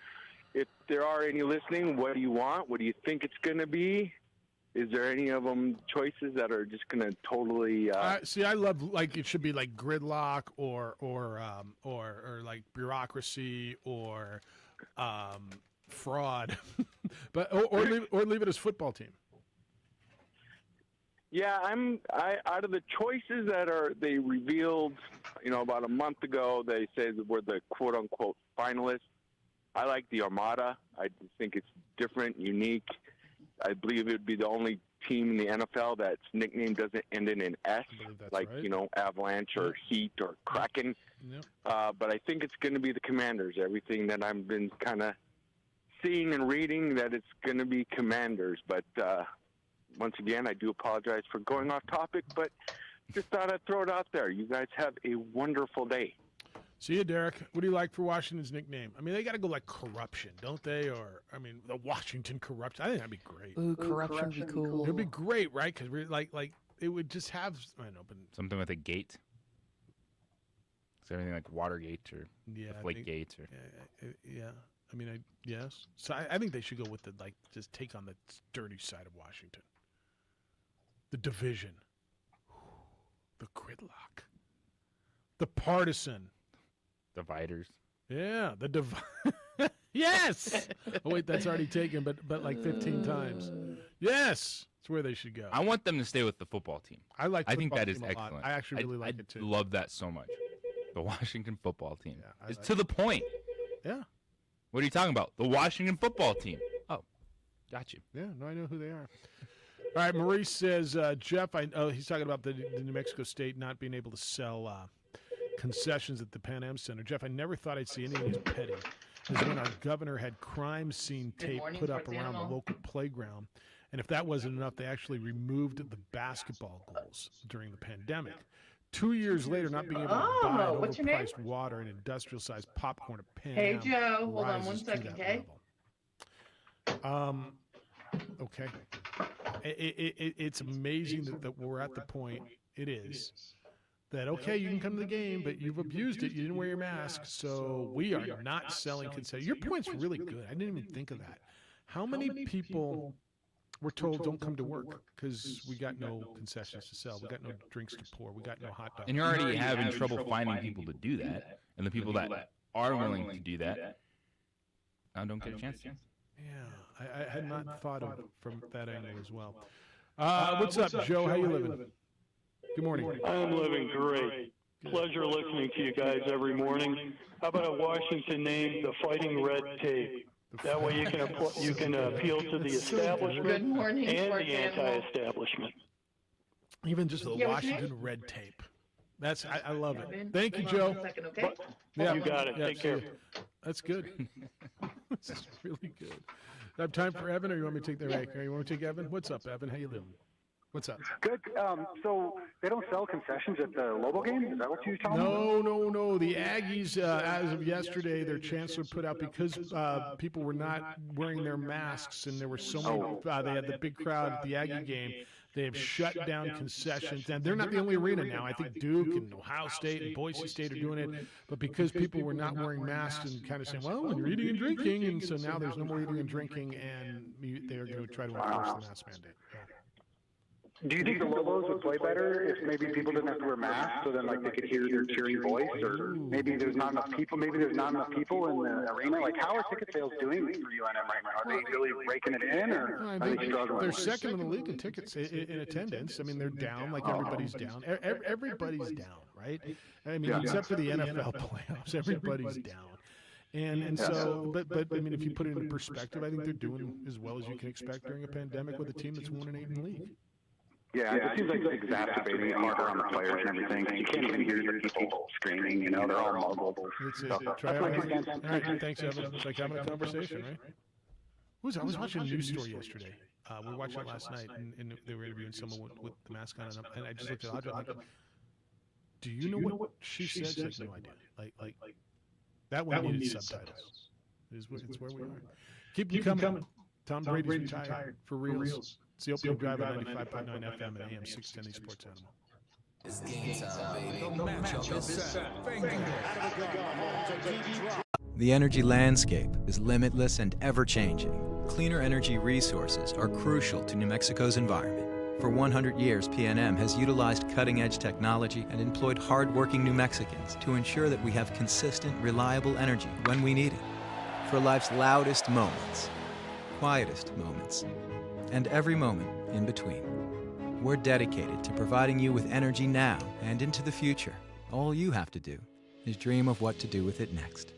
if there are any listening. What do you want? What do you think it's going to be? Is there any of them choices that are just going to totally? See, I love like it should be like gridlock or like bureaucracy or fraud, but or leave it as football team. Yeah, out of the choices that they revealed, about a month ago, they said were the quote unquote finalists. I like the Armada. I think it's different, unique. I believe it would be the only team in the NFL that's nickname doesn't end in an S, like right. Avalanche or Heat or Kraken. Yep. But I think it's going to be the Commanders. Everything that I've been kind of seeing and reading, that it's going to be Commanders. But once again, I do apologize for going off topic, but just thought I'd throw it out there. You guys have a wonderful day. See you, Derek. What do you like for Washington's nickname? I mean, they got to go like corruption, don't they? Or the Washington corruption. I think that'd be great. Ooh, corruption would be cool. It'd be great, right? Because we're like it would just have. I know, but Something with a gate. Is everything like Watergate or Flake Gate or? Yeah. I mean, yes. So I think they should go with just take on the dirty side of Washington. The division. The gridlock. The partisan. Dividers. Yeah, the Yes. Oh wait, that's already taken, but like 15 times. Yes, that's where they should go. I want them to stay with the football team. I like. I think that is team a lot. excellent. I actually really like it too. Love that so much. The Washington football team. Yeah, It's to the point. Yeah. What are you talking about? The Washington football team. Oh, got you. Yeah, no, I know who they are. All right, Maurice says, Jeff, he's talking about the New Mexico State not being able to sell concessions at the Pan Am Center. Jeff, I never thought I'd see anything as petty as when our governor had crime scene tape put up around the local playground. And if that wasn't enough, they actually removed the basketball goals during the pandemic. 2 years later, not being able to buy what's your name? overpriced water and industrial-sized popcorn at Pan Hey, Am Joe, hold on one rises to second, that okay? level. Okay. It's amazing that we're at the point it is that, okay, you can come to the game, but you've abused it. You didn't wear your mask, so we are not selling concessions. Your point's really good. I didn't even think of that. How many people were told don't come to work because we got no concessions to sell? We got no drinks to pour. We got no hot dogs. And you're already having trouble finding people to do that. And the people that are willing to do that now don't get a chance to. Yeah, I had not thought of from that angle as well. What's up, Joe? How you living? Good morning. I'm living great. Pleasure listening to you guys every morning. How about a Washington name, the Fighting Red Tape? That way you can appeal to the establishment Good morning, and Sports the Animal. anti-establishment. Even just the Yeah, what's your Washington red tape. I love it. Thank you, Joe. Okay. Yeah, You got it. Take see care. you. That's good. This is really good. I have time for Evan, or you want me to take the right? You want me to take Evan? What's up, Evan? How you doing? What's up? Good. So they don't sell concessions at the Lobo game? Is that what you told me? No. The Aggies, as of yesterday, their chancellor put out, because people were not wearing their masks and there were so many, they had the big crowd at the Aggie game. They have shut down concessions, and they're not the only arena now. I think Duke and Ohio State and Boise State are doing it, but because people were not wearing masks and kind of saying, well, when you're eating and drinking, and so now there's no more eating and drinking, and they're going to try to enforce the mask mandate. Do you think the Lobos would play better if maybe people didn't have to wear masks, so then like they could hear their cheering voice, or maybe there's not enough people? Maybe there's not enough people in the arena. Like, how are ticket sales doing for UNM right now? Are they really raking it in, or are they struggling? They're second in the league in tickets in attendance. I mean, they're down like everybody's down. Everybody's down, right? I mean, except for the NFL playoffs, everybody's down. And so, but I mean, if you put it into perspective, I think they're doing as well as you can expect during a pandemic with a team that's 1-8 in the league. Yeah, it seems like it's exacerbating it harder on the players and everything. You can't even hear the people screaming, they're all mobile. Try out. All right, thanks, Evan. It's like having a conversation, right? I was watching a news story yesterday. We watched it last night, and they were interviewing someone with the mask on, and I just looked at Audra, like, do you know what she said? She had no idea. Like that one needed subtitles. It's where we are. Keep them coming. Tom Brady's retired for reals. It's the opening drive at 95.9 FM and AM 610 The Sports Animal. It's game time, baby. The matchup is set. The energy landscape is limitless and ever-changing. Cleaner energy resources are crucial to New Mexico's environment. For 100 years, PNM has utilized cutting-edge technology and employed hard-working New Mexicans to ensure that we have consistent, reliable energy when we need it. For life's loudest moments, quietest moments, and every moment in between. We're dedicated to providing you with energy now and into the future. All you have to do is dream of what to do with it next.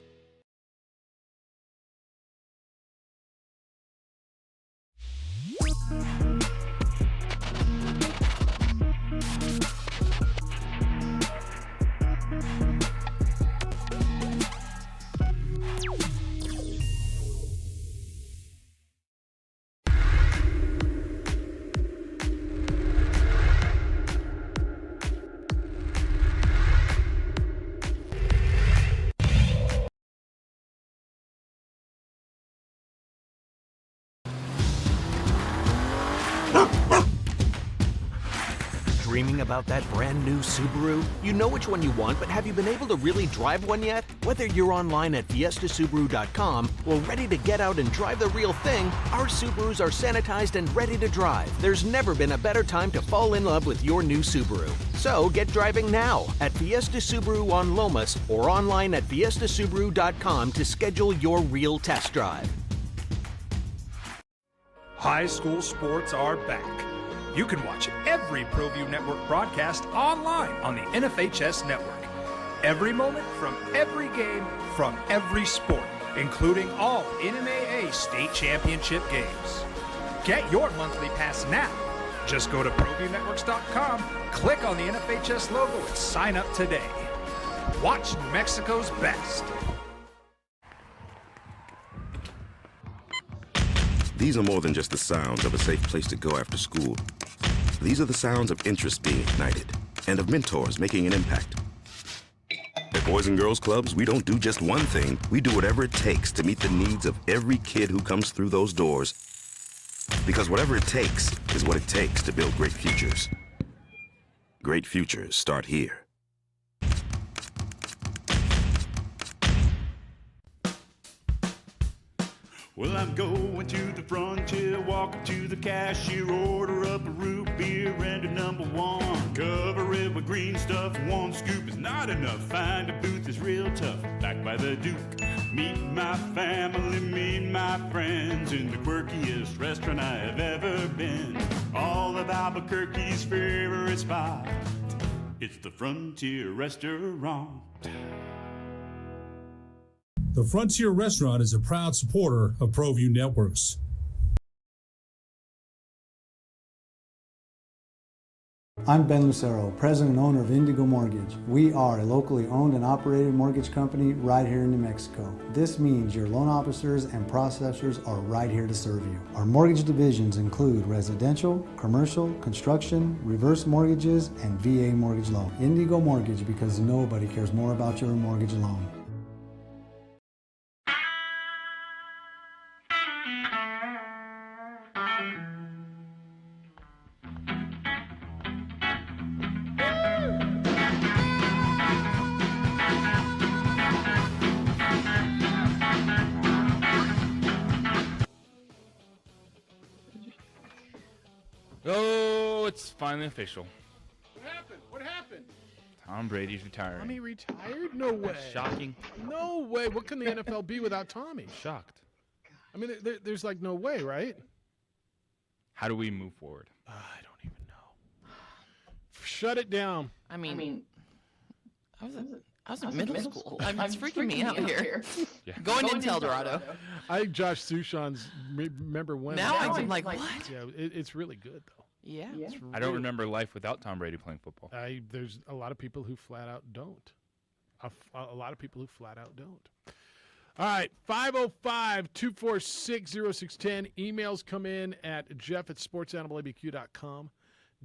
Dreaming about that brand new Subaru? You know which one you want, but have you been able to really drive one yet? Whether you're online at fiestasubaru.com or ready to get out and drive the real thing, our Subarus are sanitized and ready to drive. There's never been a better time to fall in love with your new Subaru. So get driving now at Fiesta Subaru on Lomas or online at fiestasubaru.com to schedule your real test drive. High school sports are back. You can watch every ProView Network broadcast online on the NFHS network. Every moment from every game from every sport, including all NMAA state championship games. Get your monthly pass now. Just go to ProViewNetworks.com, click on the NFHS logo, and sign up today. Watch New Mexico's best. These are more than just the sounds of a safe place to go after school. These are the sounds of interest being ignited and of mentors making an impact. At Boys and Girls Clubs, we don't do just one thing. We do whatever it takes to meet the needs of every kid who comes through those doors. Because whatever it takes is what it takes to build great futures. Great futures start here. Well, I'm going to the frontier, walk up to the cashier, order up a root beer and a number one. Cover it with green stuff, one scoop is not enough. Find a booth is real tough, back by the Duke. Meet my family, meet my friends in the quirkiest restaurant I have ever been. All of Albuquerque's favorite spot, it's the Frontier Restaurant. The Frontier Restaurant is a proud supporter of ProView Networks. I'm Ben Lucero, president and owner of Indigo Mortgage. We are a locally owned and operated mortgage company right here in New Mexico. This means your loan officers and processors are right here to serve you. Our mortgage divisions include residential, commercial, construction, reverse mortgages, and VA mortgage loan. Indigo Mortgage, because nobody cares more about your mortgage loan. Oh, it's finally official. What happened? What happened? Tom Brady's retiring. Tommy retired? No way. Shocking. No way. What can the NFL be without Tommy? Shocked. I mean, there's like no way, right? How do we move forward? I don't even know. Shut it down. I mean, I was in middle school. It's freaking me out here. Yeah. Going into El Dorado. I think Josh Sushan's remember when. Now I'm like, what? Yeah, it's really good though. Yeah. It's I don't really- remember life without Tom Brady playing football. There's a lot of people who flat out don't. A lot of people who flat out don't. All right, 505-246-0610. Emails come in at jeff@sportsanimalabq.com,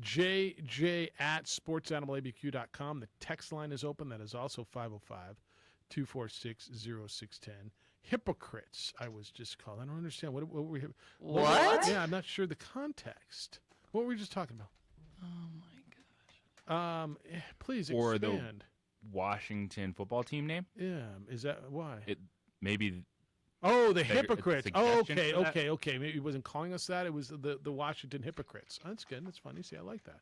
jj@sportsanimalabq.com. The text line is open. That is also 505-246-0610. Hypocrites, I was just called. I don't understand. What were we? What? Yeah, I'm not sure the context. What were we just talking about? Oh, my gosh. Please Or expand. the Washington football team name? Yeah, is that why? It maybe. Oh, the Sug- hypocrites. a Oh, suggestion okay, for that? okay. Maybe he wasn't calling us that. It was the Washington hypocrites. That's good. That's funny. See, I like that.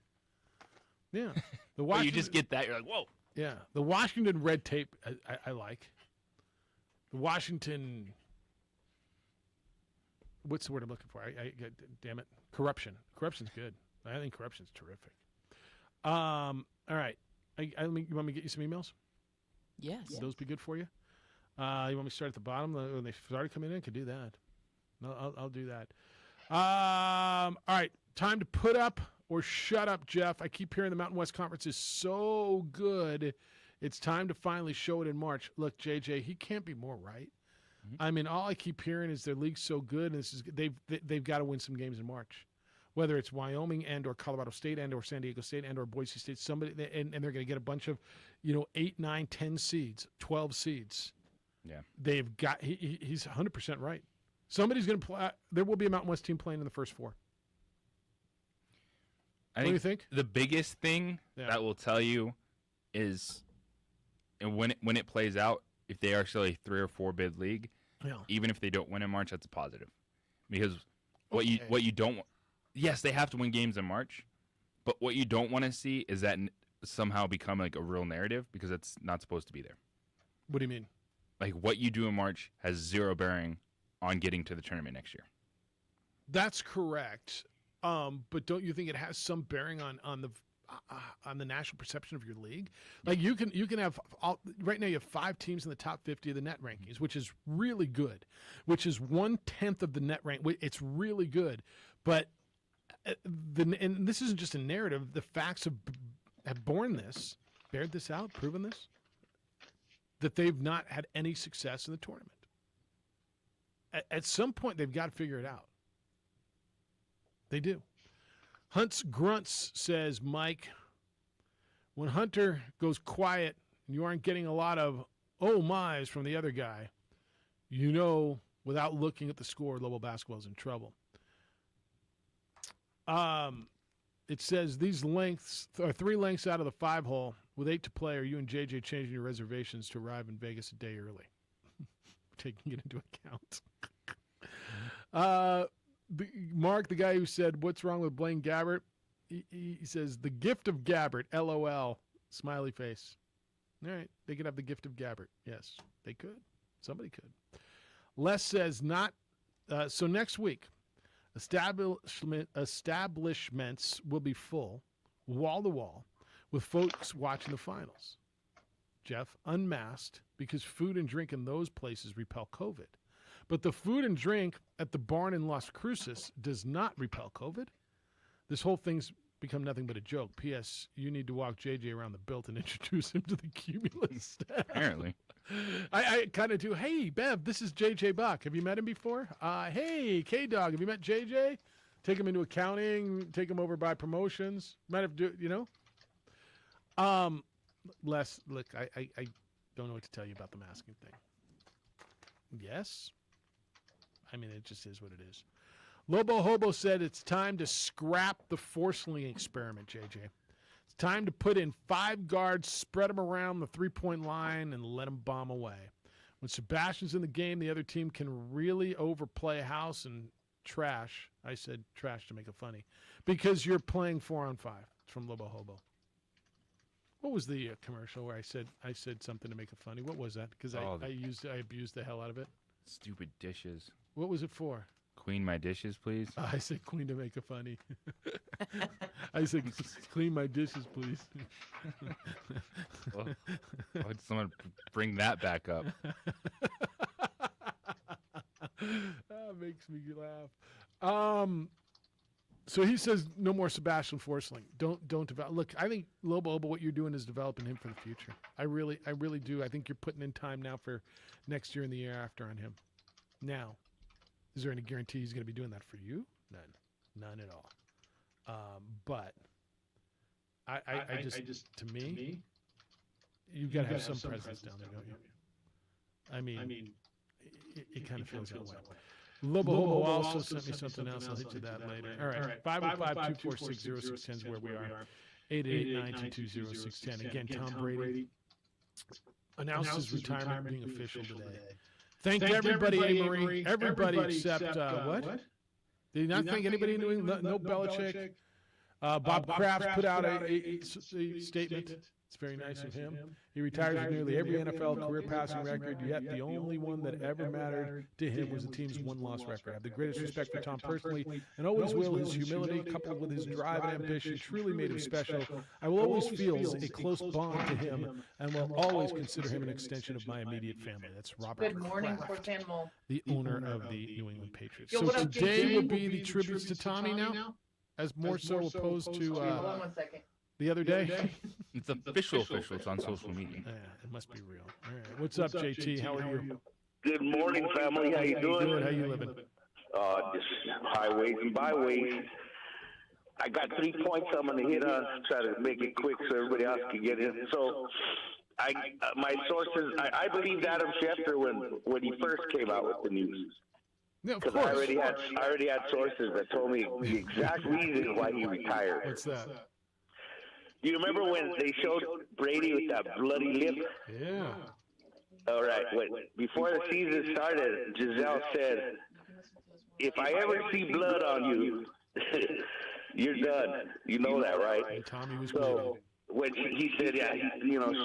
Yeah, the Well, Washington. you just get that. You're like, whoa. Yeah, the Washington red tape. I like. The Washington. What's the word I'm looking for? Damn it, corruption. Corruption's good. I think corruption's terrific. All right. You want me to get you some emails? Yes. Would those be good for you? You want me to start at the bottom when they started coming in? I could do that. No, I'll do that. All right. Time to put up or shut up, Jeff. I keep hearing the Mountain West Conference is so good. It's time to finally show it in March. Look, JJ, he can't be more right. I mean, all I keep hearing is their league's so good, and they've got to win some games in March. Whether it's Wyoming and or Colorado State and or San Diego State and or Boise State, somebody and they're going to get a bunch of, 8, 9, 10 seeds, 12 seeds. Yeah. They've got he's 100% right. Somebody's going to play. There will be a Mountain West team playing in the first four. I What do you think? The biggest thing that will tell you is, and when it plays out, if they are still a 3 or 4 bid league, even if they don't win in March, that's a positive, because what you don't. Yes, they have to win games in March, but what you don't want to see is that somehow become like a real narrative, because it's not supposed to be there. What do you mean? Like, what you do in March has zero bearing on getting to the tournament next year. That's correct. But don't you think it has some bearing on the national perception of your league? Like you can have right now you have 5 teams in the top 50 of the net rankings, which is really good, which is 1/10 of the net rank. It's really good, but and this isn't just a narrative. The facts have bared this out, proven this, that they've not had any success in the tournament. At some point, they've got to figure it out. They do. Hunt's Grunts says, Mike, when Hunter goes quiet and you aren't getting a lot of oh my's from the other guy, without looking at the score, Lowell basketball is in trouble. It says these lengths are 3 lengths out of the 5-hole with 8 to play. Are you and JJ changing your reservations to arrive in Vegas a day early? Taking it into account. Mark, the guy who said, what's wrong with Blaine Gabbert? He says, the gift of Gabbert, LOL, smiley face. All right, they could have the gift of Gabbert. Yes, they could. Somebody could. Les says, not. So next week, establishments will be full, wall to wall, with folks watching the finals. Jeff, unmasked, because food and drink in those places repel COVID. But the food and drink at the barn in Las Cruces does not repel COVID. This whole thing's become nothing but a joke. P.S. You need to walk JJ around the built and introduce him to the Cumulus staff. Apparently. I kind of do. Hey, Bev, this is JJ Buck. Have you met him before? Hey, K-Dog, have you met JJ? Take him into accounting, take him over by promotions. Might have to do, you know? Les, look, I don't know what to tell you about the masking thing. Yes? I mean, it just is what it is. Lobo Hobo said it's time to scrap the force-sling experiment, JJ. It's time to put in 5 guards, spread them around the three-point line, and let them bomb away. When Sebastian's in the game, the other team can really overplay house and trash. I said trash to make it funny. Because you're playing 4-on-5. It's from Lobo Hobo. What was the commercial where I said something to make it funny? What was that? Because I abused the hell out of it. Stupid dishes. What was it for? Clean my dishes, please. I said clean to make it funny. I said clean my dishes, please. Well, why would someone bring that back up? That makes me laugh. So he says no more Sebastian Forsling. Don't develop. Look, I think Lobo, what you're doing is developing him for the future. I really do. I think you're putting in time now for next year and the year after on him. Now, is there any guarantee he's going to be doing that for you? None at all. But I just to me, you've got to have some presence down there, don't you? I mean, it kind of feels that way. Lobo Hobo also sent me something else. I'll hit you that later. All right. 505-246-0610 is where we are. 888-922-0610. Again, Tom Brady announced his retirement being official today. Thank everybody, A-Marie. Everybody except, what? Did he not thank anybody in New England? No Belichick? Bob Kraft put out a statement. It's very nice of him. He retires with nearly every NFL career passing record, yet the only one that ever mattered to him was the team's one-loss record. I have the greatest respect for Tom personally and always will. His humility, coupled with his drive and ambition, truly made him special. I will always feel a close bond to him and will always consider him an extension of my immediate family. That's Robert Good morning, Kraft, Sports Animal. the owner of the New England Patriots. Yo, So what up, today JJ? will be the tributes to Tommy now, as more so opposed to Hold on 1 second. the other day. It's official. It's on social media. Yeah, it must be real. All right. What's up, JT? How are you? Good morning, family. How you doing? Good. How you living? Just highways and byways. I got 3 points I'm going to hit on. Try to make it quick so everybody else can get in. So, my sources. I believed Adam Schefter when he first came out with the news. Yeah, of Because course. I already had sources that told me the exact reason why he retired. What's that? Do you remember when they showed Brady with that bloody lip? Yeah. All right. Before the season started, Giselle said, "If I ever see blood on you, you're done." You know that, right? And Tommy was So when he said, "Yeah,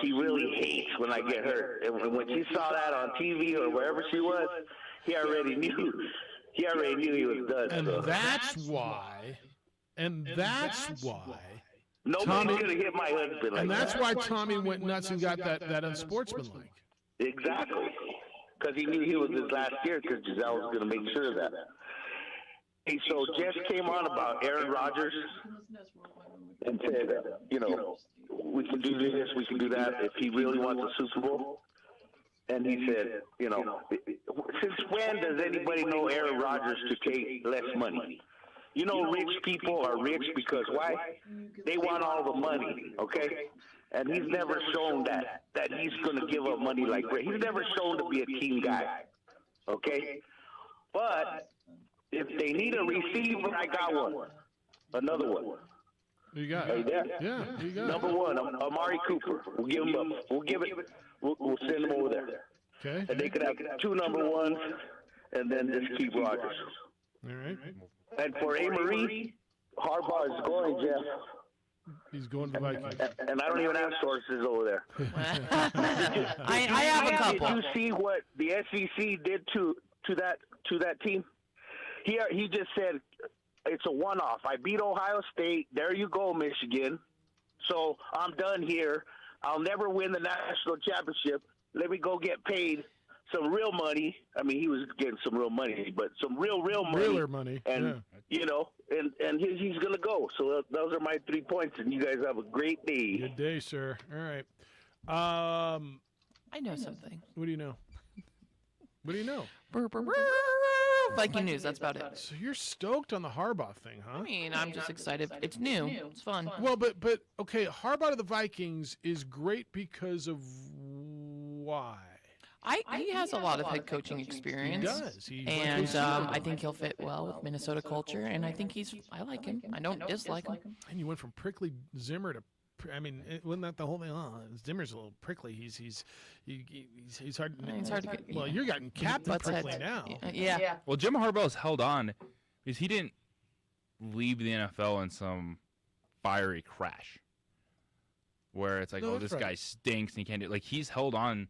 she really hates when I get hurt," and when she saw that on TV or wherever she was, he already knew. He already knew he was done. And so. that's why. Nobody's gonna hit my husband like And that's that. why Tommy went nuts and got that unsportsmanlike. Exactly. Because he knew he was his last year because Giselle was going to make sure of that. Hey, so Jeff came on about Aaron Rodgers and said, we can do this, we can do that if he really wants a Super Bowl. And he said, since when does anybody know Aaron Rodgers to take less money? Rich people are rich because why? They want all the money, okay? And he's never shown that he's going to give up money like that. He's never shown to be a team guy, okay? But if they need a receiver, I got one. Another one. You got Hey, it. there. Yeah, you got Number it. one, Amari Cooper. We'll give him up. We'll send him over there. Okay. And they could have 2 number ones and then just keep Rodgers. All right. And for A-Marie, Harbaugh is going, Jeff. He's going to Vikings. And I don't even have sources over there. I have a couple. Did you see what the SEC did to that team? He just said it's a one-off. I beat Ohio State. There you go, Michigan. So I'm done here. I'll never win the national championship. Let me go get paid some real money. I mean, he was getting some real money, but some real money. Realer money. And, you know, and he's going to go. So those are my 3 points, and you guys have a great day. Good day, sir. All right. I know something. What do you know? What do you know? Viking news. That's about it. So you're stoked on the Harbaugh thing, huh? I mean, I'm just excited. It's new. It's fun. Well, but okay, Harbaugh to the Vikings is great because of why? He has a lot of head coaching experience. He does. And I think he'll fit well with Minnesota culture. And I think I like him. I don't dislike him. And you went from prickly Zimmer to, I mean, wasn't that the whole thing? Oh, Zimmer's a little prickly. He's hard. It's hard to get. Well, you're getting Captain Prickly now. Yeah. Well, Jim Harbaugh's held on because he didn't leave the NFL in some fiery crash where it's like, No, oh, that's this guy stinks and he can't do. Like, he's held on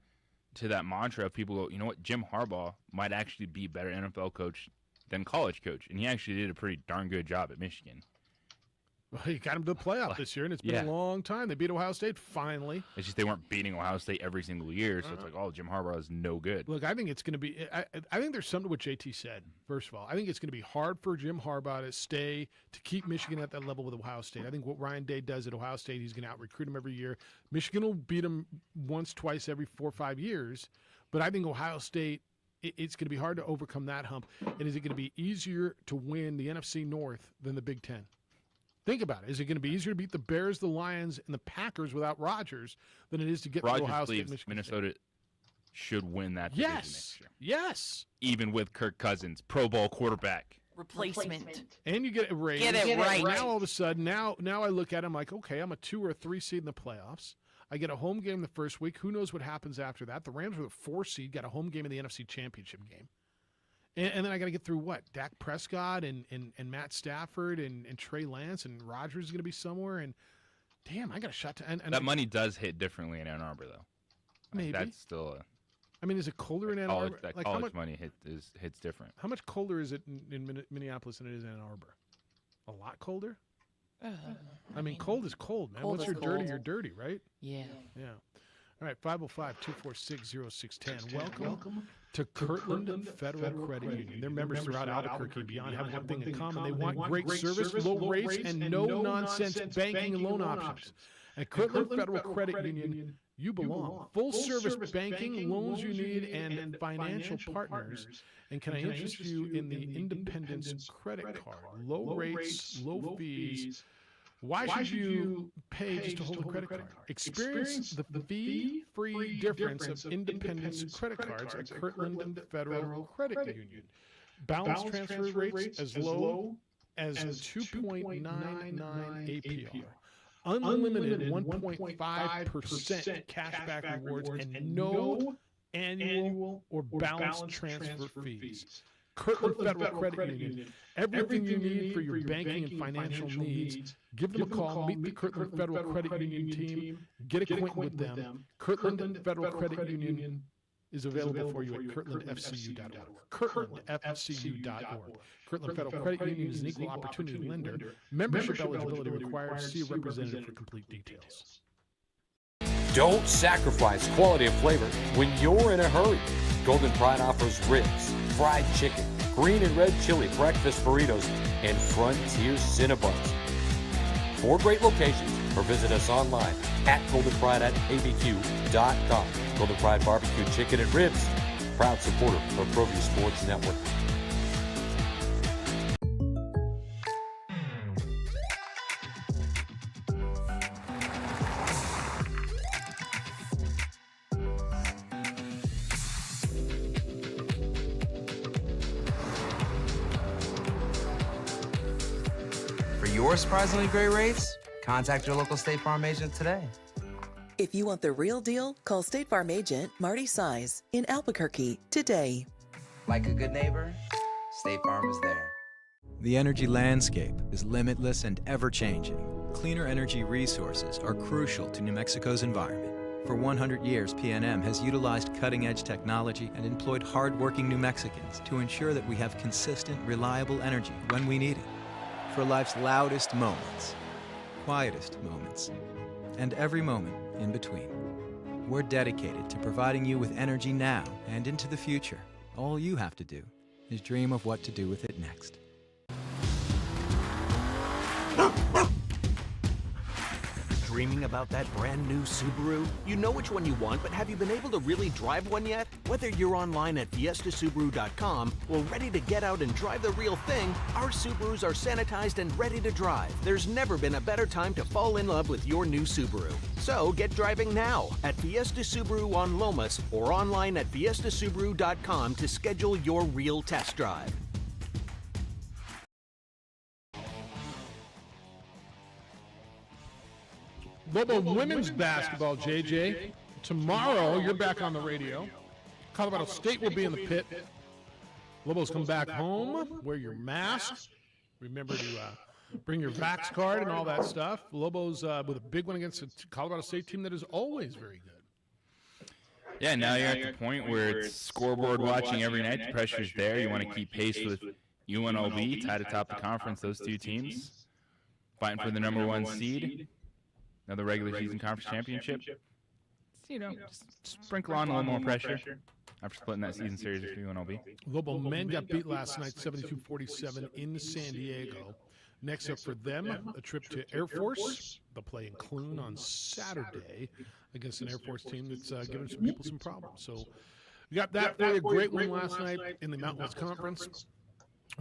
to that mantra of people go, you know what, Jim Harbaugh might actually be a better NFL coach than college coach, and he actually did a pretty darn good job at Michigan. Well, he got him to the playoff this year, and it's been a long time. They beat Ohio State finally. It's just they weren't beating Ohio State every single year, so it's like, oh, Jim Harbaugh is no good. Look, I think it's going to be. I think there's something to what JT said. First of all, I think it's going to be hard for Jim Harbaugh to keep Michigan at that level with Ohio State. I think what Ryan Day does at Ohio State, he's going to out-recruit him every year. Michigan will beat him once, twice every 4 or 5 years, but I think Ohio State, it's going to be hard to overcome that hump. And is it going to be easier to win the NFC North than the Big Ten? Think about it. Is it going to be easier to beat the Bears, the Lions, and the Packers without Rodgers than it is to get to Ohio State? Minnesota should win that division next year. Yes. Even with Kirk Cousins, Pro Bowl quarterback. Replacement. And you get a raise. Get it right. Now all of a sudden, now I look at him like, okay, I'm a 2 or a 3 seed in the playoffs. I get a home game the first week. Who knows what happens after that? The Rams were the 4 seed, got a home game in the NFC Championship game. And then I got to get through what? Dak Prescott and Matt Stafford and Trey Lance and Rodgers is going to be somewhere. And damn, I got a shot to. And that money does hit differently in Ann Arbor, though. Maybe. That's still I mean, is it colder in Ann Arbor? That like college money hits different. How much colder is it in Minneapolis than it is in Ann Arbor? A lot colder? I mean, cold is cold, man. Once you're dirty, you're dirty, right? Yeah. Yeah. All right, 505-246-0610. Welcome to Kirtland Federal Credit Union. Their members throughout Albuquerque and beyond have one thing in common. They want great service, low rates, and no-nonsense banking and loan options. At Kirtland Federal Credit Union, you belong. Full-service banking, loans you need, and financial partners. And can I interest you in the Independence Credit Card? Low rates, low fees. Why should you pay just to hold a credit card? Experience the fee-free difference of Independence credit cards at Kirtland Federal Credit Union. Balance transfer rates as low as 2.99 APR. Unlimited 1.5% cashback rewards and no annual or balance transfer fees. Kirtland Federal Credit Union. Everything you need for your banking and financial needs. Give them a call. Meet the Kirtland Federal Credit Union team. Get acquainted with them. Kirtland Federal Credit Union is available for you at kirtlandfcu.org. kirtlandfcu.org. Kirtland Federal Credit Union is an equal opportunity lender. Membership eligibility required. See a representative for complete details. Don't sacrifice quality of flavor when you're in a hurry. Golden Pride offers ribs, fried chicken, green and red chili breakfast burritos, and Frontier Cinnabons. 4 great locations, or visit us online at goldenpride@abq.com. Golden Pride Barbecue Chicken and Ribs, proud supporter of ProView Sports Network. For your surprisingly great rates, contact your local State Farm agent today. If you want the real deal, call State Farm agent Marty Size in Albuquerque today. Like a good neighbor, State Farm is there. The energy landscape is limitless and ever-changing. Cleaner energy resources are crucial to New Mexico's environment. For 100 years, PNM has utilized cutting-edge technology and employed hard-working New Mexicans to ensure that we have consistent, reliable energy when we need it. For life's loudest moments, quietest moments, and every moment in between. We're dedicated to providing you with energy now and into the future. All you have to do is dream of what to do with it next. Dreaming about that brand new Subaru? You know which one you want, but have you been able to really drive one yet? Whether you're online at fiestasubaru.com or ready to get out and drive the real thing, our Subarus are sanitized and ready to drive. There's never been a better time to fall in love with your new Subaru. So get driving now at Fiesta Subaru on Lomas or online at fiestasubaru.com to schedule your real test drive. Lobo women's basketball, JJ. Tomorrow, you're back on the radio. Colorado State will be in the pit. Lobos come back home. Wear your mask. Remember to bring your Vax card and all that stuff. Lobos with a big one against a Colorado State team that is always very good. Yeah, now you're at the point where it's scoreboard watching every night. The pressure's there. You want to keep pace with UNLV, tied atop the conference, those two teams. Fighting for the number one seed. Another regular season conference championship. You know, just sprinkle on a little more pressure after splitting that season series with UNLV. Lobo men got beat last night, 72-47 in San Diego. Next up for them, a trip to Air Force. They'll play in Clune on Saturday against an Air Force team that's giving some people some problems. So we got that for you. Great win last night in the Mountain West Conference.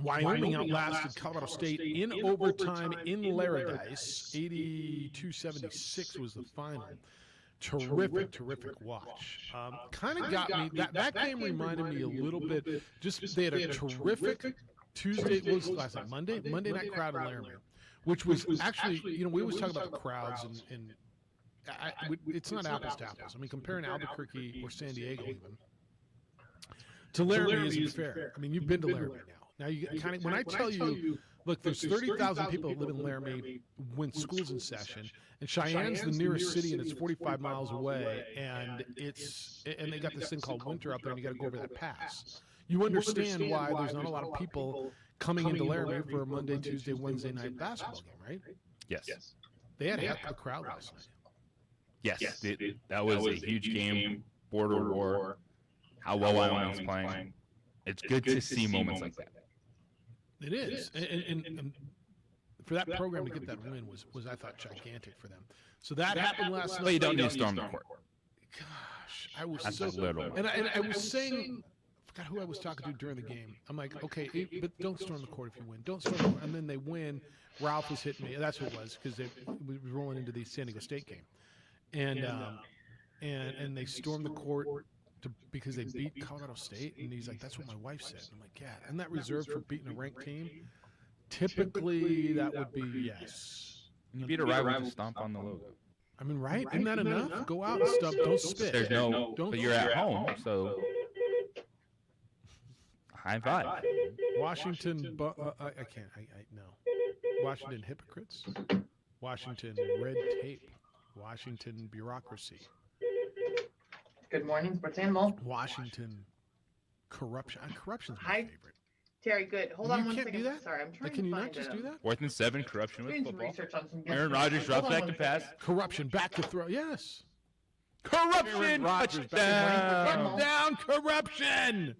Wyoming outlasted Colorado State in overtime in Laradice. 82-76 was the final. Terrific watch. Kind of got me. That game reminded me a little bit. Just they had a terrific Tuesday. What was it last night? Monday night crowd in Laramie, which was actually, you know, we always talk about the crowds and it's not apples to apples. I mean, comparing Albuquerque or San Diego even to Laramie isn't fair. I mean, you've been to Laramie now. Now, you kind of, when I tell you, look, there's 30,000 people that live in Laramie when school's in session, and Cheyenne's the nearest city, and it's 45 miles away, and they got this thing called winter out there, and you got to go over that pass. You understand why there's not a lot of people coming into Laramie for a Monday, Tuesday, Wednesday night basketball game, right? Yes. They had a heck of a crowd last night. Yes, that was a huge game, border war, how well Wyoming's playing. It's good to see moments like that. It is, and for that program to get that win was I thought gigantic for them. So that happened last night. But you don't need to storm the court. Gosh, I was That's so little. and I was saying, I forgot who I was talking to during the game. I'm like, okay, but don't storm the court if you win. Don't storm the court. And then they win. Ralph was hitting me. That's who it was because we were rolling into the San Diego State game, and they stormed the court. Because they beat Colorado State, and he's like, that's what my wife said. I'm like, yeah, isn't that reserved for beating a ranked team? Typically, that would be yes. You beat a rival to stomp on the logo. I mean, right? Isn't that enough? Go out and stomp. Don't spit. There's no, but you're at home, so high five. Washington, I can't. No. Washington hypocrites. Washington red tape. Washington bureaucracy. Good morning, Sports Animal. Washington corruption. Corruption's my favorite. Terry, good. Hold on one can't second. do that? Sorry, I'm trying Can to you find not just do that? 4th and 7, corruption with doing some football. research on some Aaron Rodgers dropped back to pass. Corruption, back to throw. Yes. Corruption, touchdown. Down, corruption.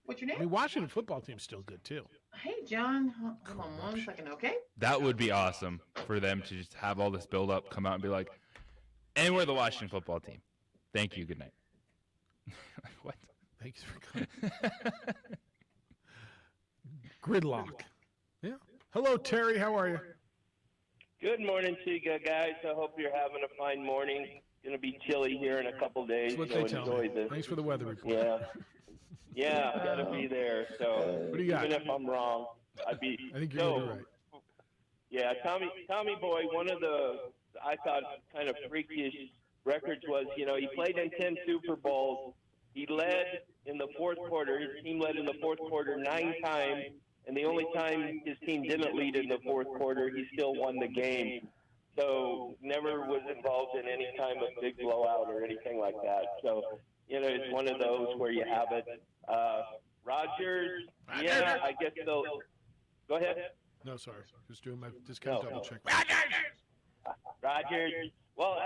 What's your name? I mean, Washington football team's still good too. Hey, John. Hold on one second, okay? That would be awesome for them to just have all this build up, come out and be like, and we're the Washington football team. Thank you. Good night. What? Thanks for coming. Gridlock. Yeah. Hello, Terry. How are you? Good morning to you guys. I hope you're having a fine morning. It's going to be chilly here in a couple days, That's so what they tell enjoy me. this. Thanks for the weather report. Yeah, I got to be there. So What do you got? even if I'm wrong, I'd be. I think you're going to do right. Yeah, Tommy Boy, one of the, I thought, kind of freakish records was, you know, he played in 10 Super Bowls. He led in the fourth quarter. His team led in the fourth quarter 9 times, and the only time his team didn't lead in the fourth quarter, he still won the game. So never was involved in any kind of big blowout or anything like that. So, you know, it's one of those where you have it. Rodgers, yeah, I guess they'll. Go ahead. No, sorry. Just doing my discount double check. Rodgers, Well,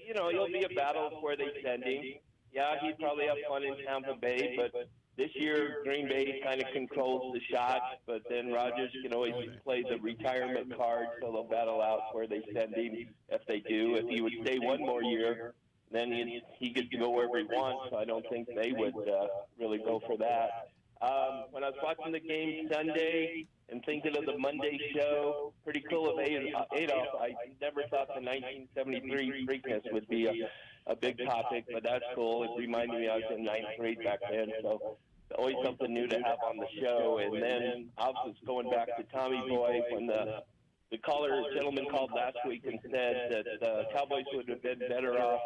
it'll be a battle of where they send him. Yeah, he'd probably have fun in Tampa Bay, but this year Green Bay kind of controls the shots. But then Rodgers can always play the retirement card, so they'll battle out where they send him if they do. If he would stay one more year, then he gets to go wherever he wants. So I don't think they would really go for that. When I was watching the game Sunday and thinking of the Monday show, pretty cool of Adolf. I never thought the 1973 Preakness would be a big topic, but that's cool. It reminded me I was in ninth grade back then, so always something new to have on the show. And then I was going back to Tommy Boy when the gentleman called last week and said that the Cowboys would have been better off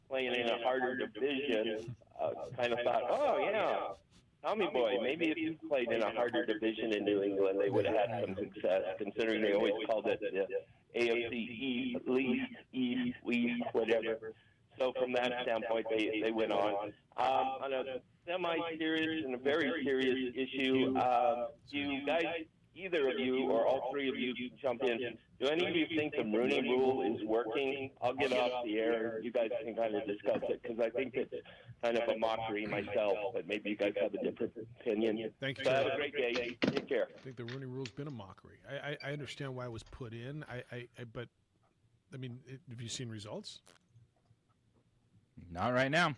playing in a harder division. Kind of thought, oh yeah, Tommy Boy, maybe if you played in a harder division in New England, they would have had some success, considering they always called it the AFC East, West, whatever. So from that standpoint, they went on. On a semi-serious and a very serious issue, you guys, either of you or all three of you jump in. Do any of you think the Rooney Rule is working? I'll get off the air. You guys can kind of discuss it, because I think it's kind of a mockery myself, but maybe you guys have a different opinion. Thank you. So have a great day. Take care. I think the Rooney Rule's been a mockery. I understand why it was put in. But I mean, have you seen results? Not right now.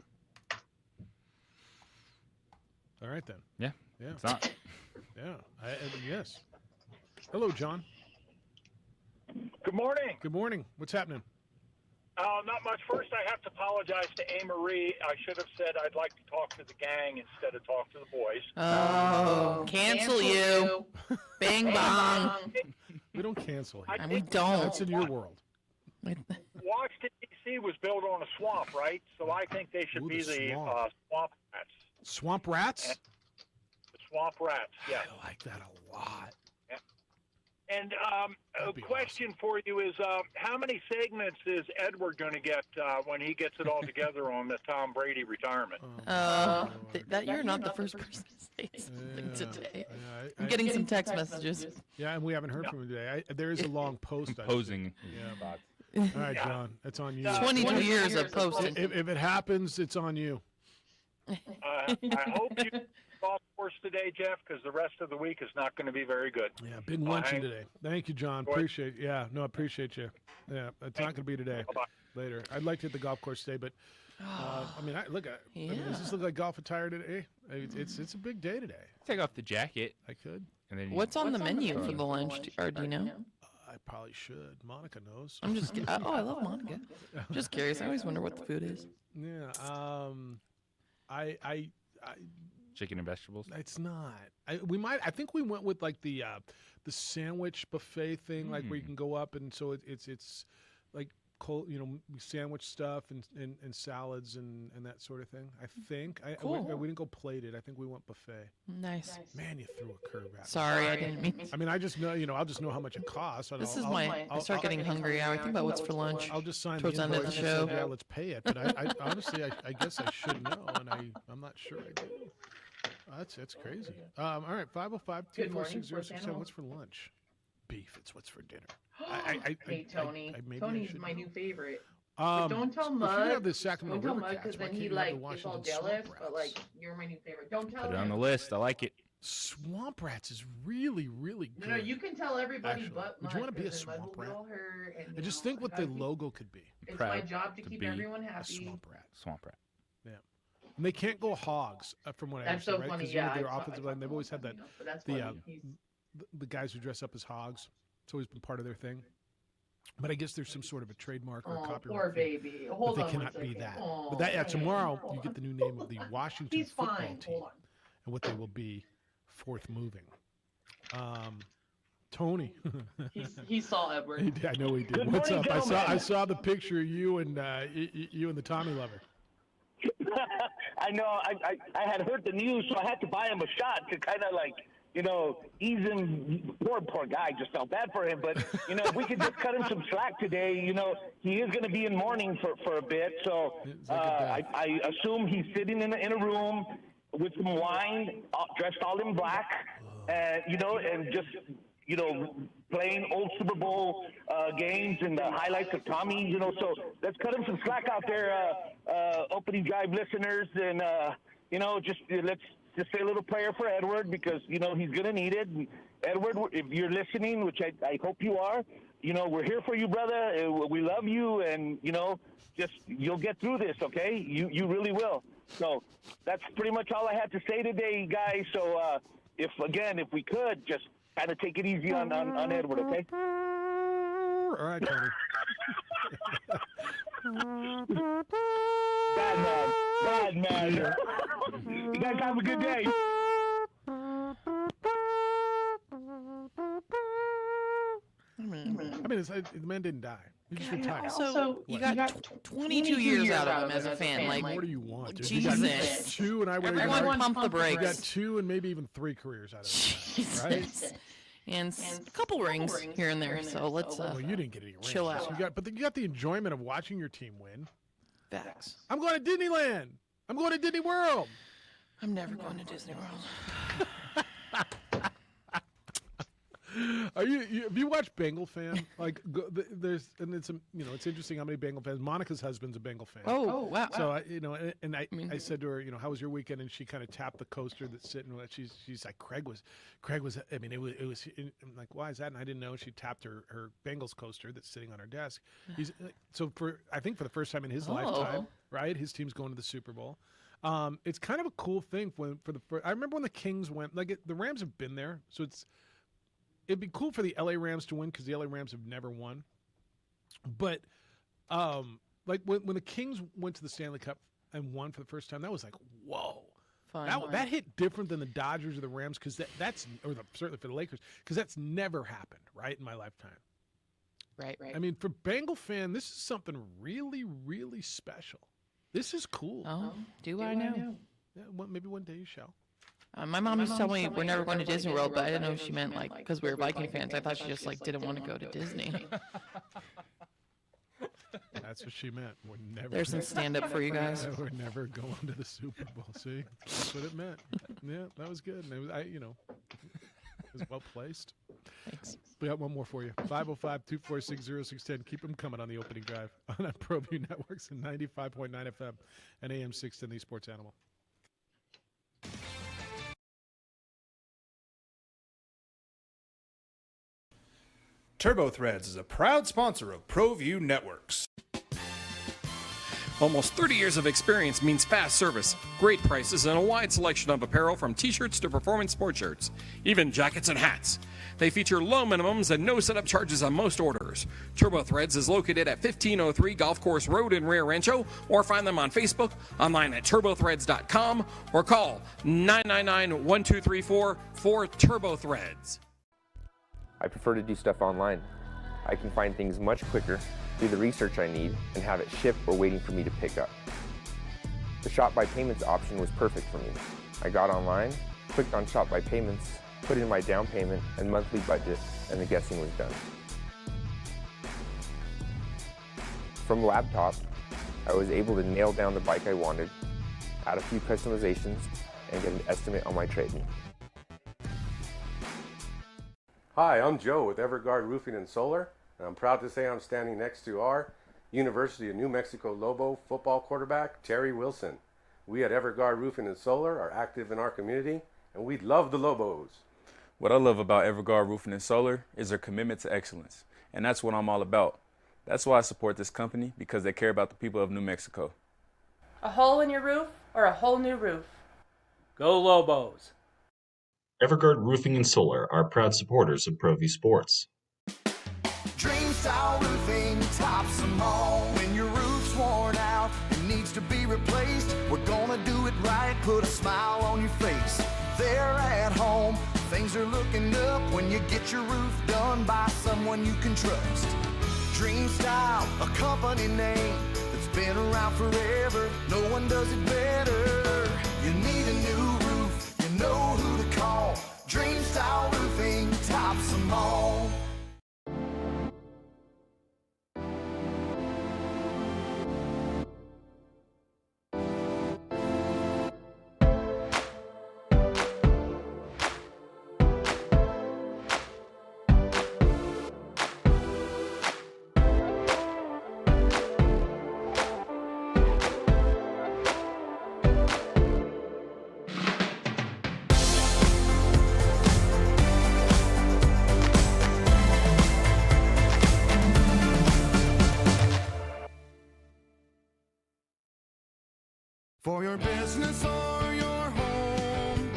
All right then. Yeah. Yeah. It's not. Yeah. Yes. Hello, John. Good morning. Good morning. What's happening? Not much. First, I have to apologize to A. Marie. I should have said I'd like to talk to the gang instead of talk to the boys. Oh, cancel you. Bing bong. We don't cancel here. We don't. That's in your world. Washington, D.C. was built on a swamp, right? So I think they should be the swamp rats. Swamp rats? The swamp rats, yes. I like that a lot. Yeah. And a question for you is, how many segments is Edward going to get when he gets it all together on the Tom Brady retirement? That you're not the first person to say something today. I'm getting some text messages. Yeah, and we haven't heard from him today. There is a long post. Posing. Yeah. All right, John, that's on you. 22 years of posting. If it happens, it's on you. I hope you golf course today, Jeff, because the rest of the week is not going to be very good. Yeah, been lunching today. Thank you, John. Appreciate it. Yeah, no, I appreciate you. Yeah, it's not going to be today. Bye-bye. Later. I'd like to hit the golf course today, but I mean, does this look like golf attire today? It's a big day today. Take off the jacket. I could. And then What's on the menu for the lunch? Or do you know? I probably should. Monica knows. I'm just. I love Monica. I'm just curious. I always wonder what the food is. Yeah. I chicken and vegetables. It's not. I think we went with like the sandwich buffet thing, like where you can go up and so it's like cold, sandwich stuff and salads and that sort of thing. I think. Cool. We didn't go plated. I think we went buffet. Nice. Man, you threw a curve at me. Sorry, I didn't mean. I mean, I just know. I'll just know how much it costs. I start getting hungry. I think about what's for lunch. I'll just sign towards the end of the show. Yeah, let's pay it. But I honestly, I guess I should know, and I'm not sure I do. That's crazy. All right, 505-246-0667. What's for lunch? Beef. It's what's for dinner. Hey, Tony. Tony's my new favorite. But don't tell Mud. If you have the Sacramento don't tell River Mud, Cats, because why then can't he you have the gets all Washington jealous. Swamp But Rats? you're my new favorite. Don't tell Put it him. on the list. I like it. Swamp Rats is really, really good. No, you can tell everybody Actually, but Mud. would you want to be a 'cause then Mud swamp will rat? grill her and, And just think what the logo could be. It's my job to keep everyone A happy. swamp rat. Swamp rat. Yeah. And they can't go hogs, from what I That's understand, so right? funny, 'Cause, yeah, their I saw- offensive I line, they've always had that. but that's The funny. the guys who dress up as hogs. It's always been part of their thing. But I guess there's some sort of a trademark or a copyright. Poor thing baby. that Hold they on cannot one be second. that. Aw, But that tomorrow hold you on. get the new name of the Washington He's football fine. team Hold on. and what they will be forth moving. Tony. He saw Edward. He did, I know he did. Good What's morning, up? gentlemen. I saw the picture of you and the Tommy lover. I know. I had heard the news, so I had to buy him a shot to kind of ease him. Poor guy, just felt bad for him. But if we could just cut him some slack today, he is going to be in mourning for a bit. So I assume he's sitting in a room with some wine, dressed all in black, and just plain old Super Bowl games and the highlights of Tommy. So let's cut him some slack out there, opening drive listeners, and let's just say a little prayer for Edward because he's gonna need it. And Edward, if you're listening, which I hope you are, we're here for you, brother. We love you, and you'll get through this, okay? You really will. So that's pretty much all I had to say today, guys. So if we could just kind of take it easy on Edward, okay? All right, Tony. Bad man. You guys have a good day. I mean, the man didn't die. He just retired. Also, you got 22 years out of him as a fan. Like, what do you want, dude? Jesus. You got 2, and I would Everyone pump the brakes. You got 2 and maybe even 3 careers out of him, right? And a couple rings here and there. So let's you didn't get any rings. Chill out. You got the enjoyment of watching your team win. Facts. I'm going to Disneyland. I'm going to Disney World. I'm never going to Disney World. Have you watched Bengal Fan? Like, it's interesting how many Bengal fans. Monica's husband's a Bengal fan. Oh, wow. So I said to her, how was your weekend? And she kind of tapped the coaster that's sitting. She's like, Craig was. I mean, it was. I'm like, why is that? And I didn't know. She tapped her Bengals coaster that's sitting on her desk. I think for the first time in his lifetime, right? His team's going to the Super Bowl. It's kind of a cool thing I remember when the Kings went. The Rams have been there, so it'd be cool for the LA Rams to win because the LA Rams have never won. But when the Kings went to the Stanley Cup and won for the first time, that was like, whoa. That hit different than the Dodgers or the Rams because certainly for the Lakers because that's never happened, right, in my lifetime. Right. I mean, for Bengal fan, this is something really, really special. This is cool. Oh, do I know? Yeah, maybe one day you shall. My mom used to tell me we're never going to Disney World, but I didn't know she meant because we were Viking fans. I thought she just didn't want to go to Disney. That's what she meant. We're never. There's some stand-up for you guys. We're never going to the Super Bowl. See, that's what it meant. Yeah, that was good. And it was, it was well placed. Thanks. We got one more for you. 505-246-0610. Keep them coming on the opening drive on ProView Networks and 95.9 FM and AM 610, the Sports Animal. TurboThreads is a proud sponsor of ProView Networks. Almost 30 years of experience means fast service, great prices, and a wide selection of apparel from t-shirts to performance sports shirts, even jackets and hats. They feature low minimums and no setup charges on most orders. TurboThreads is located at 1503 Golf Course Road in Rio Rancho, or find them on Facebook, online at turbothreads.com, or call 999-1234 for TurboThreads. I prefer to do stuff online. I can find things much quicker, do the research I need, and have it shipped or waiting for me to pick up. The Shop by Payments option was perfect for me. I got online, clicked on Shop by Payments, put in my down payment and monthly budget, and the guessing was done. From laptop, I was able to nail down the bike I wanted, add a few customizations, and get an estimate on my trade-in. Hi, I'm Joe with Everguard Roofing and Solar, and I'm proud to say I'm standing next to our University of New Mexico Lobo football quarterback, Terry Wilson. We at Everguard Roofing and Solar are active in our community, and we love the Lobos. What I love about Everguard Roofing and Solar is their commitment to excellence, and that's what I'm all about. That's why I support this company, because they care about the people of New Mexico. A hole in your roof or a whole new roof? Go Lobos! Everguard Roofing and Solar are proud supporters of ProView Sports. Dream Style Roofing tops them all. When your roof's worn out and needs to be replaced, we're gonna do it right, put a smile on your face. They're at home, things are looking up when you get your roof done by someone you can trust. Dream Style, a company name that's been around forever, no one does it better. You need a new roof, you know who to call. Dream Style Roofing tops them all. For your business or your home,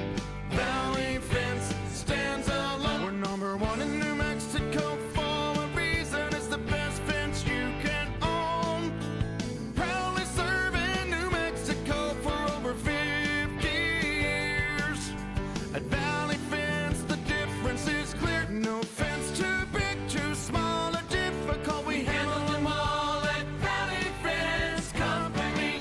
Valley Fence stands alone. We're number one in New Mexico for a reason. It's the best fence you can own. Proudly serving New Mexico for over 50 years. At Valley Fence, the difference is clear. No fence too big, too small, or difficult. We handle them all at Valley Fence Company.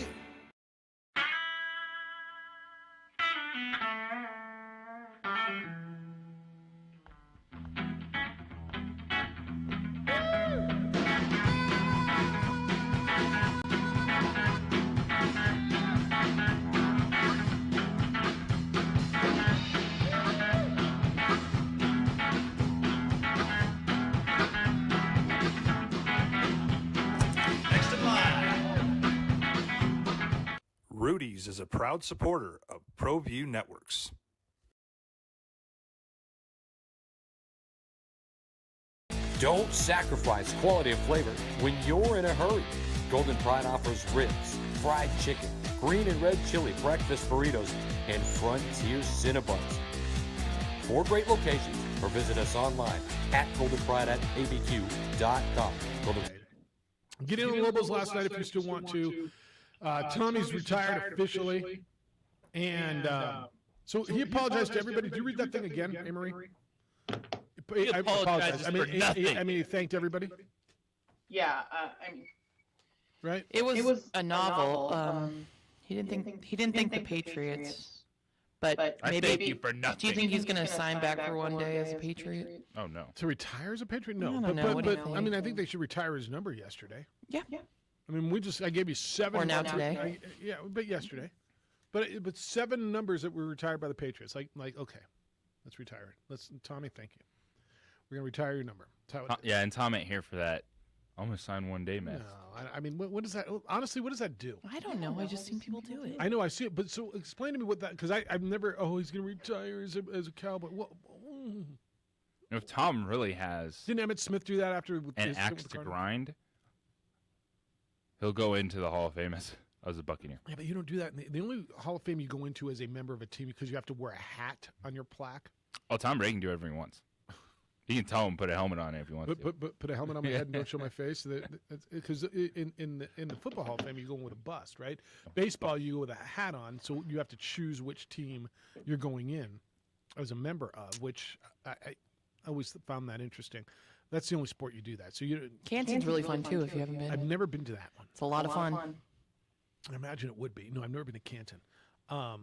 Rudy's is a proud supporter of ProView Networks. Don't sacrifice quality of flavor when you're in a hurry. Golden Pride offers ribs, fried chicken, green and red chili breakfast burritos, and Frontier Cinnabons. 4 great locations, or visit us online at goldenpride@abq.com. Get in on Lobos last night if you still want to. Tommy's retired officially, and so he apologized to everybody. Did you read that thing again, Amory? I apologize. for nothing. I mean, he thanked everybody, Yeah, I mean, right? It was a novel. He didn't think the Patriots, but I maybe. thank you for nothing. Do you think he's going to sign back for one day as a Patriot? Oh no. To retire as a Patriot? I No, don't know. What do you but think? I mean, I think they should retire his number yesterday. Yeah. I mean, I gave you 7. Or now numbers. today. Yeah, but yesterday. But 7 numbers that were retired by the Patriots. Like okay, let's retire it. Tommy, thank you. We're gonna retire your number. That's how it is. Yeah, and Tom ain't here for that. I'm gonna sign one day, man. No, I mean, what does that? Honestly, what does that do? I don't know. I just seen people do it. I know, I see it, but so explain to me what that, because I've never. Oh, he's gonna retire as a Cowboy. What? If Tom really has Didn't Emmitt Smith do that after with an his axe with the to Cardinals? grind, he'll go into the Hall of Fame as a Buccaneer. Yeah, but you don't do that. The only Hall of Fame you go into as a member of a team because you have to wear a hat on your plaque. Oh, Tom Brady can do whatever he wants. He can tell him put a helmet on if he wants to. Put a helmet on my head and don't show my face. Because in the Football Hall of Fame, you go in with a bust, right? Baseball, you go with a hat on, so you have to choose which team you're going in as a member of, which I always found that interesting. That's the only sport you do that. So Canton's really fun too if you haven't been. I've never been to that one. It's a lot of fun. I imagine it would be. No, I've never been to Canton. I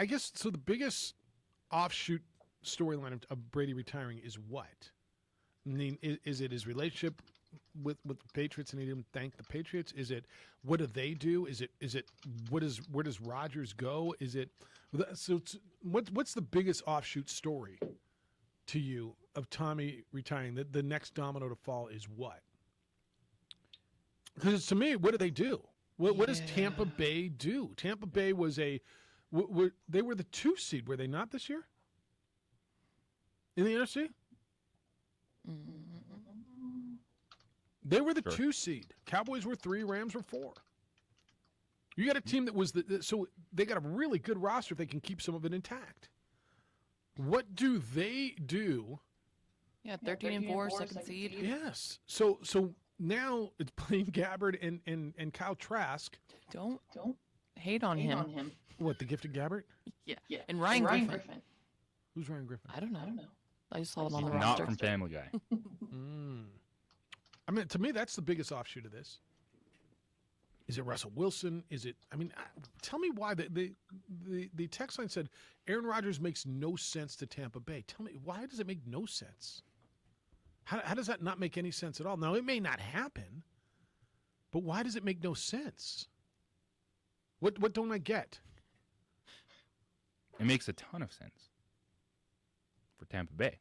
guess so. The biggest offshoot storyline of Brady retiring is what? I mean, is it his relationship with the Patriots and he didn't thank the Patriots? Is it what do they do? Is it where does Rodgers go? Is it so? What's the biggest offshoot story to you of Tommy retiring? The next domino to fall is what? Because to me, what do they do? What does Tampa Bay do? Tampa Bay was they were the 2 seed, were they not this year? In the NFC? They were the 2 seed. Cowboys were 3, Rams were 4. You got a team that was so they got a really good roster if they can keep some of it intact. What do they do? Yeah, 13-4, second seed. Yes. So now it's Blaine Gabbert and Kyle Trask. Don't hate on him. What, the gifted Gabbert? Yeah. And Ryan Griffin. Who's Ryan Griffin? I don't know. I just saw him on the Not roster. from Family Guy. I mean, to me, that's the biggest offshoot of this. Is it Russell Wilson? Is it? I mean, tell me why the text line said Aaron Rodgers makes no sense to Tampa Bay. Tell me, why does it make no sense? How does that not make any sense at all? Now, it may not happen, but why does it make no sense? What don't I get? It makes a ton of sense for Tampa Bay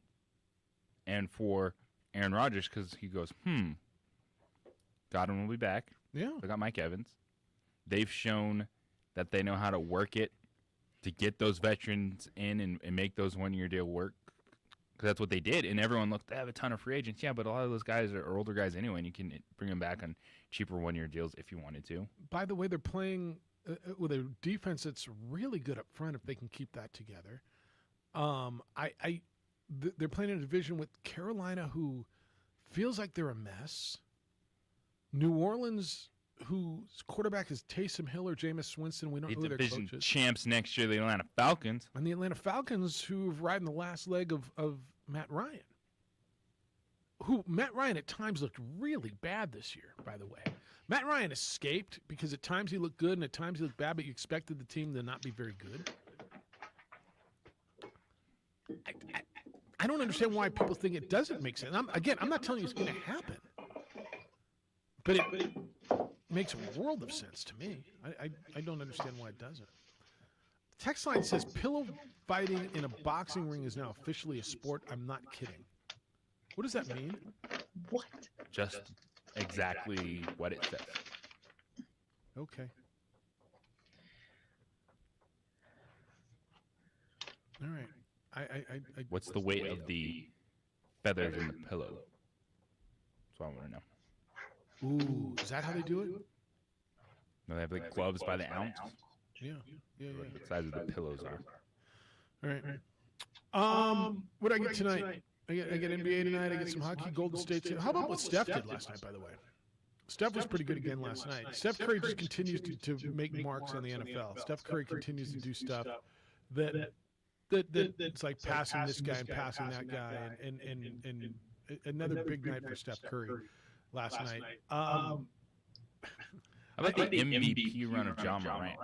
and for Aaron Rodgers because he goes, Godwin will be back. Yeah. They got Mike Evans. They've shown that they know how to work it to get those veterans in and make those one-year deal work. Because that's what they did. And everyone looked, they have a ton of free agents. Yeah, but a lot of those guys are older guys anyway, and you can bring them back on cheaper one-year deals if you wanted to. By the way, they're playing with a defense that's really good up front if they can keep that together. They're playing in a division with Carolina, who feels like they're a mess. New Orleans, whose quarterback is Taysom Hill or Jameis Winston. We don't know who their division coach is. champs next year, the Atlanta Falcons. And the Atlanta Falcons, who've ridden the last leg of Matt Ryan. Matt Ryan at times looked really bad this year, by the way. Matt Ryan escaped because at times he looked good and at times he looked bad, but you expected the team to not be very good. I don't understand why people think it doesn't make sense. I'm not telling you it's going to happen, but it makes a world of sense to me. I don't understand why it doesn't. The text line says pillow fighting in a boxing ring is now officially a sport. I'm not kidding. What does that mean? What? Just exactly what it says. Okay. All right. What's the weight of the feathers in the pillow? That's what I want to know. Ooh, is that how they do it? No, they have like gloves by the ounce. Yeah. What the size of the pillows are. All right. What do I get tonight? I get NBA tonight. I get some hockey. Golden State. How about what Steph did last night, by the way? Steph was pretty good again last night. Steph Curry just continues to make marks on the NFL. Steph Curry continues to do stuff that it's like passing this guy and passing that guy, and another big night for Steph Curry last night. How about the MVP run of John Morant?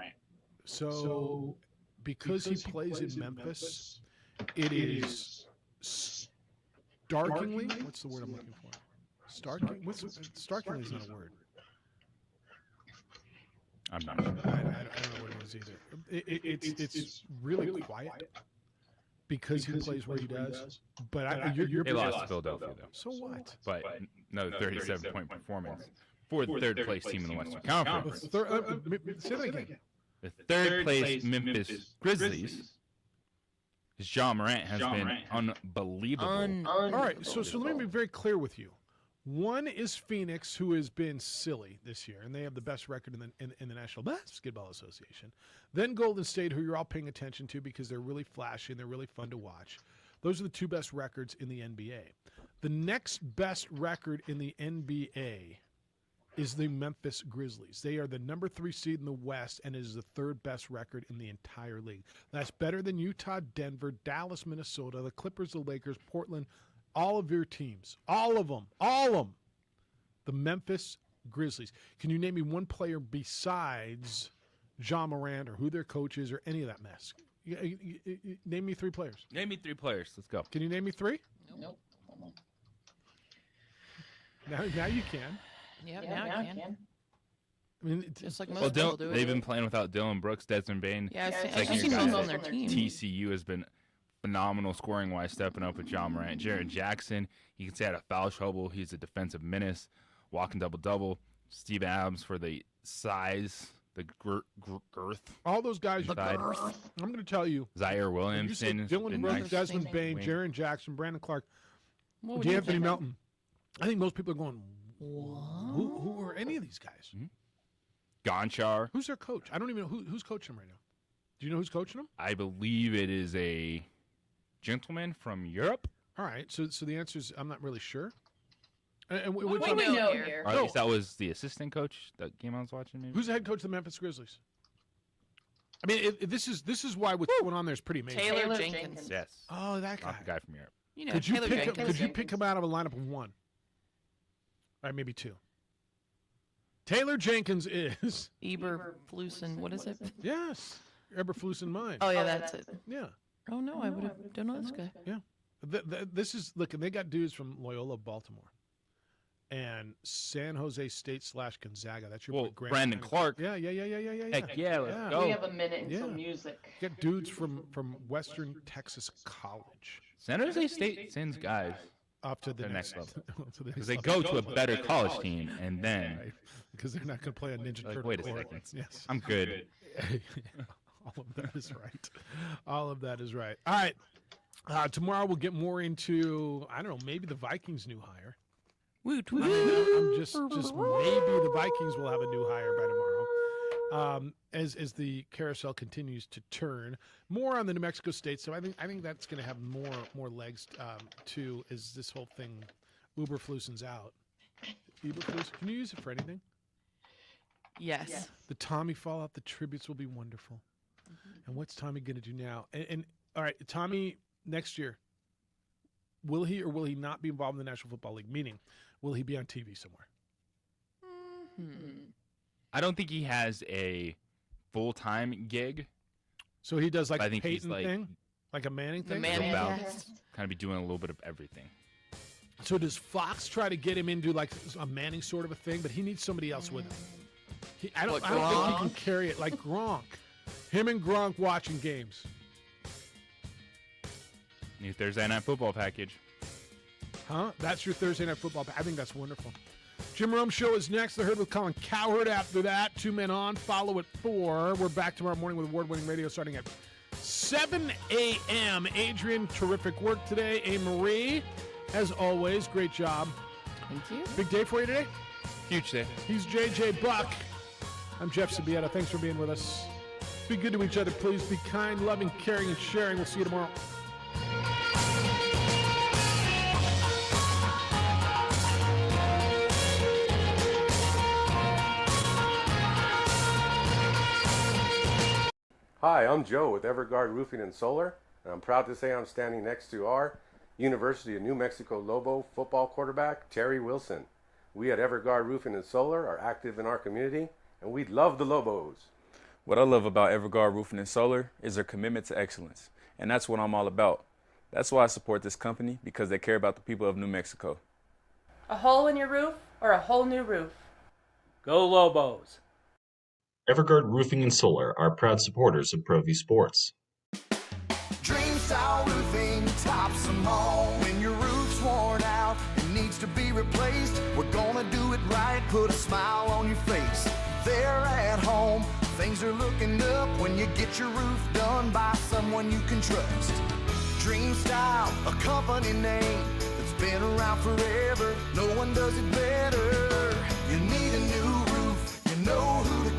So, because he plays in Memphis, it is starkingly. What's the word I'm looking for? Starkingly is not a word. I'm not sure. I don't know what it is either. It's really quiet because he plays where he does. But you're they lost to Philadelphia though. So what? But another 37-point performance for the third place team in the Western Conference. Say that again. The third place Memphis Grizzlies. John Morant has been unbelievable. All right, so let me be very clear with you. One is Phoenix, who has been silly this year, and they have the best record in the National Basketball Association. Then Golden State, who you're all paying attention to because they're really flashy and they're really fun to watch. Those are the two best records in the NBA. The next best record in the NBA is the Memphis Grizzlies. They are the number 3 seed in the West and is the third best record in the entire league. That's better than Utah, Denver, Dallas, Minnesota, the Clippers, the Lakers, Portland, all of your teams. All of them. The Memphis Grizzlies. Can you name me one player besides John Morant or who their coach is or any of that mess? Name me 3 players. Name me 3 players. Let's go. Can you name me 3? Nope. Now you can. Yep, now I can. I mean, just like most people do. They've been playing without Dylan Brooks, Desmond Bain. Yeah, I've seen those on their team. TCU has been phenomenal scoring-wise, stepping up with John Morant. Jaren Jackson, you can say out of foul trouble, he's a defensive menace, walking double-double. Steve Adams for the size, the girth. All those guys. I'm going to tell you. Zaire Williamson. Dylan Brooks, Desmond Bain, Jaren Jackson, Brandon Clark, D'Anthony Melton. I think most people are going, who are any of these guys? Mm-hmm. Gonchar. Who's their coach? I don't even know who's coaching them right now. Do you know who's coaching them? I believe it is a gentleman from Europe. All right, so the answer is I'm not really sure. And what do we know here? Or at least that was the assistant coach that game I was watching. Maybe. Who's the head coach of the Memphis Grizzlies? I mean, this is why what's going on there is pretty amazing. Taylor Jenkins. Yes. Oh, that guy. Not the guy from Europe. You know, could you pick him out of a lineup of 1? All right, maybe 2. Taylor Jenkins is Eberflusen. What is it? Yes, Eberflusen mine. Oh yeah, that's it. Yeah. Oh no, I would have don't know this guy. Yeah. This is look, and they got dudes from Loyola, Baltimore, and San Jose State / Gonzaga. That's your Brandon Clark. Yeah. Heck yeah, let's go. We have a minute and some music. You got dudes from Western Texas College. San Jose State sends guys up to the next level because they go to a better college team, and then because they're not going to play a Ninja Turtle. Wait a second. Yes, I'm good. All of that is right. All of that is right. All right. Tomorrow we'll get more into, I don't know, maybe the Vikings' new hire. Woot, I'm just maybe the Vikings will have a new hire by as the carousel continues to turn. More on the New Mexico State. So I think that's going to have more legs too, as this whole thing Uberflusens out. Uberflus, can you use it for anything? Yes. The Tommy fallout, the tributes will be wonderful. And what's Tommy going to do now? And all right, Tommy, next year, will he or will he not be involved in the National Football League? Meaning, will he be on TV somewhere? I don't think he has a full-time gig. So he does like I a think Peyton he's thing? Like a Manning thing? He'll kind of be doing a little bit of everything. So does Fox try to get him into like a Manning sort of a thing, but he needs somebody else with him? I don't think he can carry it like Gronk. Him and Gronk watching games. New Thursday Night Football package. Huh? That's your Thursday Night Football. I think that's wonderful. Jim Rome Show is next. The Herd with Colin Cowherd. After that, 2 Men On. Follow at 4. We're back tomorrow morning with award-winning radio starting at 7 a.m. Adrian, terrific work today. A-Marie, as always, great job. Thank you. Big day for you today? Huge day. He's J.J. Buck. I'm Jeff Sabieta. Thanks for being with us. Be good to each other, please. Be kind, loving, caring, and sharing. We'll see you tomorrow. Hi, I'm Joe with Everguard Roofing and Solar, and I'm proud to say I'm standing next to our University of New Mexico Lobo football quarterback, Terry Wilson. We at Everguard Roofing and Solar are active in our community, and we love the Lobos. What I love about Everguard Roofing and Solar is their commitment to excellence, and that's what I'm all about. That's why I support this company, because they care about the people of New Mexico. A hole in your roof or a whole new roof? Go Lobos! Everguard Roofing and Solar are proud supporters of Pro V Sports. Dream Style Roofing tops them all. When your roof's worn out and needs to be replaced, we're gonna do it right, put a smile on your face. They're at home, things are looking up when you get your roof done by someone you can trust. Dream Style, a company name that's been around forever. No one does it better. You need a new roof, you know who to